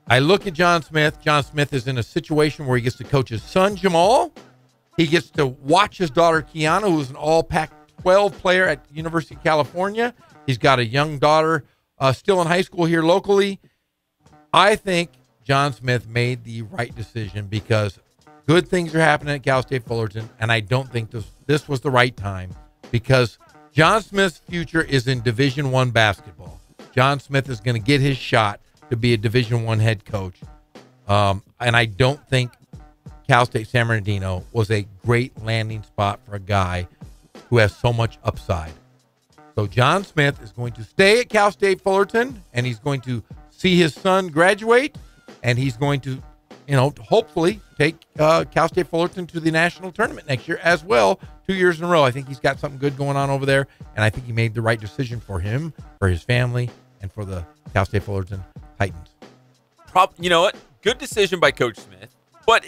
I look at John Smith. John Smith is in a situation where he gets to coach his son, Jamal. He gets to watch his daughter, Kiana, who's an all Pac-12 player at University of California. He's got a young daughter still in high school here locally. I think John Smith made the right decision because good things are happening at Cal State Fullerton, and I don't think this was the right time because John Smith's future is in Division I basketball. John Smith is going to get his shot to be a Division I head coach. And I don't think Cal State San Bernardino was a great landing spot for a guy who has so much upside. So John Smith is going to stay at Cal State Fullerton, and he's going to see his son graduate, and he's going to, hopefully take Cal State Fullerton to the national tournament next year as well, 2 years in a row. I think he's got something good going on over there, and I think he made the right decision for him, for his family, and for the Cal State Fullerton Titans. You know what? Good decision by Coach Smith. But,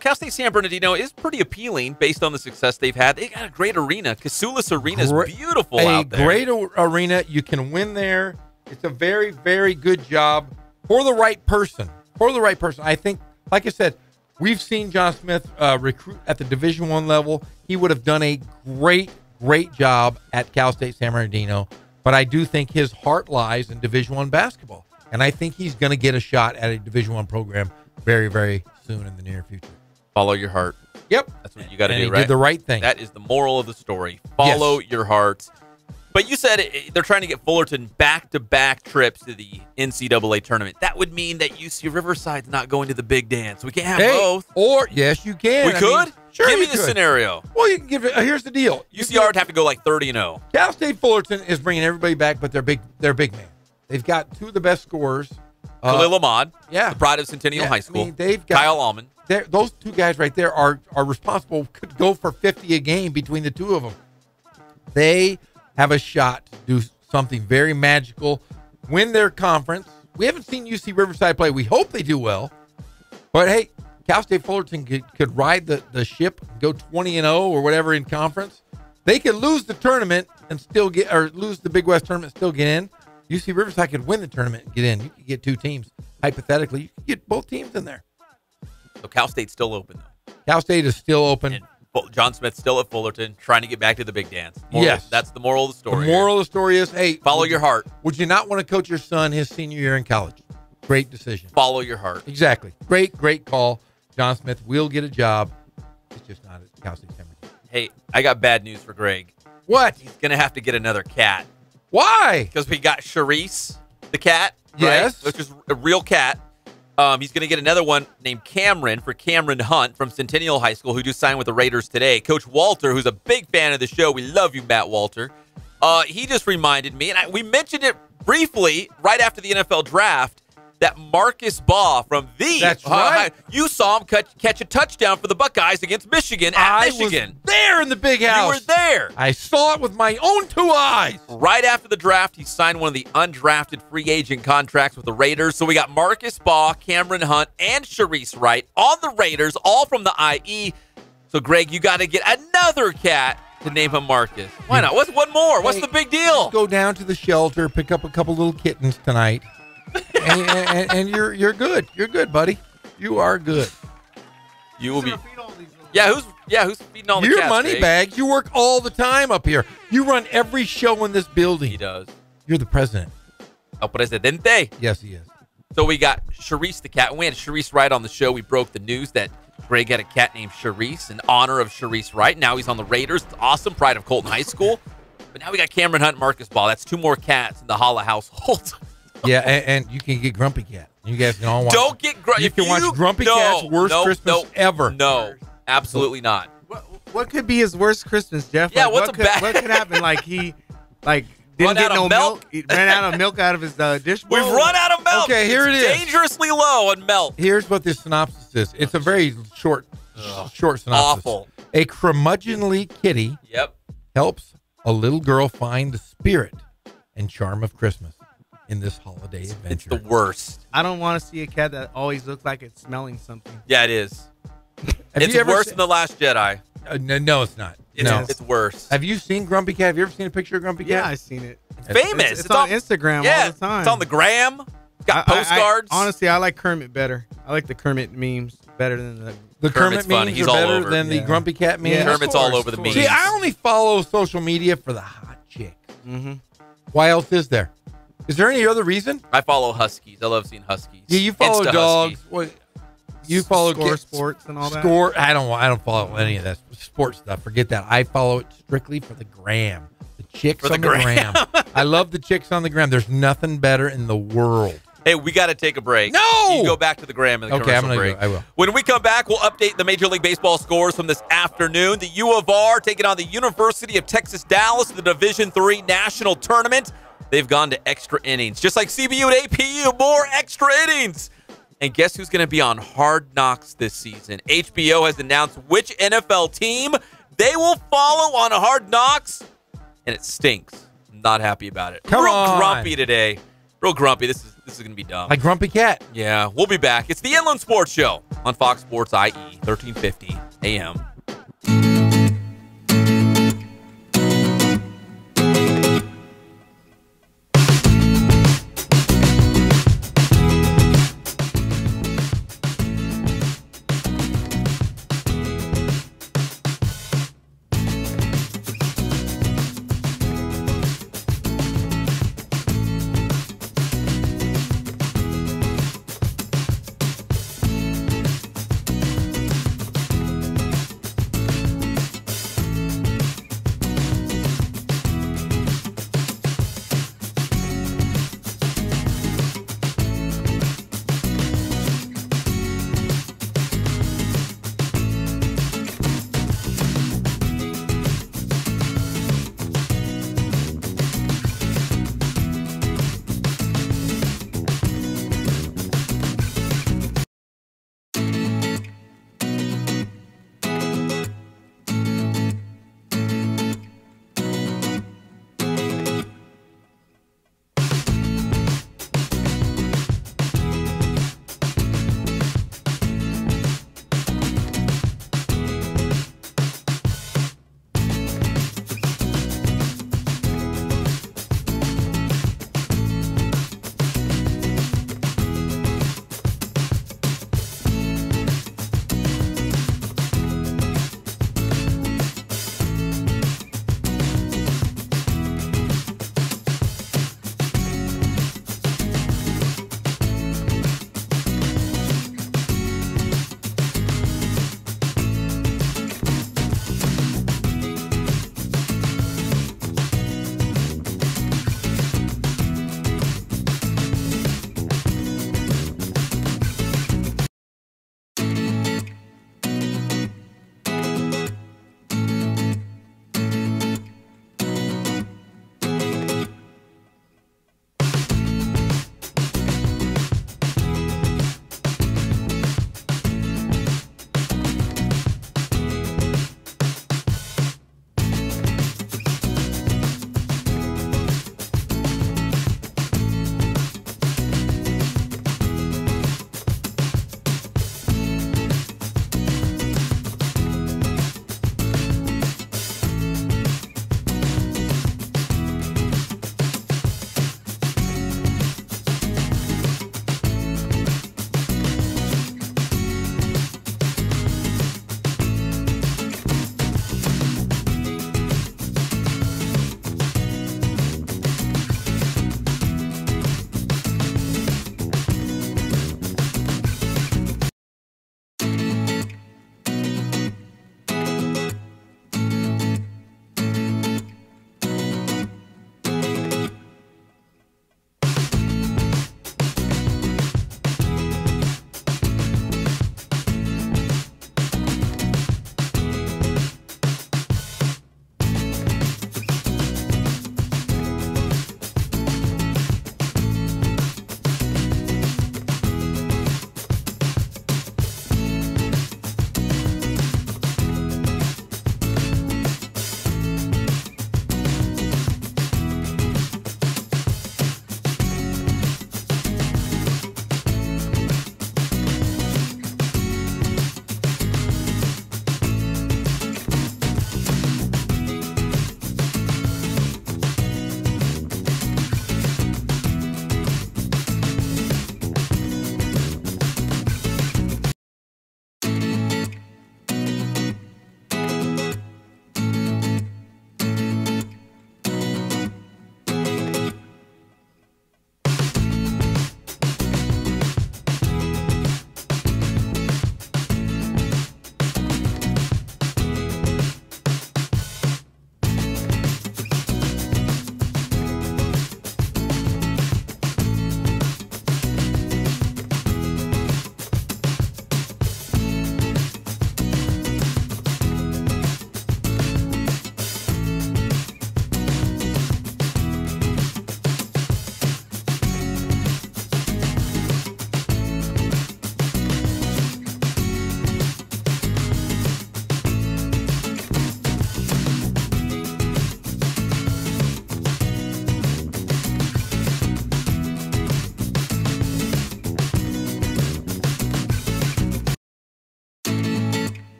Cal State San Bernardino is pretty appealing based on the success they've had. They got a great arena. Casulas Arena is beautiful out there. A great arena. You can win there. It's a very, very good job for the right person. For the right person. I think, like I said, we've seen John Smith recruit at the Division I level. He would have done a great, great job at Cal State San Bernardino. But I do think his heart lies in Division I basketball. And I think he's going to get a shot at a Division I program very, very soon in the near future. Follow your heart. Yep. That's what you got to do, he right? did the right thing. That is the moral of the story. Follow your heart. But you said they're trying to get Fullerton back-to-back trips to the NCAA tournament. That would mean that UC Riverside's not going to the big dance. We can't have both. Or, yes, you can. We could? Sure, give me we the could. scenario. Well, you can give it. Here's the deal. UCR would have to go like 30-0. Cal State Fullerton is bringing everybody back, but they're big man. They've got two of the best scorers. Khalil Ahmad, yeah, the pride of Centennial High School. They've got Kyle Allman. Those two guys right there are responsible. Could go for 50 a game between the two of them. They have a shot to do something very magical, win their conference. We haven't seen UC Riverside play. We hope they do well. But, hey, Cal State Fullerton could ride the ship, go 20-0 or whatever in conference. They could lose the tournament and still get, or lose the Big West tournament and still get in. UC Riverside could win the tournament and get in. You could get two teams. Hypothetically, you could get both teams in there. So Cal State's still open, though. Cal State is still open. And John Smith's still at Fullerton, trying to get back to the big dance. Yes. That's the moral of the story. The moral of the story is, hey, follow your heart. Would you not want to coach your son his senior year in college? Great decision. Follow your heart. Exactly. Great call. John Smith will get a job. It's just not at Cal State San Bernardino. Hey, I got bad news for Greg. What? He's going to have to get another cat. Why? Because we got Charisse, the cat. Yes. Right? Which is a real cat. He's going to get another one named Cameron for Cameron Hunt from Centennial High School, who just signed with the Raiders today. Coach Walter, who's a big fan of the show. We love you, Matt Walter. He just reminded me, and we mentioned it briefly right after the NFL draft, that Marcus Baugh from the... That's right. You saw him catch a touchdown for the Buckeyes against Michigan at Michigan. I was there in the big house. You were there. I saw it with my own two eyes. Right after the draft, he signed one of the undrafted free agent contracts with the Raiders. So we got Marcus Baugh, Cameron Hunt, and Charisse Wright on the Raiders, all from the IE. So, Greg, you got to get another cat to name him Marcus. Why not? What's one more? What's the big deal? Just go down to the shelter, pick up a couple little kittens tonight. and you're good. You're good, buddy. You are good. You will be. Who's feeding all the Your cats? money Greg? bags. You work all the time up here. You run every show in this building. He does. You're the president. El Presidente. Yes, he is. So we got Charisse the cat. We had Charisse Wright on the show. We broke the news that Greg had a cat named Charisse in honor of Charisse Wright. Now he's on the Raiders. It's awesome. Pride of Colton High School. But now we got Cameron Hunt and Marcus Baugh. That's two more cats in the Holla household. Yeah, and you can get Grumpy Cat. You guys can all watch. Don't get Grumpy. You can watch Grumpy Cat's worst Christmas ever. No, absolutely not. What could be his worst Christmas, Jeff? Yeah, what could happen? Like he, didn't get no milk. He ran out of milk out of his dish bowl. We've run out of milk. Okay, here it's it is. Dangerously low on milk. Here's what this synopsis is. It's a very short synopsis. Awful. A curmudgeonly kitty helps a little girl find the spirit and charm of Christmas in this holiday adventure. It's the worst. I don't want to see a cat that always looks like it's smelling something. Yeah, it is. It's worse than The Last Jedi. No, it's not. It's worse. Have you seen Grumpy Cat? Have you ever seen a picture of Grumpy Cat? Yeah, I've seen it. It's famous. It's on Instagram all the time. It's on the gram. It's got postcards. Honestly, I like Kermit better. I like the Kermit memes better than the Kermit memes He's are all better over. than the Grumpy Cat memes. Yeah, Kermit's all over the memes. See, I only follow social media for the hot chicks. Mm-hmm. Why else is there? Is there any other reason? I follow Huskies. I love seeing Huskies. Yeah, you follow Insta dogs. What? You follow Score Sports and all that. Score. I don't follow any of that sports stuff. Forget that. I follow it strictly for the gram. The chicks on the gram. I love the chicks on the gram. There's nothing better in the world. Hey, we got to take a break. No! You go back to the gram in the commercial break. I will. When we come back, we'll update the Major League Baseball scores from this afternoon. The U of R taking on the University of Texas Dallas in the Division III National Tournament. They've gone to extra innings. Just like CBU and APU, more extra innings. And guess who's going to be on Hard Knocks this season? HBO has announced which NFL team they will follow on Hard Knocks, and it stinks. I'm not happy about it. Come Real on. grumpy today. Real grumpy. This is going to be dumb. Like Grumpy Cat. Yeah, we'll be back. It's the Inland Sports Show on Fox Sports IE, 1350 AM.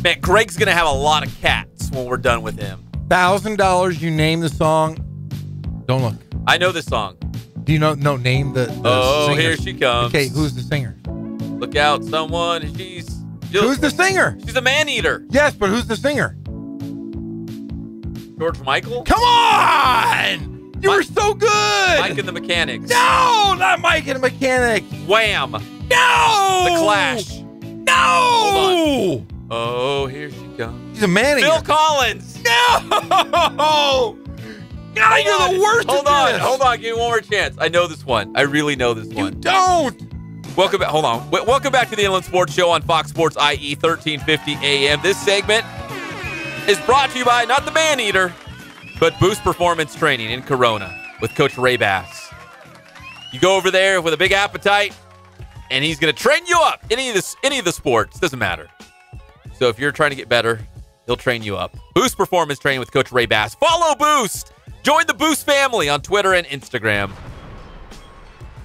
Man, Greg's going to have a lot of cats when we're done with him. $1,000, you name the song. Don't look. I know this song. Do you know? No, name the Oh, singer. here she comes. Okay, who's the singer? Look out, someone. Who's the singer? She's a man-eater. Yes, but who's the singer? George Michael? Come on! You were so good! Mike and the Mechanics. No, not Mike and the Mechanics. Wham! No! The Clash. No! Hold on. Oh, here she comes. He's a man-eater. Phil Collins. No! God, you're the worst Hold at this. Hold on. Give me one more chance. I know this one. I really know this one. You don't. Welcome back. Hold on. Welcome back to the Inland Sports Show on Fox Sports IE 1350 AM. This segment is brought to you by not the Man-Eater, but Boost Performance Training in Corona with Coach Ray Bass. You go over there with a big appetite, and he's going to train you up. Any of the sports, doesn't matter. So if you're trying to get better, he'll train you up. Boost Performance Training with Coach Ray Bass. Follow Boost. Join the Boost family on Twitter and Instagram.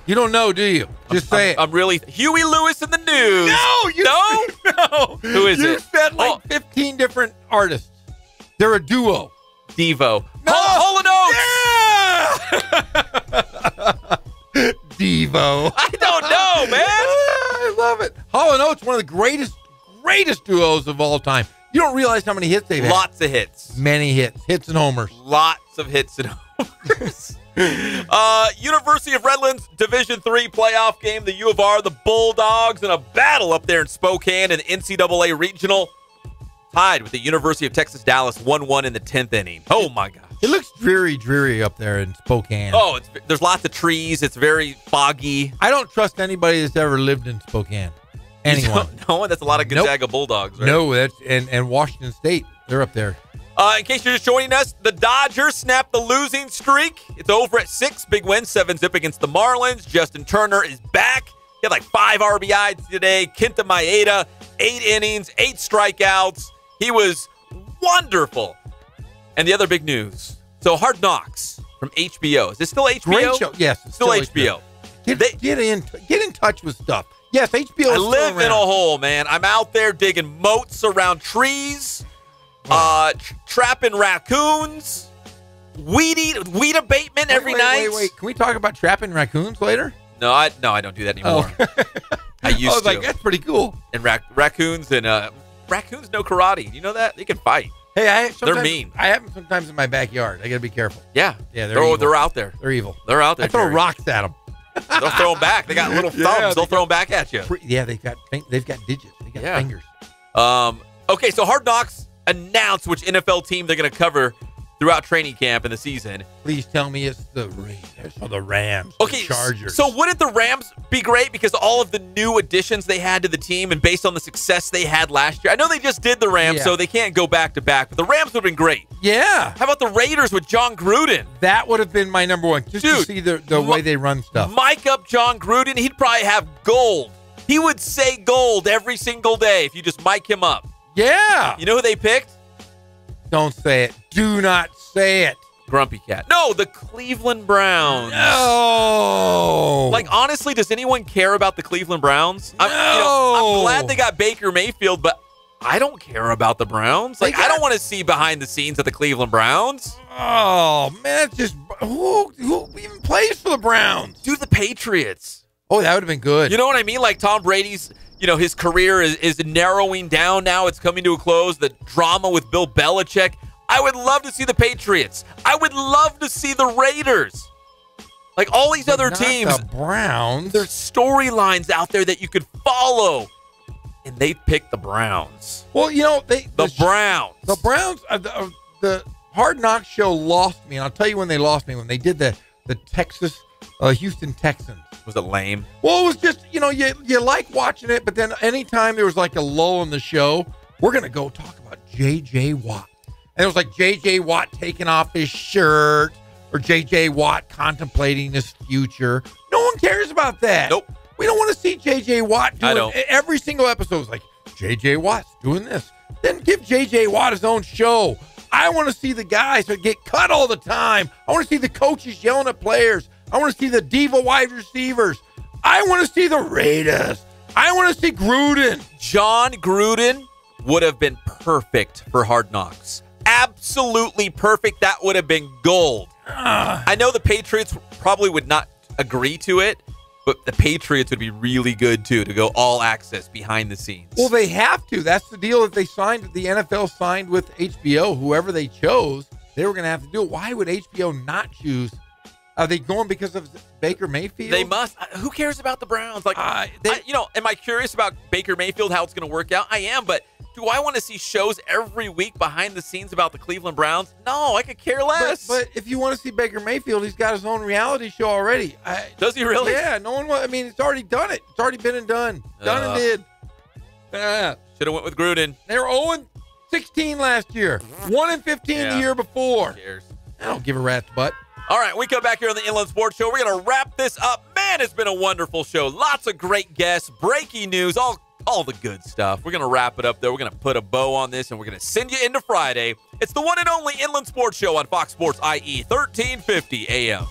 You don't know, do you? Just say it. I'm really Huey Lewis in the news. No, you no. Who is you it? said like 15 different artists. They're a duo. Devo. No. Hall & Oates. Yeah. Devo. I don't know, man. I love it. Hall & Oates, one of the greatest duos of all time. You don't realize how many hits they've had. Lots of hits. Many hits. Hits and homers. Lots of hits and homers. University of Redlands Division III playoff game. The U of R, the Bulldogs, in a battle up there in Spokane in the NCAA Regional. Tied with the University of Texas Dallas 1-1 in the 10th inning. Oh, my gosh. It looks dreary up there in Spokane. Oh, there's lots of trees. It's very foggy. I don't trust anybody that's ever lived in Spokane. Anyone. No, that's a lot of Gonzaga Bulldogs, right? No, that's and Washington State. They're up there. In case you're just joining us, the Dodgers snapped the losing streak. It's over at 6. Big win, 7-zip against the Marlins. Justin Turner is back. He had like 5 RBIs today. Kenta Maeda, 8 innings, 8 strikeouts. He was wonderful. And the other big news. So Hard Knocks from HBO. Is this still HBO? Great show. Yes, it's still HBO. Get in touch with stuff. Yes, HBO. I live in a hole, man. I'm out there digging moats around trees. Trapping raccoons, weed abatement every night. Wait. Can we talk about trapping raccoons later? No, I don't do that anymore. Oh. I used to. Like, that's pretty cool. And raccoons raccoons know karate. You know that? They can fight. Hey, they're mean. I have them sometimes in my backyard. I got to be careful. Yeah, they're out there. They're evil. They're out there. I throw rocks at them. They'll throw them back. They got little thumbs. They'll throw them back at you. They've got digits. They got fingers. Okay, so Hard Knocks announced which NFL team they're going to cover throughout training camp in the season. Please tell me it's the Raiders or the Rams. Okay, the Chargers. So wouldn't the Rams be great because all of the new additions they had to the team and based on the success they had last year? I know they just did the Rams, so they can't go back to back, but the Rams would have been great. Yeah. How about the Raiders with John Gruden? That would have been my number one, just to see the way they run stuff. Mic up John Gruden, he'd probably have gold. He would say gold every single day if you just mic him up. Yeah. You know who they picked? Don't say it. Do not say it. Grumpy Cat. No, the Cleveland Browns. No. Like, honestly, does anyone care about the Cleveland Browns? I'm glad they got Baker Mayfield, but I don't care about the Browns. Like, I don't want to see behind the scenes of the Cleveland Browns. Oh, man, that's just who even plays for the Browns? Dude, the Patriots. Oh, that would have been good. You know what I mean? Like, Tom Brady's, his career is narrowing down now. It's coming to a close. The drama with Bill Belichick. I would love to see the Patriots. I would love to see the Raiders. Like, all these other teams. The Browns. There's storylines out there that you could follow. And they picked the Browns. Well, the Browns. The Browns, the Hard Knocks show lost me. And I'll tell you when they lost me. When they did the Texas, Houston Texans. Was it lame? Well, it was just, you like watching it, but then anytime there was like a lull in the show, we're going to go talk about J.J. Watt. And it was like J.J. Watt taking off his shirt or J.J. Watt contemplating his future. No one cares about that. Nope. We don't want to see J.J. Watt doing don't. Every single episode is like, J.J. Watt's doing this. Then give J.J. Watt his own show. I want to see the guys that get cut all the time. I want to see the coaches yelling at players. I want to see the diva wide receivers. I want to see the Raiders. I want to see Gruden. John Gruden would have been perfect for Hard Knocks. Absolutely perfect. That would have been gold. I know the Patriots probably would not agree to it, but the Patriots would be really good, too, to go all access behind the scenes. Well, they have to. That's the deal that they signed. The NFL signed with HBO. Whoever they chose, they were going to have to do it. Why would HBO not choose? Are they going because of Baker Mayfield? They must. Who cares about the Browns? Like, am I curious about Baker Mayfield, how it's going to work out? I am, but do I want to see shows every week behind the scenes about the Cleveland Browns? No, I could care less. But if you want to see Baker Mayfield, he's got his own reality show already. Does he really? Yeah, no one. I mean, it's already done it. It's already been and done. Done and did. Should have went with Gruden. They were 0-16 last year. 1-15 the year before. Who cares? I don't give a rat's butt. All right, we come back here on the Inland Sports Show. We're going to wrap this up. Man, it's been a wonderful show. Lots of great guests, breaking news, all the good stuff. We're going to wrap it up, though. We're going to put a bow on this, and we're going to send you into Friday. It's the one and only Inland Sports Show on Fox Sports IE, 1350 AM.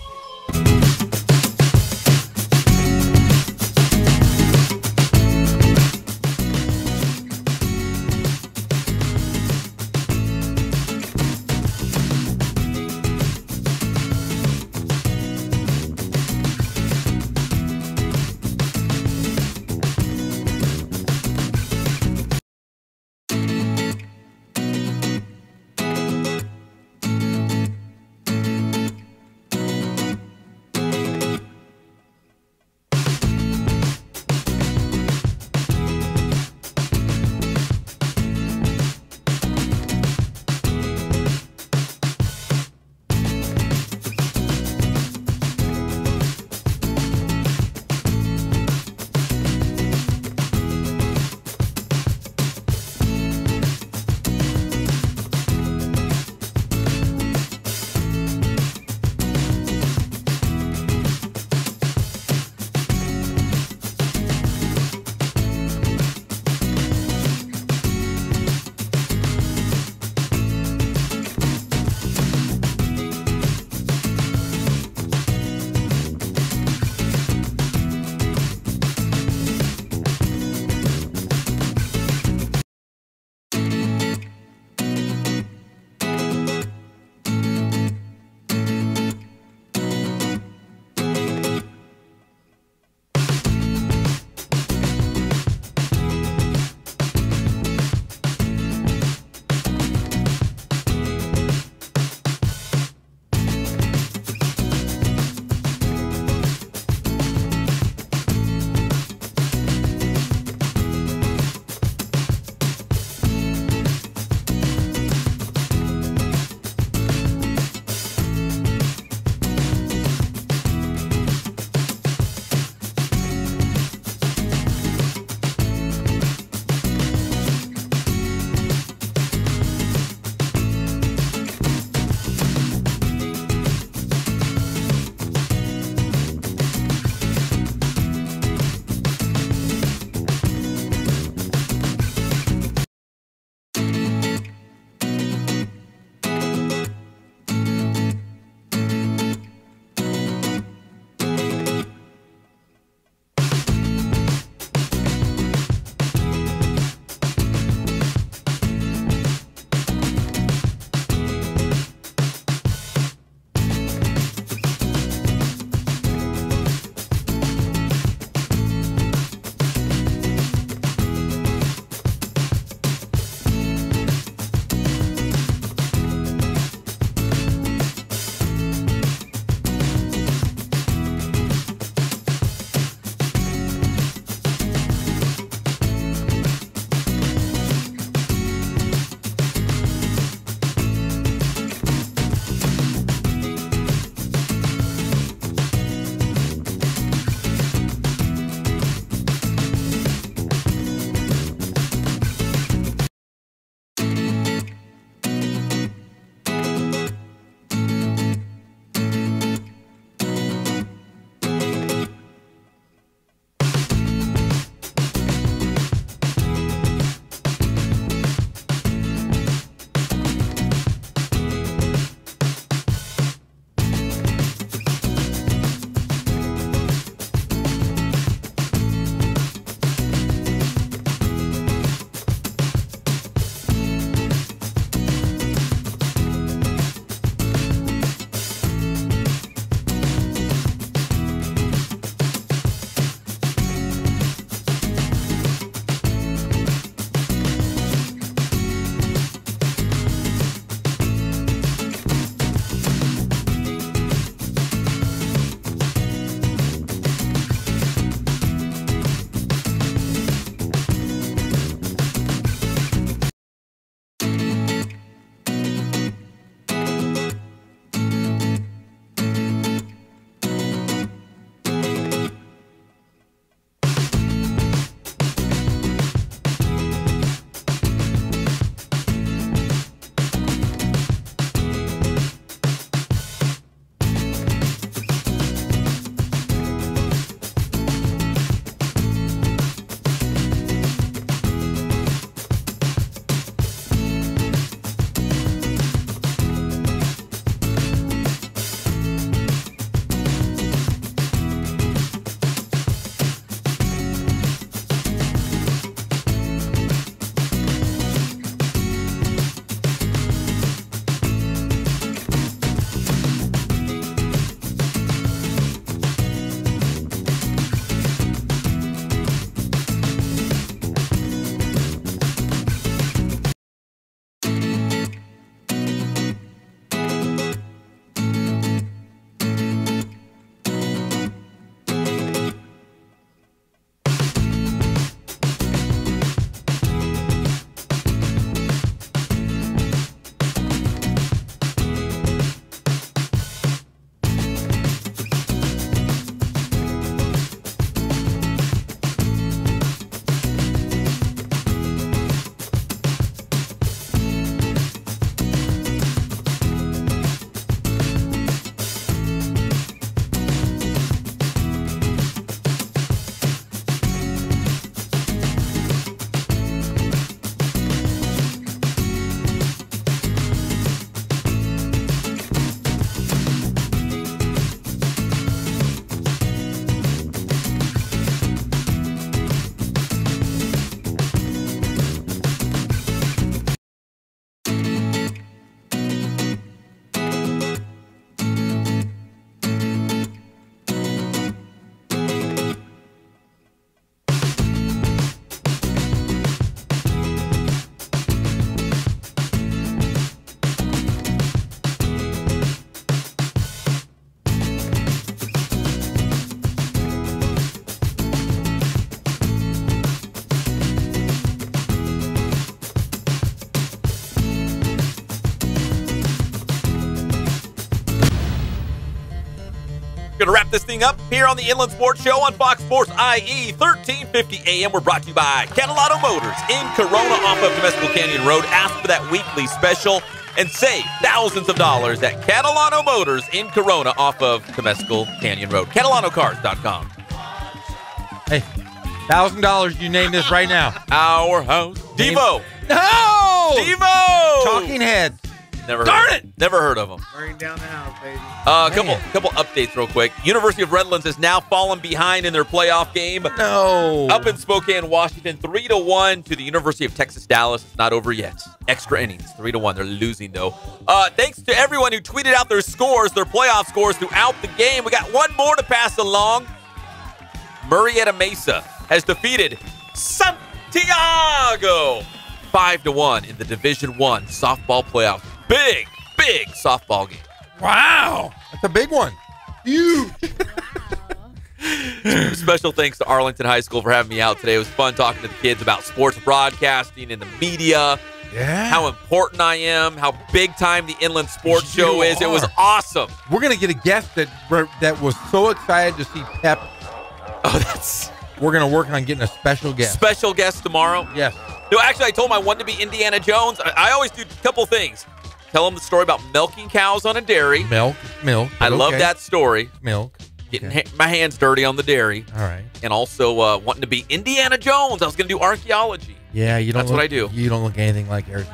We're going to wrap this thing up here on the Inland Sports Show on Fox Sports IE, 1350 AM. We're brought to you by Catalano Motors in Corona off of Temescal Canyon Road. Ask for that weekly special and save thousands of dollars at Catalano Motors in Corona off of Temescal Canyon Road. CatalanoCars.com. Hey, $1,000, you name this right now. Our house. Devo. No! Devo! Talking Heads. Darn it! Never heard of them. Burning down the house, baby. Couple updates real quick. University of Redlands has now fallen behind in their playoff game. No. Up in Spokane, Washington, 3-1 to the University of Texas, Dallas. It's not over yet. Extra innings, 3-1. They're losing, though. Thanks to everyone who tweeted out their scores, their playoff scores throughout the game. We got one more to pass along. Murrieta Mesa has defeated Santiago 5-1 in the Division I softball playoff. Big softball game. Wow. That's a big one. Huge. Special thanks to Arlington High School for having me out today. It was fun talking to the kids about sports broadcasting and the media. Yeah. How important I am, how big time the Inland Sports Show is. It was awesome. We're going to get a guest that was so excited to see Pep. We're going to work on getting a special guest. Special guest tomorrow? Yes. No, actually, I told him I wanted to be Indiana Jones. I always do a couple things. Tell him the story about milking cows on a dairy. Milk. I love that story. Milk. Getting my hands dirty on the dairy. All right. And also wanting to be Indiana Jones. I was going to do archaeology. Yeah, That's what I do. You don't look anything like Eric.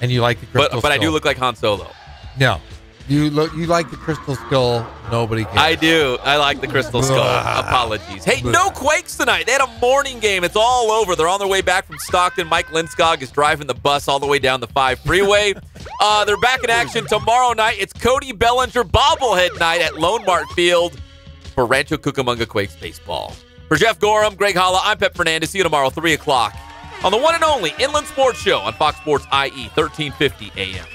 And you like the crystal skull. But I do look like Han Solo. No. You like the crystal skull. Nobody cares. I do. I like the crystal skull. Apologies. Hey, no Quakes tonight. They had a morning game. It's all over. They're on their way back from Stockton. Mike Linskog is driving the bus all the way down the 5 freeway. They're back in action tomorrow night. It's Cody Bellinger bobblehead night at Lone Mart Field for Rancho Cucamonga Quakes baseball. For Jeff Gorham, Greg Holla, I'm Pep Fernandez. See you tomorrow, 3 o'clock on the one and only Inland Sports Show on Fox Sports IE, 1350 AM.